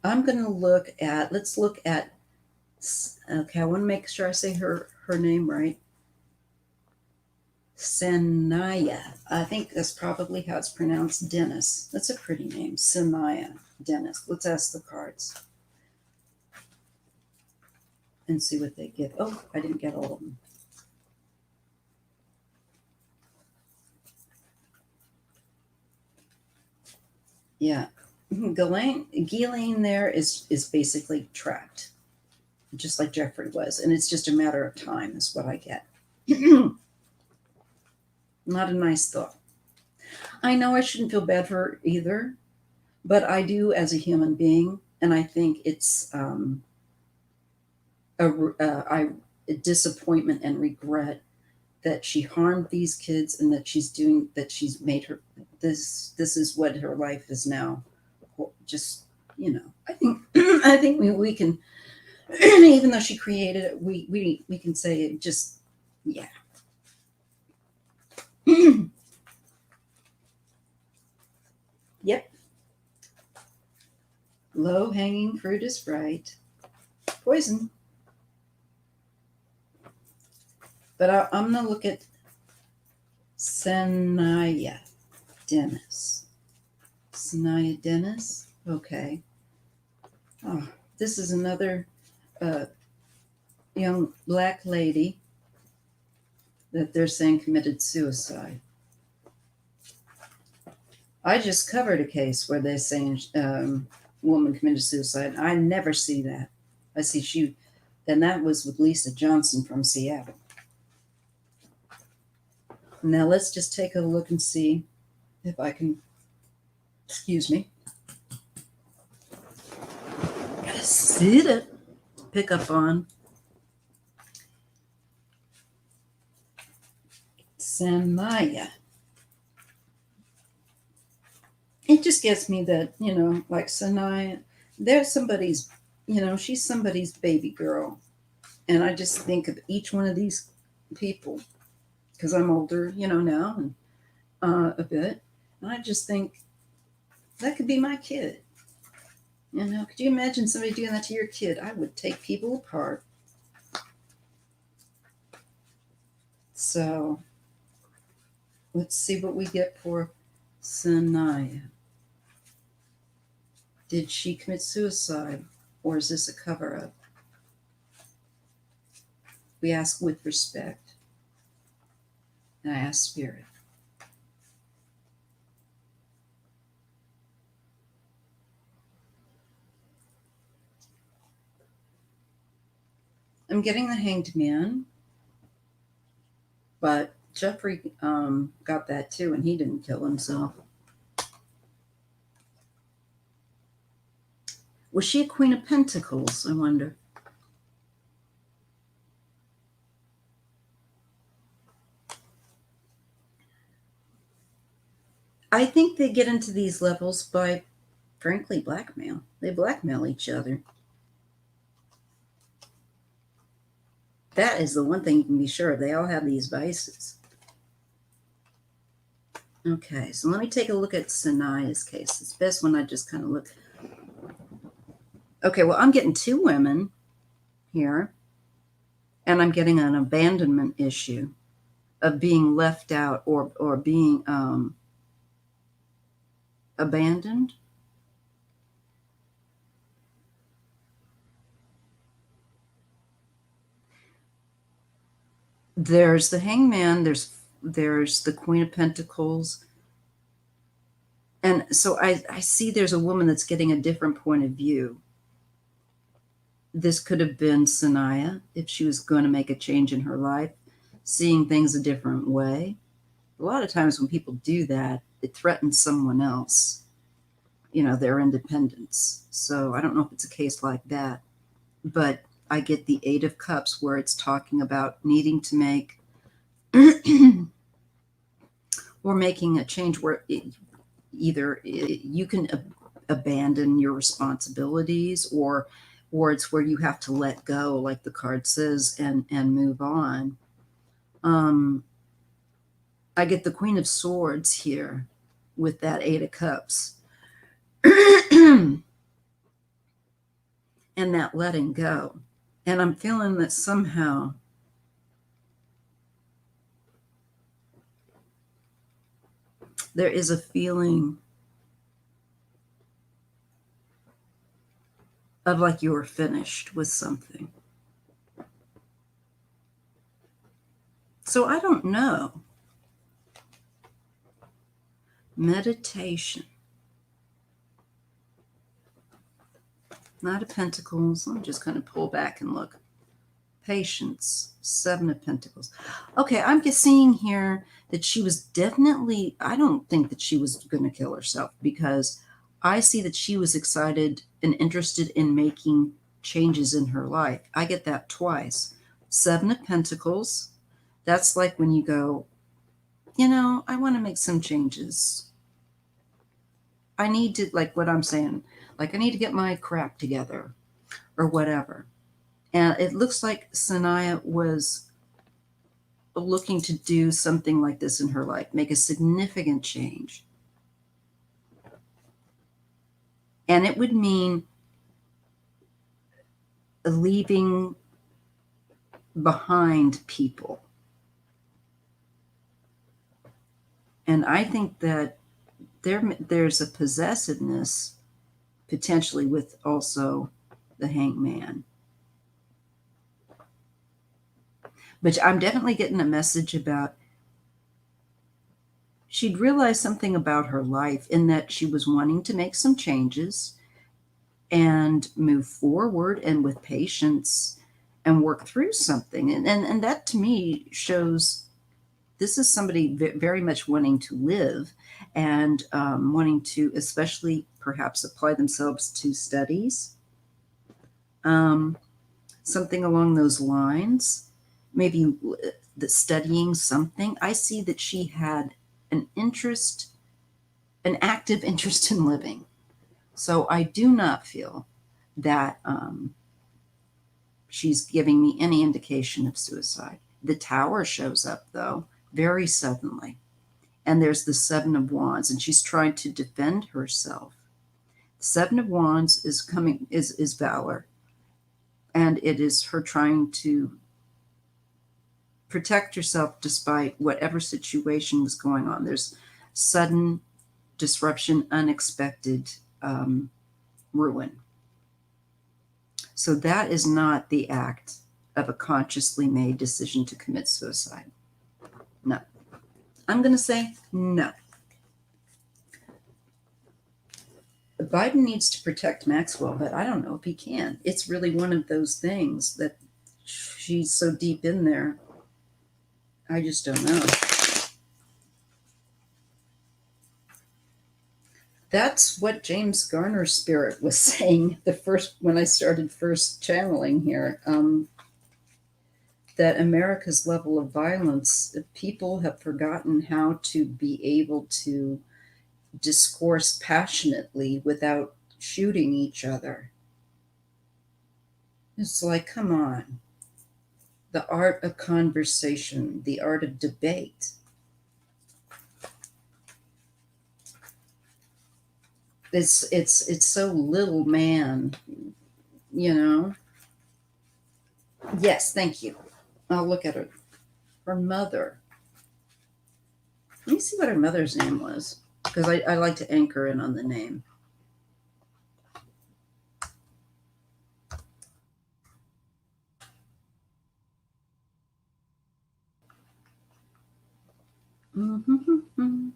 I'm going to let's look at, okay, I want to make sure I say her name right. Sanaya. I think that's probably how it's pronounced. Dennis. That's a pretty name. Sanaya. Dennis. Let's ask the cards and see what they give. Oh, I didn't get all of them. Yeah. Ghislaine there is basically trapped, just like Jeffrey was. And it's just a matter of time, is what I get. Not a nice thought. I know I shouldn't feel bad for her either, but I do as a human being. And I think it's a disappointment and regret that she harmed these kids and that she's made her, this is what her life is now. Just, I think, I think we can, even though she created it, we can say it just, yeah. Yep. Low hanging fruit is right. Poison. But I'm going to look at Sanaya Dennis. Sanaya Dennis. Okay. Oh, this is another young black lady that they're saying committed suicide. I just covered a case where they're saying woman committed suicide. I never see that. I see and that was with Lisa Johnson from Seattle. Now let's just take a look and see if I can, excuse me, see it, pick up on Samaya. It just gets me that, like Sanaya, there's somebody's, she's somebody's baby girl. And I just think of each one of these people, because I'm older, now, and a bit. And I just think that could be my kid. Could you imagine somebody doing that to your kid? I would take people apart. So let's see what we get for Sanaya. Did she commit suicide, or is this a cover-up? We ask with respect. And I ask spirit. I'm getting the Hanged Man, but Jeffrey got that too, and he didn't kill himself. Was she a Queen of Pentacles, I wonder? I think they get into these levels by, frankly, blackmail. They blackmail each other. That is the one thing you can be sure of. They all have these vices. Okay, so let me take a look at Sanaya's case. It's best when I just kind of look. Okay, well, I'm getting two women here, and I'm getting an abandonment issue of being left out or being abandoned. There's the Hangman, there's the Queen of Pentacles. And so I see there's a woman that's getting a different point of view. This could have been Sanaya if she was going to make a change in her life, seeing things a different way. A lot of times when people do that, it threatens someone else, their independence. So I don't know if it's a case like that, but I get the Eight of Cups, where it's talking about needing to make or making a change where either you can abandon your responsibilities, or it's where you have to let go, like the card says, and move on. I get the Queen of Swords here with that Eight of Cups. And that letting go. And I'm feeling that somehow there is a feeling of like you were finished with something. So I don't know. Meditation. Knight of Pentacles. Let me just kind of pull back and look. Patience. Seven of Pentacles. Okay, I'm just seeing here that she was definitely, I don't think that she was going to kill herself, because I see that she was excited and interested in making changes in her life. I get that twice. Seven of Pentacles. That's like when you go, I want to make some changes. I need to, like what I'm saying, like I need to get my crap together or whatever. And it looks like Sanaya was looking to do something like this in her life, make a significant change. And it would mean leaving behind people. And I think that there's a possessiveness potentially with also the Hangman. But I'm definitely getting a message about she'd realized something about her life, in that she was wanting to make some changes and move forward and with patience and work through something. And that to me shows this is somebody very much wanting to live and wanting to especially perhaps apply themselves to studies. Something along those lines, maybe the studying something. I see that she had an active interest in living. So I do not feel that she's giving me any indication of suicide. The Tower shows up, though, very suddenly. And there's the Seven of Wands, and she's trying to defend herself. The Seven of Wands is valor. And it is her trying to protect herself despite whatever situation was going on. There's sudden disruption, unexpected ruin. So that is not the act of a consciously made decision to commit suicide. No. I'm going to say no. Biden needs to protect Maxwell, but I don't know if he can. It's really one of those things that she's so deep in there. I just don't know. That's what James Garner's spirit was saying when I started first channeling here. That America's level of violence, people have forgotten how to be able to discourse passionately without shooting each other. It's like, come on. The art of conversation, the art of debate. It's so little man, Yes, thank you. I'll look at her. Her mother. Let me see what her mother's name was, because I like to anchor in on the name. Mm-hmm.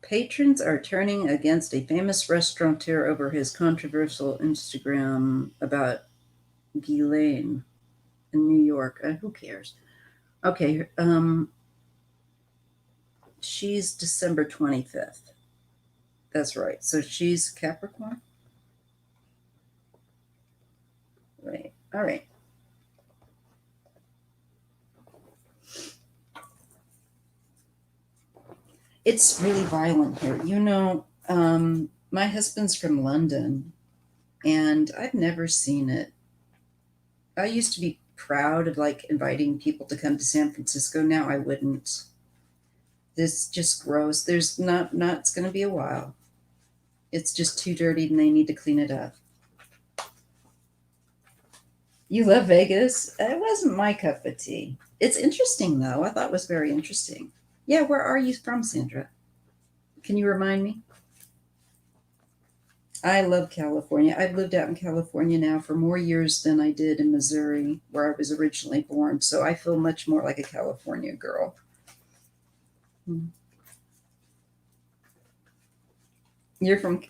Patrons are turning against a famous restaurateur over his controversial Instagram about Ghislaine in New York. Who cares? Okay. She's December 25th. That's right. So she's Capricorn? Right. All right. It's really violent here. My husband's from London, and I've never seen it. I used to be proud of like inviting people to come to San Francisco. Now I wouldn't. This just gross. There's not it's going to be a while. It's just too dirty and they need to clean it up. You love Vegas? It wasn't my cup of tea. It's interesting though. I thought it was very interesting. Yeah, where are you from, Sandra? Can you remind me? I love California. I've lived out in California now for more years than I did in Missouri, where I was originally born. So I feel much more like a California girl. Hmm. You're from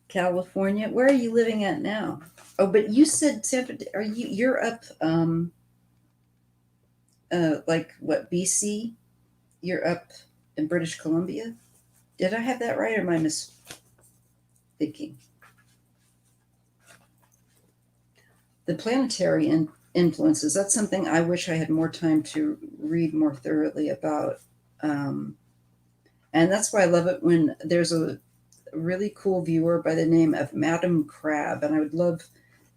California. Where are you living at now? Oh, but you said Sandra. You're up? Like what? BC? You're up in British Columbia. Did I have that right, or am I misthinking? The planetary influences. That's something I wish I had more time to read more thoroughly about. Um, and that's why I love it when there's a really cool viewer by the name of Madam Crab, and I would love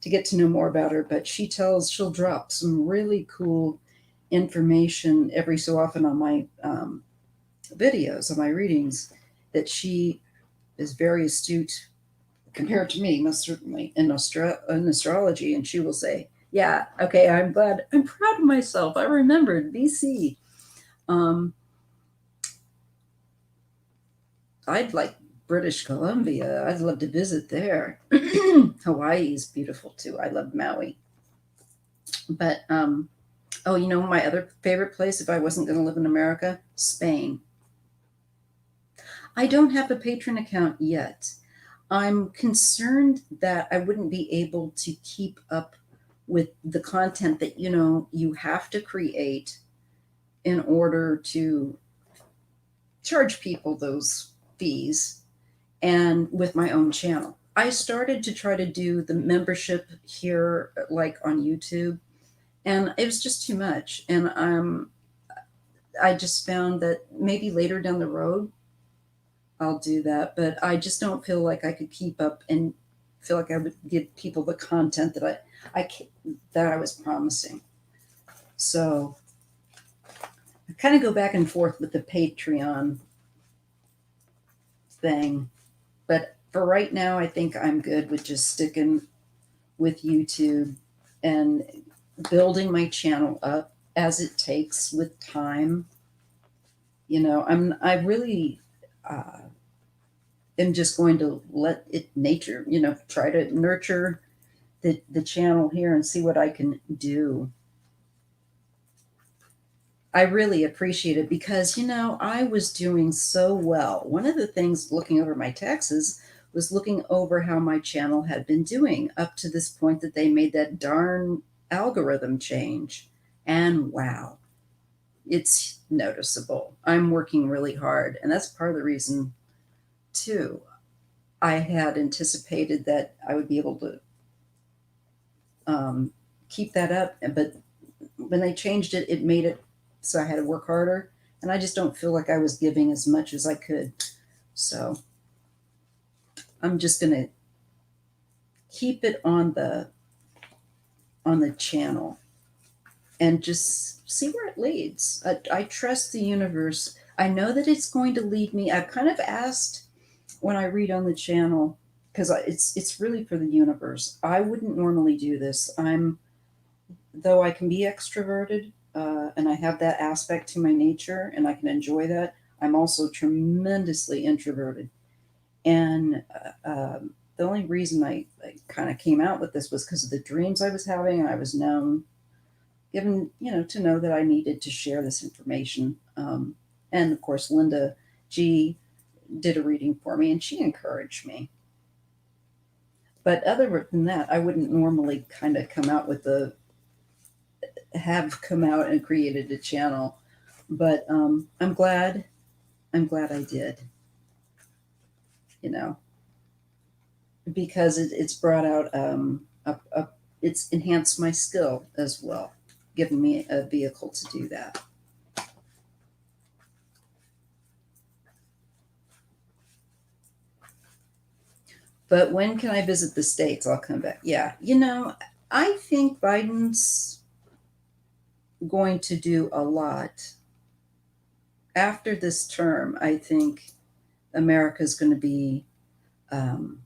to get to know more about her. But she'll drop some really cool information every so often on my videos, on my readings, that she is very astute compared to me, most certainly in astrology. And she will say, "Yeah, okay, I'm glad, I'm proud of myself. I remembered BC." Um, I'd like British Columbia. I'd love to visit there. Hawaii is beautiful too. I love Maui. But oh, my other favorite place if I wasn't going to live in America, Spain. I don't have a patron account yet. I'm concerned that I wouldn't be able to keep up with the content that you have to create in order to charge people those fees, and with my own channel. I started to try to do the membership here, like on YouTube, and it was just too much. And I just found that maybe later down the road I'll do that, but I just don't feel like I could keep up and feel like I would give people the content that I was promising. So I kind of go back and forth with the Patreon thing, but for right now, I think I'm good with just sticking with YouTube and building my channel up as it takes with time. I really am just going to let it nature, try to nurture the channel here and see what I can do. I really appreciate it because, I was doing so well. One of the things looking over my taxes was looking over how my channel had been doing up to this point that they made that darn algorithm change. And wow, it's noticeable. I'm working really hard. And that's part of the reason, too. I had anticipated that I would be able to keep that up. But when they changed it, it made it so I had to work harder. And I just don't feel like I was giving as much as I could. So I'm just going to keep it on the channel and just see where it leads. I trust the universe. I know that it's going to lead me. I've kind of asked when I read on the channel, because it's really for the universe. I wouldn't normally do this. Though I can be extroverted, and I have that aspect to my nature, and I can enjoy that. I'm also tremendously introverted, and the only reason I kind of came out with this was because of the dreams I was having, and I was given, to know that I needed to share this information. And of course, Linda G did a reading for me, and she encouraged me. But other than that, I wouldn't normally kind of come out and created a channel. But I'm glad I did. you know, because it's brought out it's enhanced my skill as well, given me a vehicle to do that. But when can I visit the States? I'll come back. Yeah, I think Biden's going to do a lot. After this term, I think America's going to be um,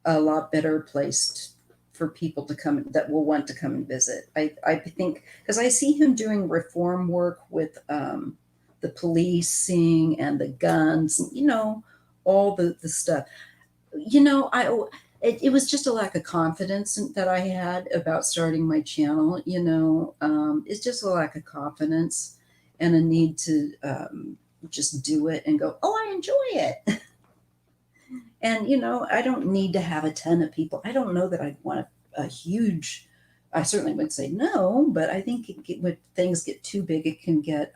a lot better placed for people to come that will want to come and visit. I think because I see him doing reform work with the policing and the guns, all the stuff. It was just a lack of confidence that I had about starting my channel. It's just a lack of confidence and a need to just do it and go, oh, I enjoy it. And, I don't need to have a ton of people. I don't know that I'd want a huge, I certainly would say no, but I think when things get too big, it can get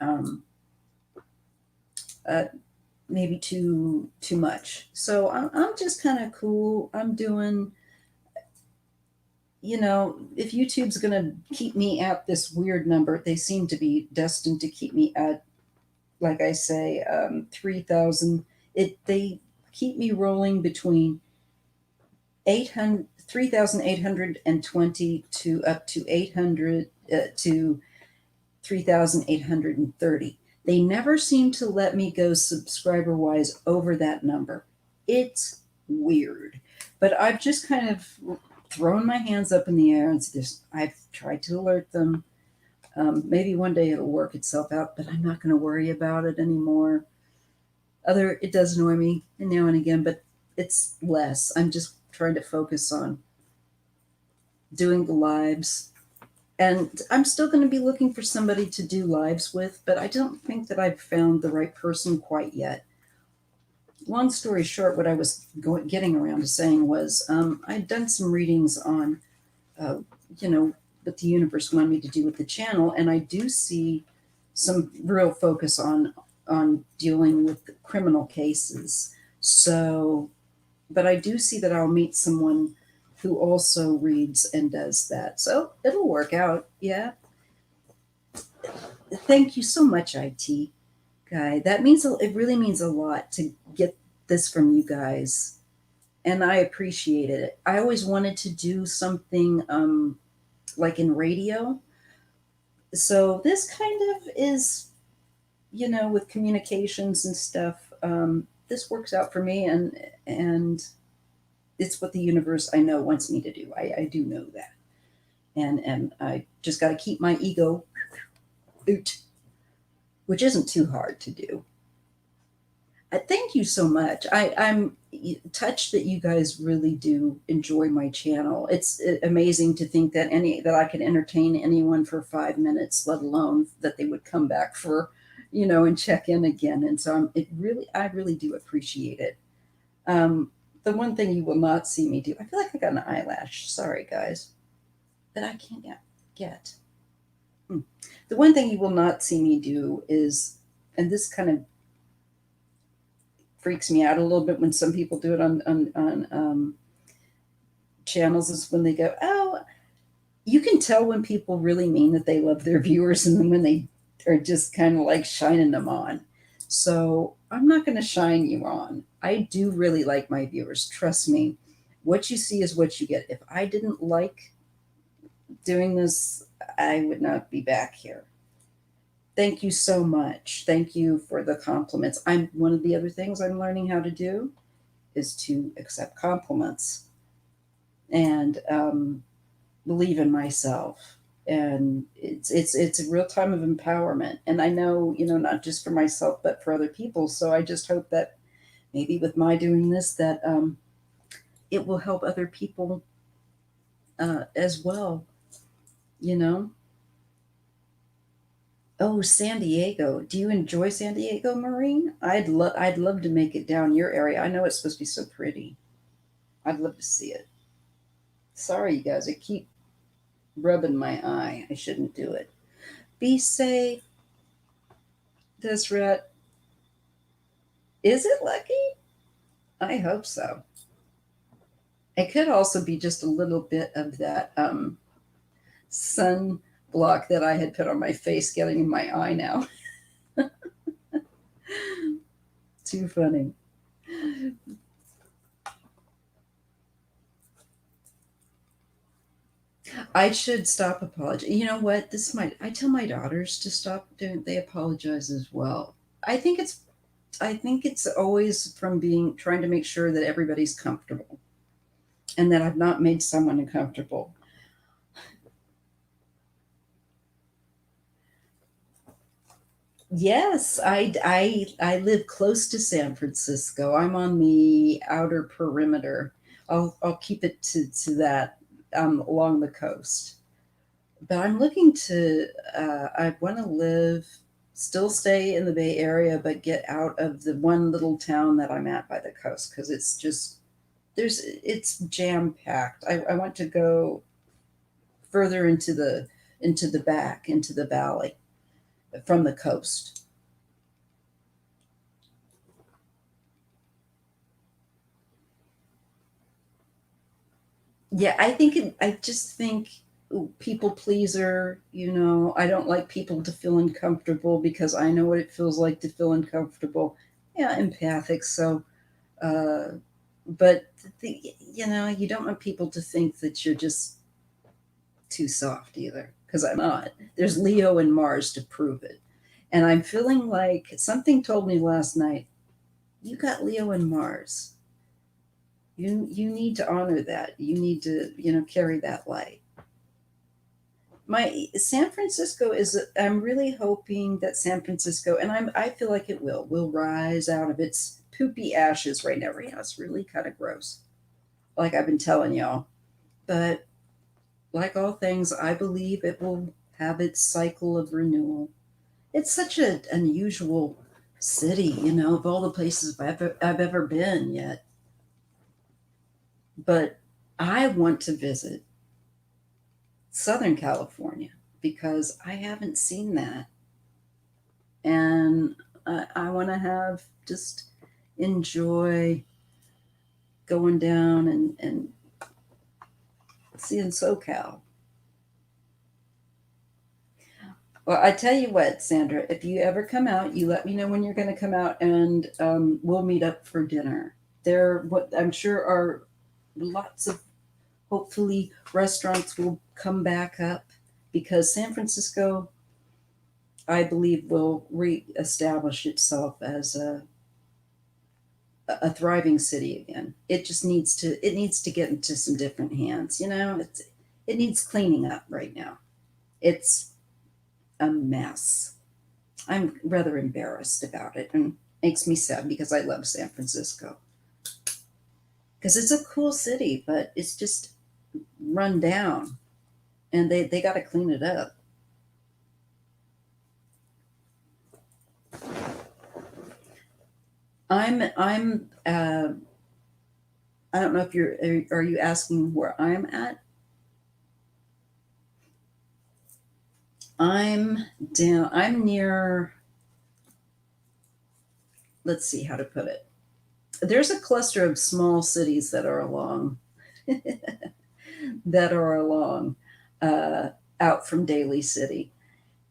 uh, maybe too much. So I'm just kind of cool. I'm doing, if YouTube's going to keep me at this weird number, they seem to be destined to keep me at, like I say, 3,000. They keep me rolling between 3,820 to up to 800 to 3,830. They never seem to let me go subscriber wise over that number. It's weird, but I've just kind of thrown my hands up in the air and I've tried to alert them. Maybe one day it'll work itself out, but I'm not going to worry about it anymore. It does annoy me now and again, but it's less. I'm just trying to focus on doing the lives. And I'm still going to be looking for somebody to do lives with, but I don't think that I've found the right person quite yet. Long story short, what I was getting around to saying was I'd done some readings on, what the universe wanted me to do with the channel, and I do see some real focus on dealing with criminal cases. So, but I do see that I'll meet someone who also reads and does that. So it'll work out. Yeah. Thank you so much, IT guy. It really means a lot to get this from you guys. And I appreciate it. I always wanted to do something like in radio. So this kind of is, with communications and stuff, this works out for me, and it's what the universe I know wants me to do. I do know that, and I just got to keep my ego out, which isn't too hard to do. Thank you so much. I'm touched that you guys really do enjoy my channel. It's amazing to think that I could entertain anyone for 5 minutes, let alone that they would come back for, and check in again. And so I really do appreciate it. The one thing you will not see me do, I feel like I got an eyelash. Sorry, guys, that I can't get. The one thing you will not see me do is, and this kind of freaks me out a little bit when some people do it on channels, is when they go, oh, you can tell when people really mean that they love their viewers and then when they are just kind of like shining them on. So I'm not going to shine you on. I do really like my viewers. Trust me. What you see is what you get. If I didn't like doing this, I would not be back here. Thank you so much. Thank you for the compliments. One of the other things I'm learning how to do is to accept compliments and believe in myself. And it's a real time of empowerment. And I know, not just for myself, but for other people. So I just hope that maybe with my doing this, that it will help other people as well, Oh, San Diego. Do you enjoy San Diego, Maureen? I'd love to make it down your area. I know it's supposed to be so pretty. I'd love to see it. Sorry, you guys. I keep rubbing my eye. I shouldn't do it. Be safe, Deseret. Is it lucky? I hope so. It could also be just a little bit of that sun block that I had put on my face getting in my eye now. Too funny. I should stop apologizing. You know what? This might I tell my daughters to stop doing they apologize as well. I think it's I think it's always from being trying to make sure that everybody's comfortable and that I've not made someone uncomfortable. Yes, I live close to San Francisco. I'm on the outer perimeter. I'll keep it to that along the coast. But I'm looking to I want to live still stay in the Bay Area but get out of the one little town that I'm at by the coast because it's just it's jam packed. I want to go further into the back into the valley from the coast. Yeah, I just think people pleaser, I don't like people to feel uncomfortable because I know what it feels like to feel uncomfortable. Yeah, empathic. So, uh, but you don't want people to think that you're just too soft either because I'm not. There's Leo and Mars to prove it. And I'm feeling like something told me last night, you got Leo and Mars. You need to honor that. You need to, carry that light. My San Francisco is I'm really hoping that San Francisco and I feel like it will rise out of its poopy ashes right now. Right now it's really kind of gross. Like I've been telling y'all. But like all things, I believe it will have its cycle of renewal. It's such an unusual city, of all the places I've ever been yet. But I want to visit Southern California because I haven't seen that. And I want to have just enjoy going down and seeing SoCal. Well, I tell you what, Sandra, if you ever come out, you let me know when you're going to come out, and we'll meet up for dinner. What I'm sure are lots of hopefully restaurants will come back up because San Francisco, I believe, will reestablish itself as a thriving city again. It needs to get into some different hands. It needs cleaning up right now. It's a mess. I'm rather embarrassed about it and makes me sad because I love San Francisco. Because it's a cool city, but it's just run down and they got to clean it up. I'm I don't know if are you asking where I'm at? I'm I'm near, let's see how to put it. There's a cluster of small cities that are along that are along uh, out from Daly City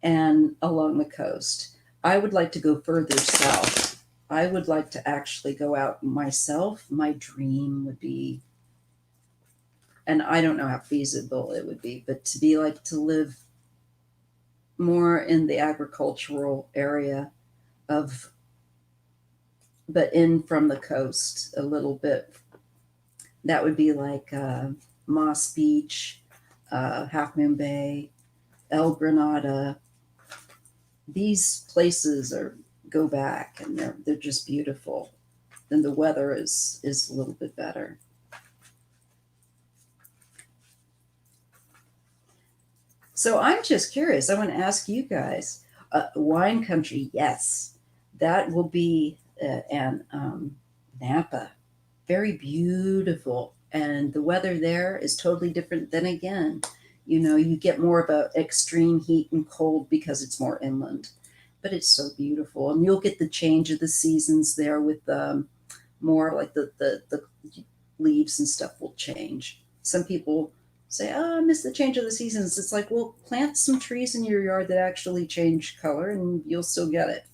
and along the coast. I would like to go further south. I would like to actually go out myself. My dream would be, and I don't know how feasible it would be, but to be like to live more in the agricultural area of, but in from the coast a little bit. That would be like Moss Beach, Half Moon Bay, El Granada. These places are go back and they're just beautiful. And the weather is a little bit better. So I'm just curious. I want to ask you guys, wine country, yes, that will be and Napa, very beautiful, and the weather there is totally different. Then again, you get more of a extreme heat and cold because it's more inland. but it's so beautiful. And you'll get the change of the seasons there with more like the leaves and stuff will change. Some people say, "Oh, I miss the change of the seasons." It's like, well, plant some trees in your yard that actually change color, and you'll still get it.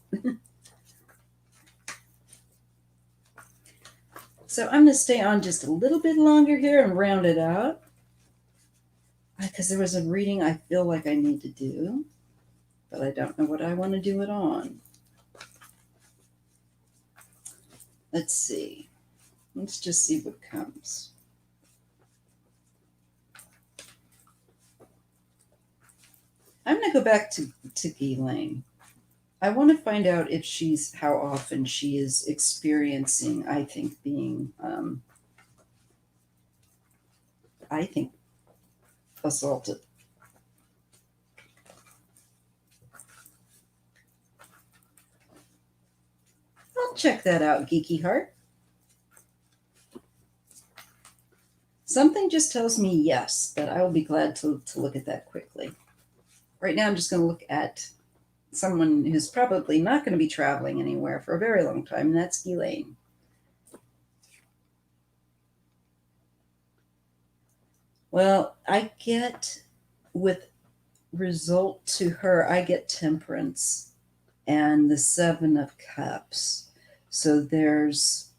So I'm going to stay on just a little bit longer here and round it out because there was a reading I feel like I need to do, but I don't know what I want to do it on. Let's see. Let's just see what comes. I'm going to go back to Ghislaine. I want to find out if how often she is experiencing, I think, being, assaulted. I'll check that out, Geeky Heart. Something just tells me yes, but I will be glad to look at that quickly. Right now, I'm just going to look at someone who's probably not going to be traveling anywhere for a very long time, and that's Ghislaine. Well, I get, with result to her, I get Temperance and the Seven of Cups. So there's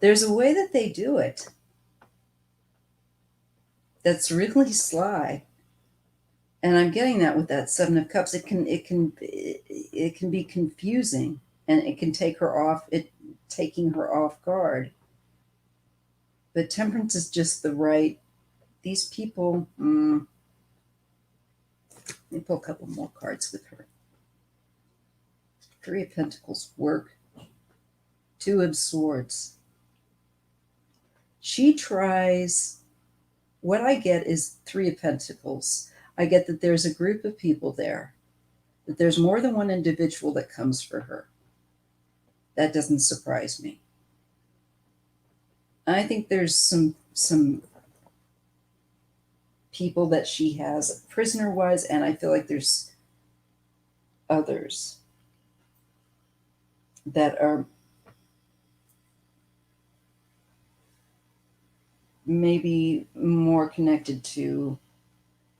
a way that they do it that's really sly, and I'm getting that with that Seven of Cups. It can be confusing, and it can taking her off guard. But Temperance is just the right. These people. Let me pull a couple more cards with her. Three of Pentacles, work. Two of Swords. She tries. What I get is Three of Pentacles. I get that there's a group of people there, that there's more than one individual that comes for her. That doesn't surprise me. I think there's some people that she has prisoner-wise, and I feel like there's others that are maybe more connected to,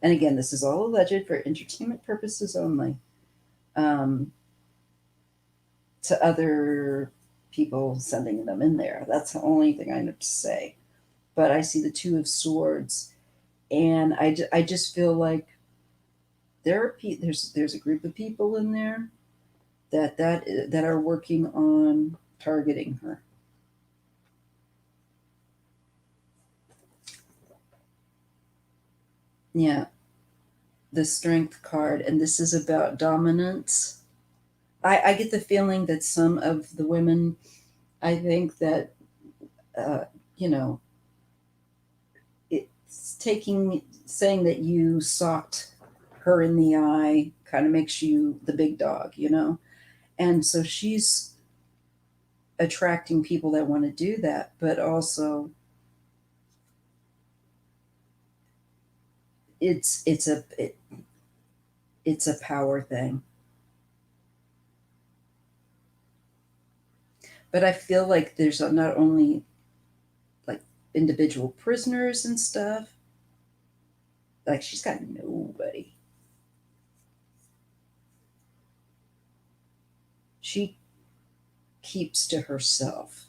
and again, this is all alleged for entertainment purposes only, to other people sending them in there. That's the only thing I have to say. But I see the Two of Swords, and I just feel like there's a group of people in there that are working on targeting her. Yeah, the Strength card, and this is about dominance. I get the feeling that some of the women, I think that, it's saying that you socked her in the eye kind of makes you the big dog, And so she's attracting people that want to do that, but also it's a power thing. But I feel like there's not only like individual prisoners and stuff. Like she's got nobody. She keeps to herself.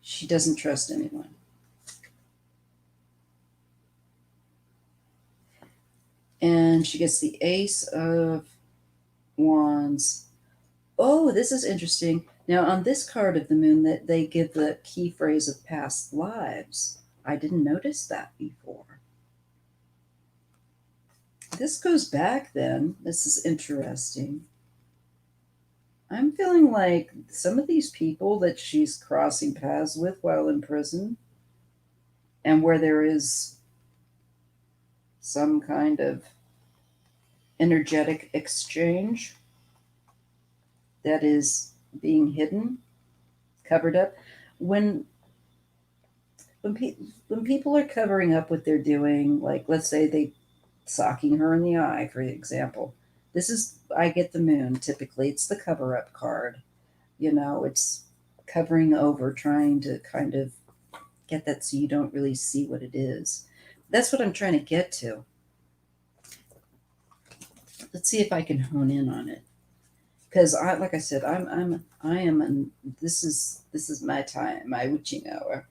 She doesn't trust anyone. And she gets the Ace of Wands. Oh, this is interesting. Now, on this card of the moon, that they give the key phrase of past lives. I didn't notice that before. This goes back then. This is interesting. I'm feeling like some of these people that she's crossing paths with while in prison, and where there is some kind of energetic exchange that is being hidden, covered up. When When people are covering up what they're doing, like let's say they socking her in the eye, for example. This is I get the moon. Typically, it's the cover up card. It's covering over, trying to kind of get that so you don't really see what it is. That's what I'm trying to get to. Let's see if I can hone in on it. Because like I said, I am, this is my time, my witching hour.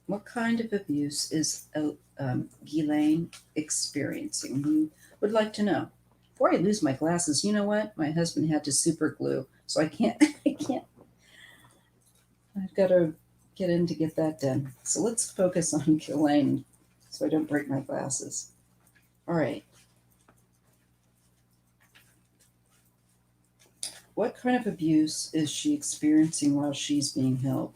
What kind of abuse is Ghislaine experiencing? Who would like to know? Before I lose my glasses, you know what? My husband had to super glue, so I can't. I can't. I've got to get in to get that done. So let's focus on Ghislaine, so I don't break my glasses. All right. What kind of abuse is she experiencing while she's being held?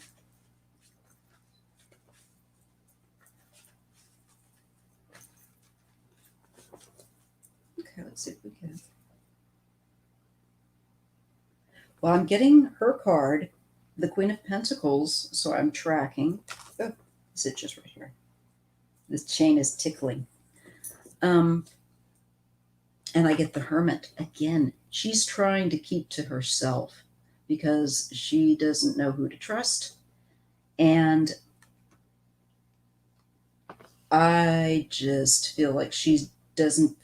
Okay, let's see if we can. Well, I'm getting her card, the Queen of Pentacles, so I'm tracking. Oh, is it just right here? This chain is tickling. And I get the Hermit again. She's trying to keep to herself because she doesn't know who to trust. And I just feel like she doesn't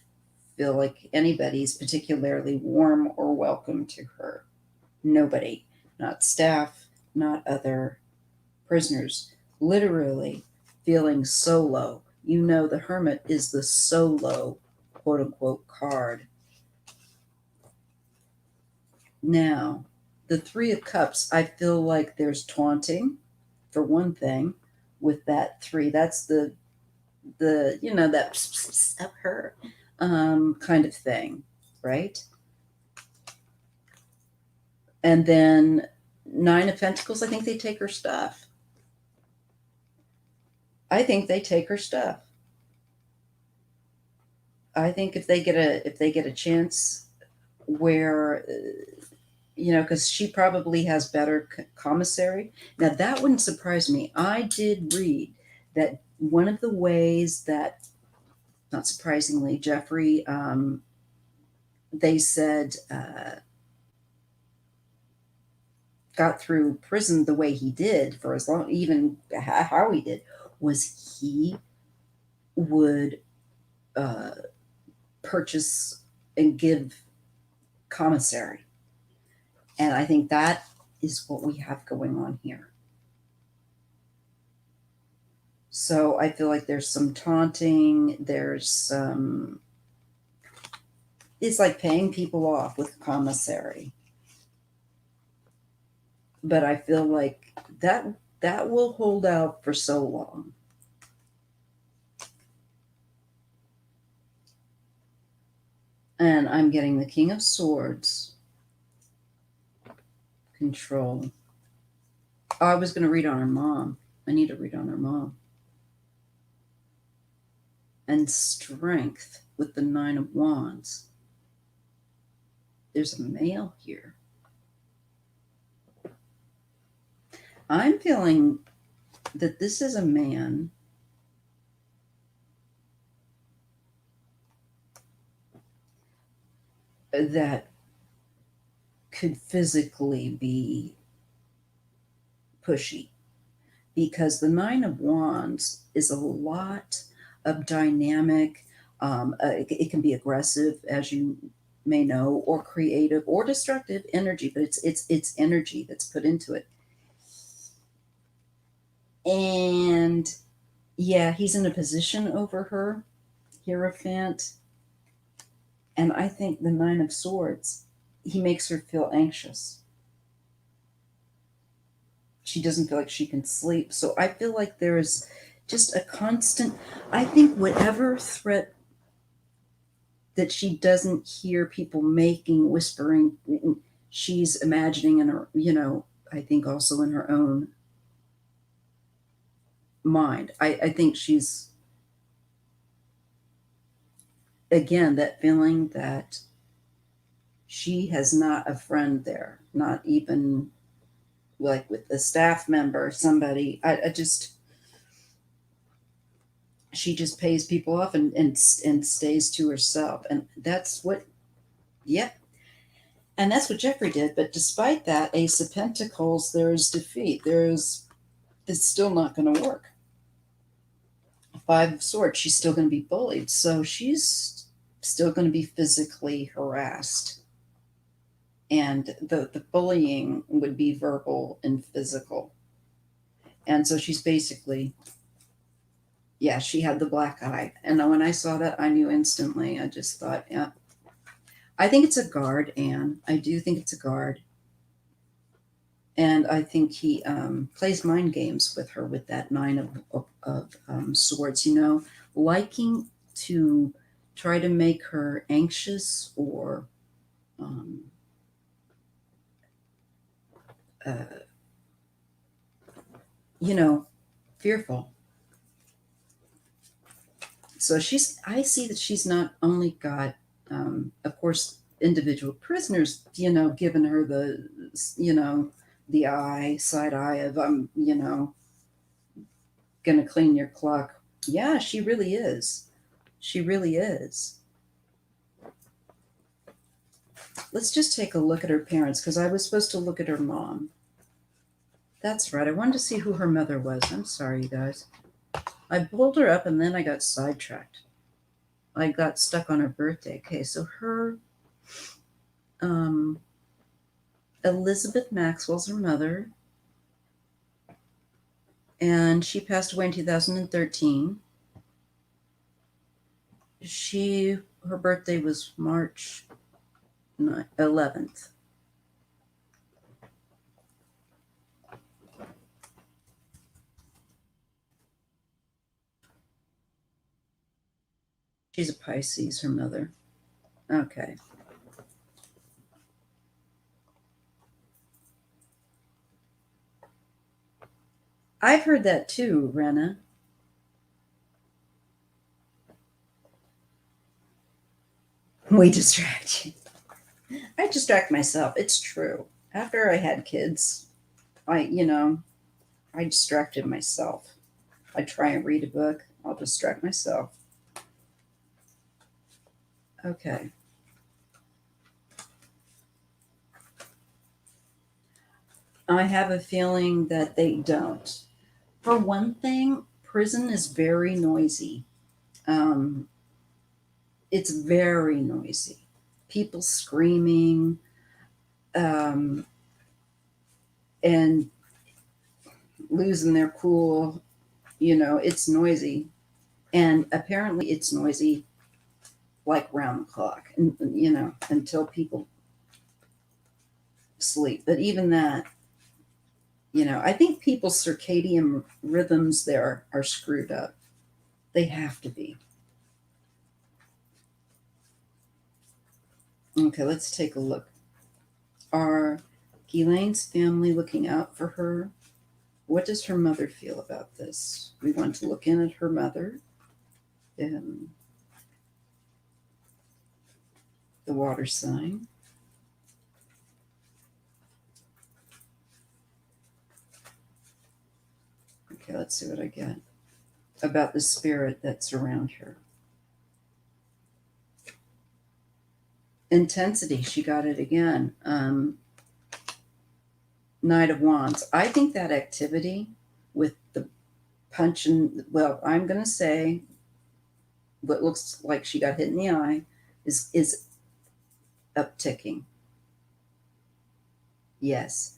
feel like anybody's particularly warm or welcome to her. Nobody, not staff, not other prisoners. Literally feeling solo. The Hermit is the solo, quote unquote, card. Now, the Three of Cups, I feel like there's taunting, for one thing, with that three. That's the that of her kind of thing, right? And then Nine of Pentacles, I think they take her stuff. I think they take her stuff. I think if they get a chance where because she probably has better commissary. Now that wouldn't surprise me. I did read that one of the ways that, not surprisingly, Jeffrey, they said, got through prison the way he did for as long, even how he did, was he would purchase and give commissary. And I think that is what we have going on here. So I feel like there's some taunting, there's some, it's like paying people off with commissary. But I feel like that will hold out for so long. And I'm getting the King of Swords. Control. Oh, I was going to read on her mom. I need to read on her mom. And Strength with the Nine of Wands. There's a male here. I'm feeling that this is a man that could physically be pushy, because the Nine of Wands is a lot of dynamic. It can be aggressive, as you may know, or creative or destructive energy, but it's energy that's put into it. And yeah, he's in a position over her, Hierophant. And I think the Nine of Swords, he makes her feel anxious. She doesn't feel like she can sleep. So I feel like there is just a constant, I think whatever threat that she doesn't hear people making, whispering, she's imagining in her, I think also in her own mind. I think she's, again, that feeling that she has not a friend there, not even like with a staff member, somebody. I just, she just pays people off and stays to herself. And that's what, yep. And that's what Jeffrey did. But despite that, Ace of Pentacles, there's defeat. It's still not going to work. Five of Swords, she's still going to be bullied. So she's still going to be physically harassed. And the bullying would be verbal and physical. And so she's basically, yeah, she had the black eye. And when I saw that, I knew instantly. I just thought, yeah. I think it's a guard, Anne. I do think it's a guard. And I think he plays mind games with her with that Nine of Swords, liking to try to make her anxious or fearful. So I see that she's not only got, of course, individual prisoners, giving her the side eye of, gonna clean your clock. Yeah, she really is. She really is. Let's just take a look at her parents, because I was supposed to look at her mom. That's right. I wanted to see who her mother was. I'm sorry, you guys. I pulled her up and then I got sidetracked. I got stuck on her birthday. Okay, so her Elizabeth Maxwell's her mother. And she passed away in 2013. Her birthday was March 11th. She's a Pisces, her mother. Okay. I've heard that too, Rena. We distract you. I distract myself. It's true. After I had kids, I distracted myself. I try and read a book. I'll distract myself. Okay. I have a feeling that they don't. For one thing, prison is very noisy. It's very noisy. People screaming, and losing their cool. It's noisy. And apparently it's noisy like round the clock, and until people sleep. But even that, I think people's circadian rhythms there are screwed up. They have to be. Okay, let's take a look. Are Ghislaine's family looking out for her? What does her mother feel about this? We want to look in at her mother. The water sign. Okay, let's see what I get about the spirit that's around her. Intensity, she got it again. Knight of Wands. I think that activity with the punching, well, I'm going to say what looks like she got hit in the eye is upticking. Yes.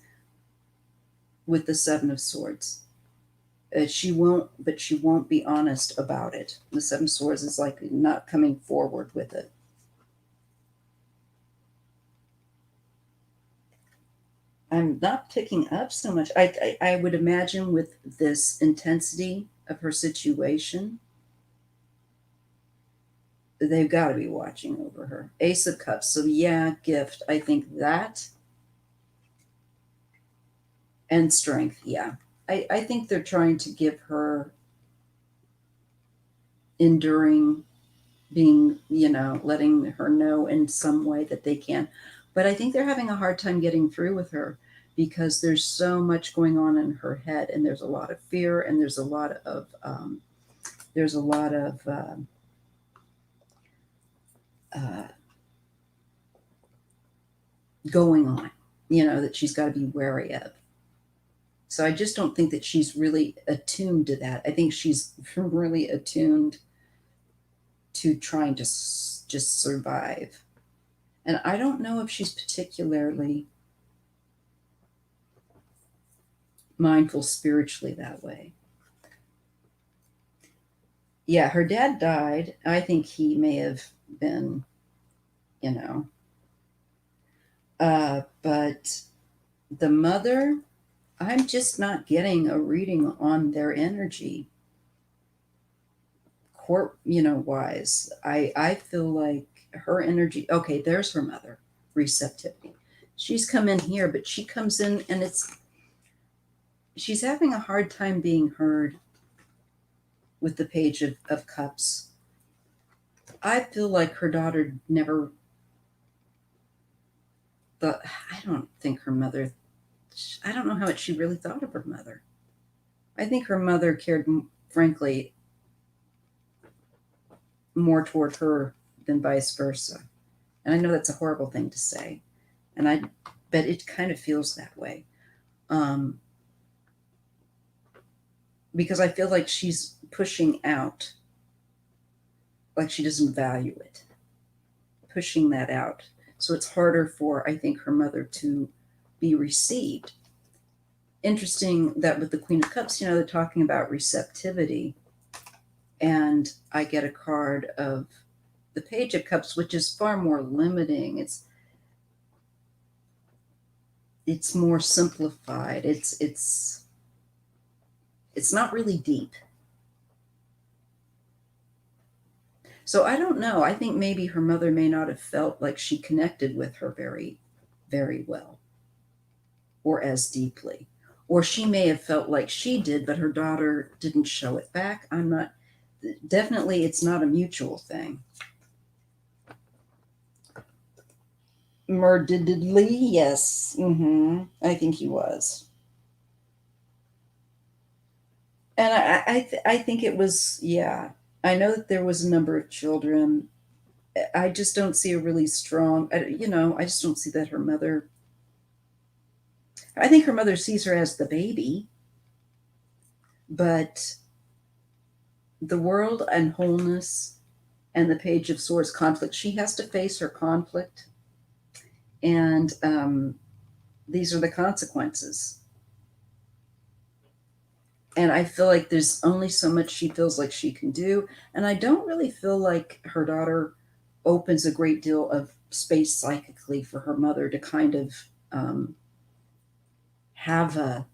With the Seven of Swords. She won't be honest about it. The Seven of Swords is like not coming forward with it. I'm not picking up so much. I would imagine with this intensity of her situation, they've got to be watching over her. Ace of Cups. So yeah, gift. I think that. And strength. Yeah. I think they're trying to give her enduring, being, letting her know in some way that they can. But I think they're having a hard time getting through with her because there's so much going on in her head, and there's a lot of fear, and there's a lot of uh, going on, that she's got to be wary of. So I just don't think that she's really attuned to that. I think she's really attuned to trying to just survive. And I don't know if she's particularly mindful spiritually that way. Yeah, her dad died. I think he may have been, you know, but the mother, I'm just not getting a reading on their energy, wise. I feel like her energy. Okay, there's her mother, receptivity. She's come in here, but she comes in and she's having a hard time being heard with the Page of Cups. I feel like her daughter never thought, I don't think her mother, I don't know how much she really thought of her mother. I think her mother cared, frankly, more toward her than vice versa. And I know that's a horrible thing to say, but it kind of feels that way. Because I feel like she's pushing out, like she doesn't value it, pushing that out. So it's harder for, I think, her mother to be received. Interesting that with the Queen of Cups, they're talking about receptivity. And I get a card of the Page of Cups, which is far more limiting. It's more simplified. It's not really deep. So I don't know. I think maybe her mother may not have felt like she connected with her very, very well or as deeply. Or she may have felt like she did, but her daughter didn't show it back. Definitely it's not a mutual thing. Murderedly, yes. I think he was. And I think it was, yeah. I know that there was a number of children. I just don't see a really strong, I just don't see that her mother, I think her mother sees her as the baby, but the world and wholeness and the Page of Swords conflict, she has to face her conflict. And these are the consequences. And I feel like there's only so much she feels like she can do. And I don't really feel like her daughter opens a great deal of space psychically for her mother to kind of have a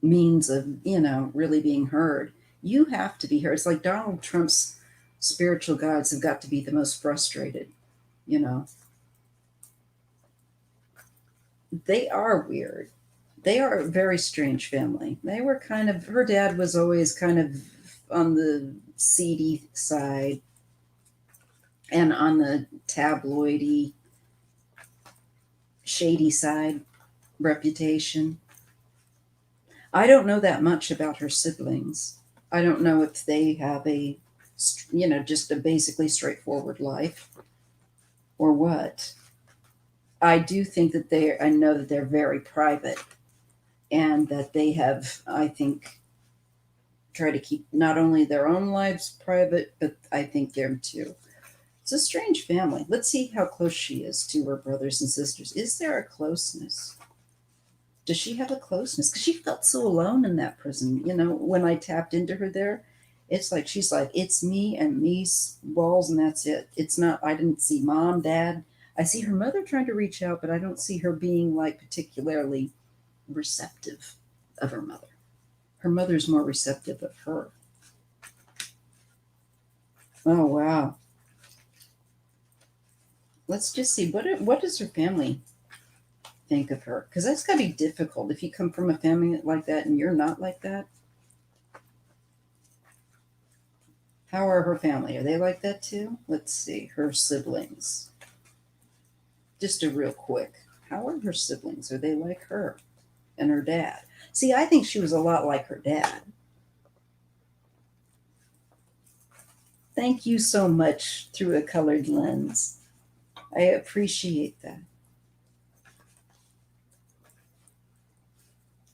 means of, really being heard. You have to be heard. It's like Donald Trump's spiritual guides have got to be the most frustrated, They are weird. They are a very strange family. They were her dad was always kind of on the seedy side and on the tabloidy, shady side reputation. I don't know that much about her siblings. I don't know if they have just a basically straightforward life or what. I do think that I know that they're very private and that they have, I think, try to keep not only their own lives private, but I think them too. It's a strange family. Let's see how close she is to her brothers and sisters. Is there a closeness? Does she have a closeness? Because she felt so alone in that prison. When I tapped into her there, it's like she's like, it's me and me's walls, and that's it. It's not, I didn't see mom, dad. I see her mother trying to reach out, but I don't see her being like particularly receptive of her mother. Her mother's more receptive of her. Oh, wow. Let's just see. What does her family think of her? Because that's got to be difficult if you come from a family like that and you're not like that. How are her family? Are they like that too? Let's see. Her siblings. Just a real quick. How are her siblings? Are they like her and her dad? See, I think she was a lot like her dad. Thank you so much through a colored lens. I appreciate that.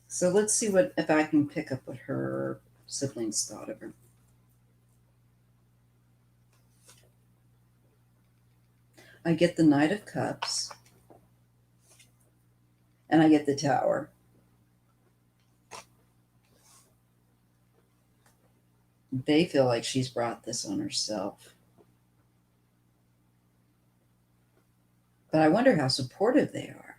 So let's see what if I can pick up what her siblings thought of her. I get the Knight of Cups and I get the Tower. They feel like she's brought this on herself. But I wonder how supportive they are.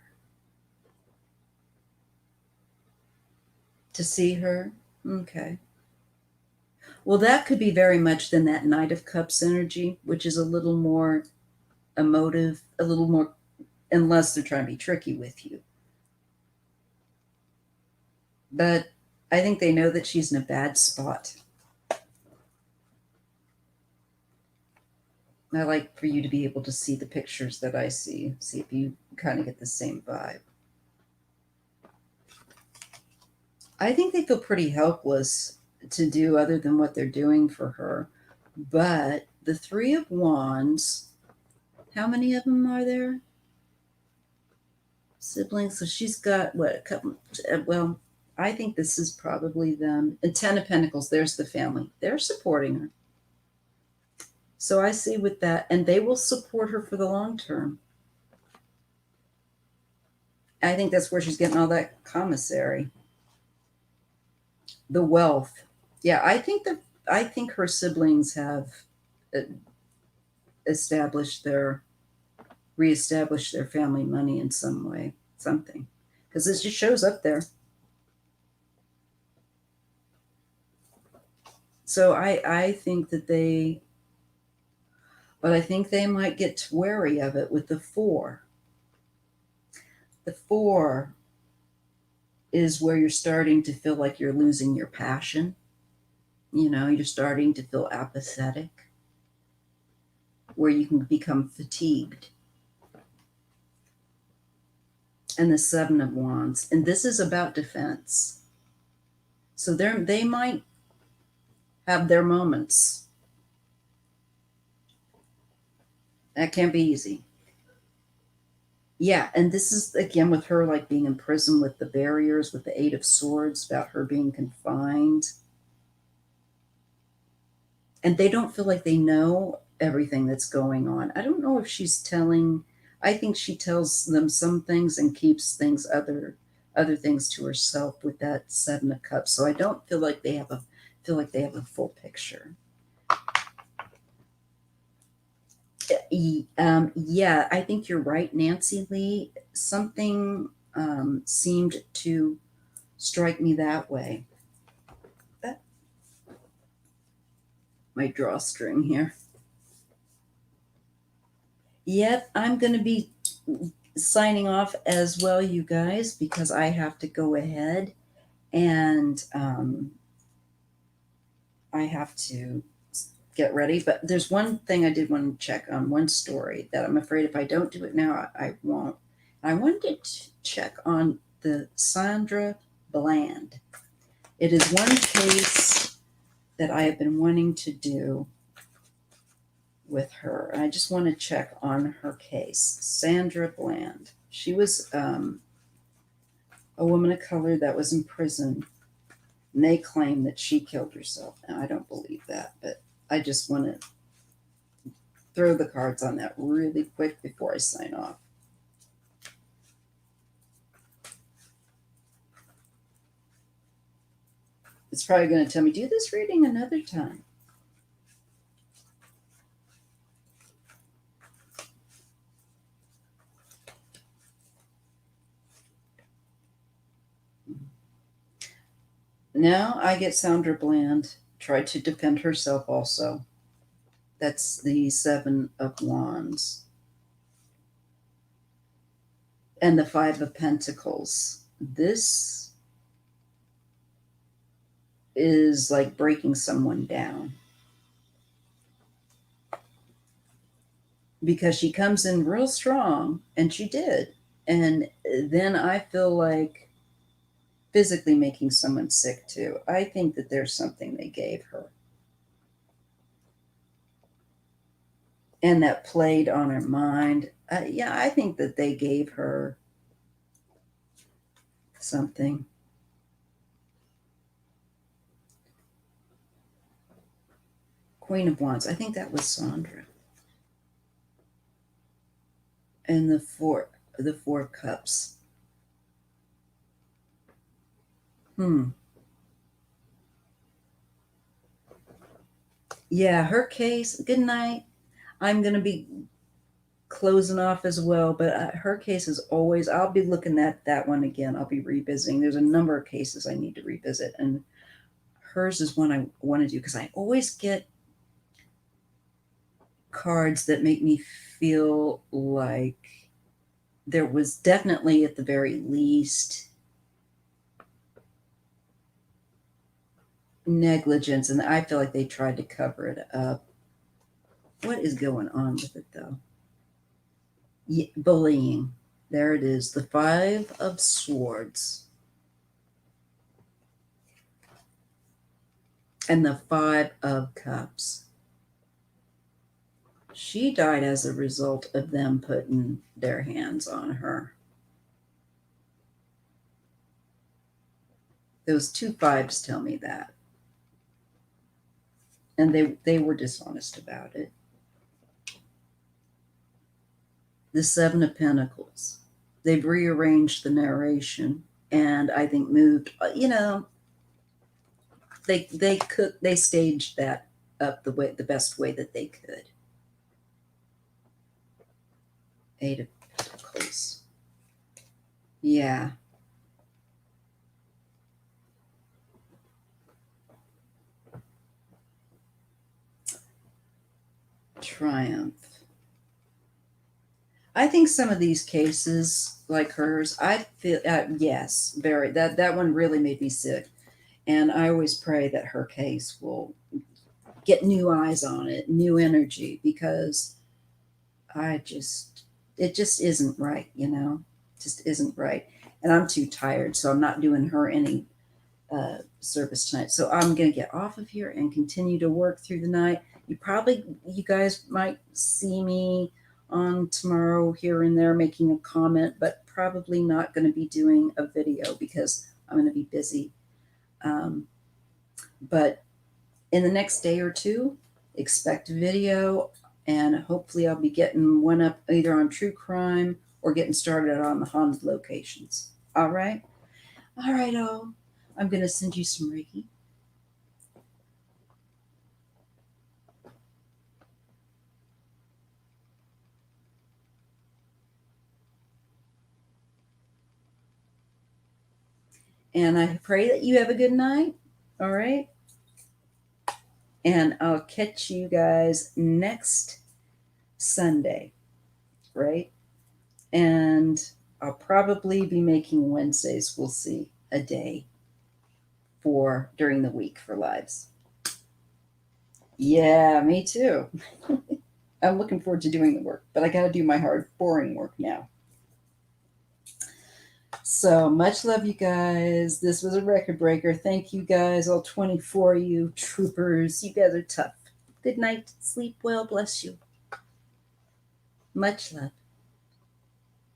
To see her? Okay. Well, that could be very much then that Knight of Cups energy, which is a little more emotive, a little more, unless they're trying to be tricky with you. But I think they know that she's in a bad spot. I like for you to be able to see the pictures that I see if you kind of get the same vibe. I think they feel pretty helpless to do other than what they're doing for her. But the Three of Wands, how many of them are there? Siblings. So she's got what, a couple? Well, I think this is probably them. And Ten of Pentacles, there's the family. They're supporting her. So I see with that, and they will support her for the long term. I think that's where she's getting all that commissary. The wealth. Yeah, I think her siblings have uh, reestablished their family money in some way, something. Because it just shows up there. So I think that but I think they might get wary of it with the Four. The Four is where you're starting to feel like you're losing your passion. You're starting to feel apathetic, where you can become fatigued. And the Seven of Wands. And this is about defense. So they might have their moments. That can't be easy. Yeah, and this is again with her like being in prison with the barriers, with the Eight of Swords, about her being confined. And they don't feel like they know everything that's going on. I don't know if she's telling, I think she tells them some things and keeps things other things to herself with that Seven of Cups. So I don't feel like they have a full picture. Yeah, I think you're right, Nancy Lee. Something seemed to strike me that way. My drawstring here. Yep, I'm going to be signing off as well, you guys, because I have to go ahead and I have to get ready. But there's one thing I did want to check on, one story that I'm afraid if I don't do it now, I won't. I wanted to check on the Sandra Bland. It is one case that I have been wanting to do with her. And I just want to check on her case. Sandra Bland. She was a woman of color that was in prison. And they claim that she killed herself. Now, I don't believe that, but I just want to throw the cards on that really quick before I sign off. It's probably going to tell me, do this reading another time. Now I get Sandra Bland tried to defend herself also. That's the Seven of Wands. And the Five of Pentacles. This is like breaking someone down. because she comes in real strong, and she did. And then I feel like physically making someone sick too. I think that there's something they gave her, and that played on her mind. Yeah, I think that they gave her something. Queen of Wands. I think that was Sandra. And the four cups. Hmm. Yeah, her case. Good night. I'm gonna be closing off as well, but her case is always. I'll be looking at that one again. I'll be revisiting. There's a number of cases I need to revisit, and hers is one I want to do because I always get cards that make me feel like there was definitely, at the very least, negligence, and I feel like they tried to cover it up. What is going on with it, though? Yeah, bullying. There it is. The Five of Swords and the Five of Cups. She died as a result of them putting their hands on her. Those two fives tell me that. And they were dishonest about it. The Seven of Pentacles. They've rearranged the narration, and I think moved, they staged that up the best way that they could. Eight of Pentacles. Yeah. Triumph. I think some of these cases, like hers, I feel yes, very that one really made me sick, and I always pray that her case will get new eyes on it, new energy, because it just isn't right, just isn't right, and I'm too tired, so I'm not doing her any service tonight. So I'm gonna get off of here and continue to work through the night. You guys might see me on tomorrow here and there making a comment, but probably not going to be doing a video because I'm going to be busy. But in the next day or two, expect a video, and hopefully I'll be getting one up either on true crime or getting started on the haunted locations. All right. All right. Oh, I'm going to send you some Reiki. And I pray that you have a good night. All right. And I'll catch you guys next Sunday, right? And I'll probably be making Wednesdays, we'll see, a day for during the week for lives. Yeah, me too. I'm looking forward to doing the work, but I got to do my hard, boring work now. So much love, you guys. This was a record breaker. Thank you guys, all 24 of you troopers. You guys are tough. Good night. Sleep well. Bless you. Much love.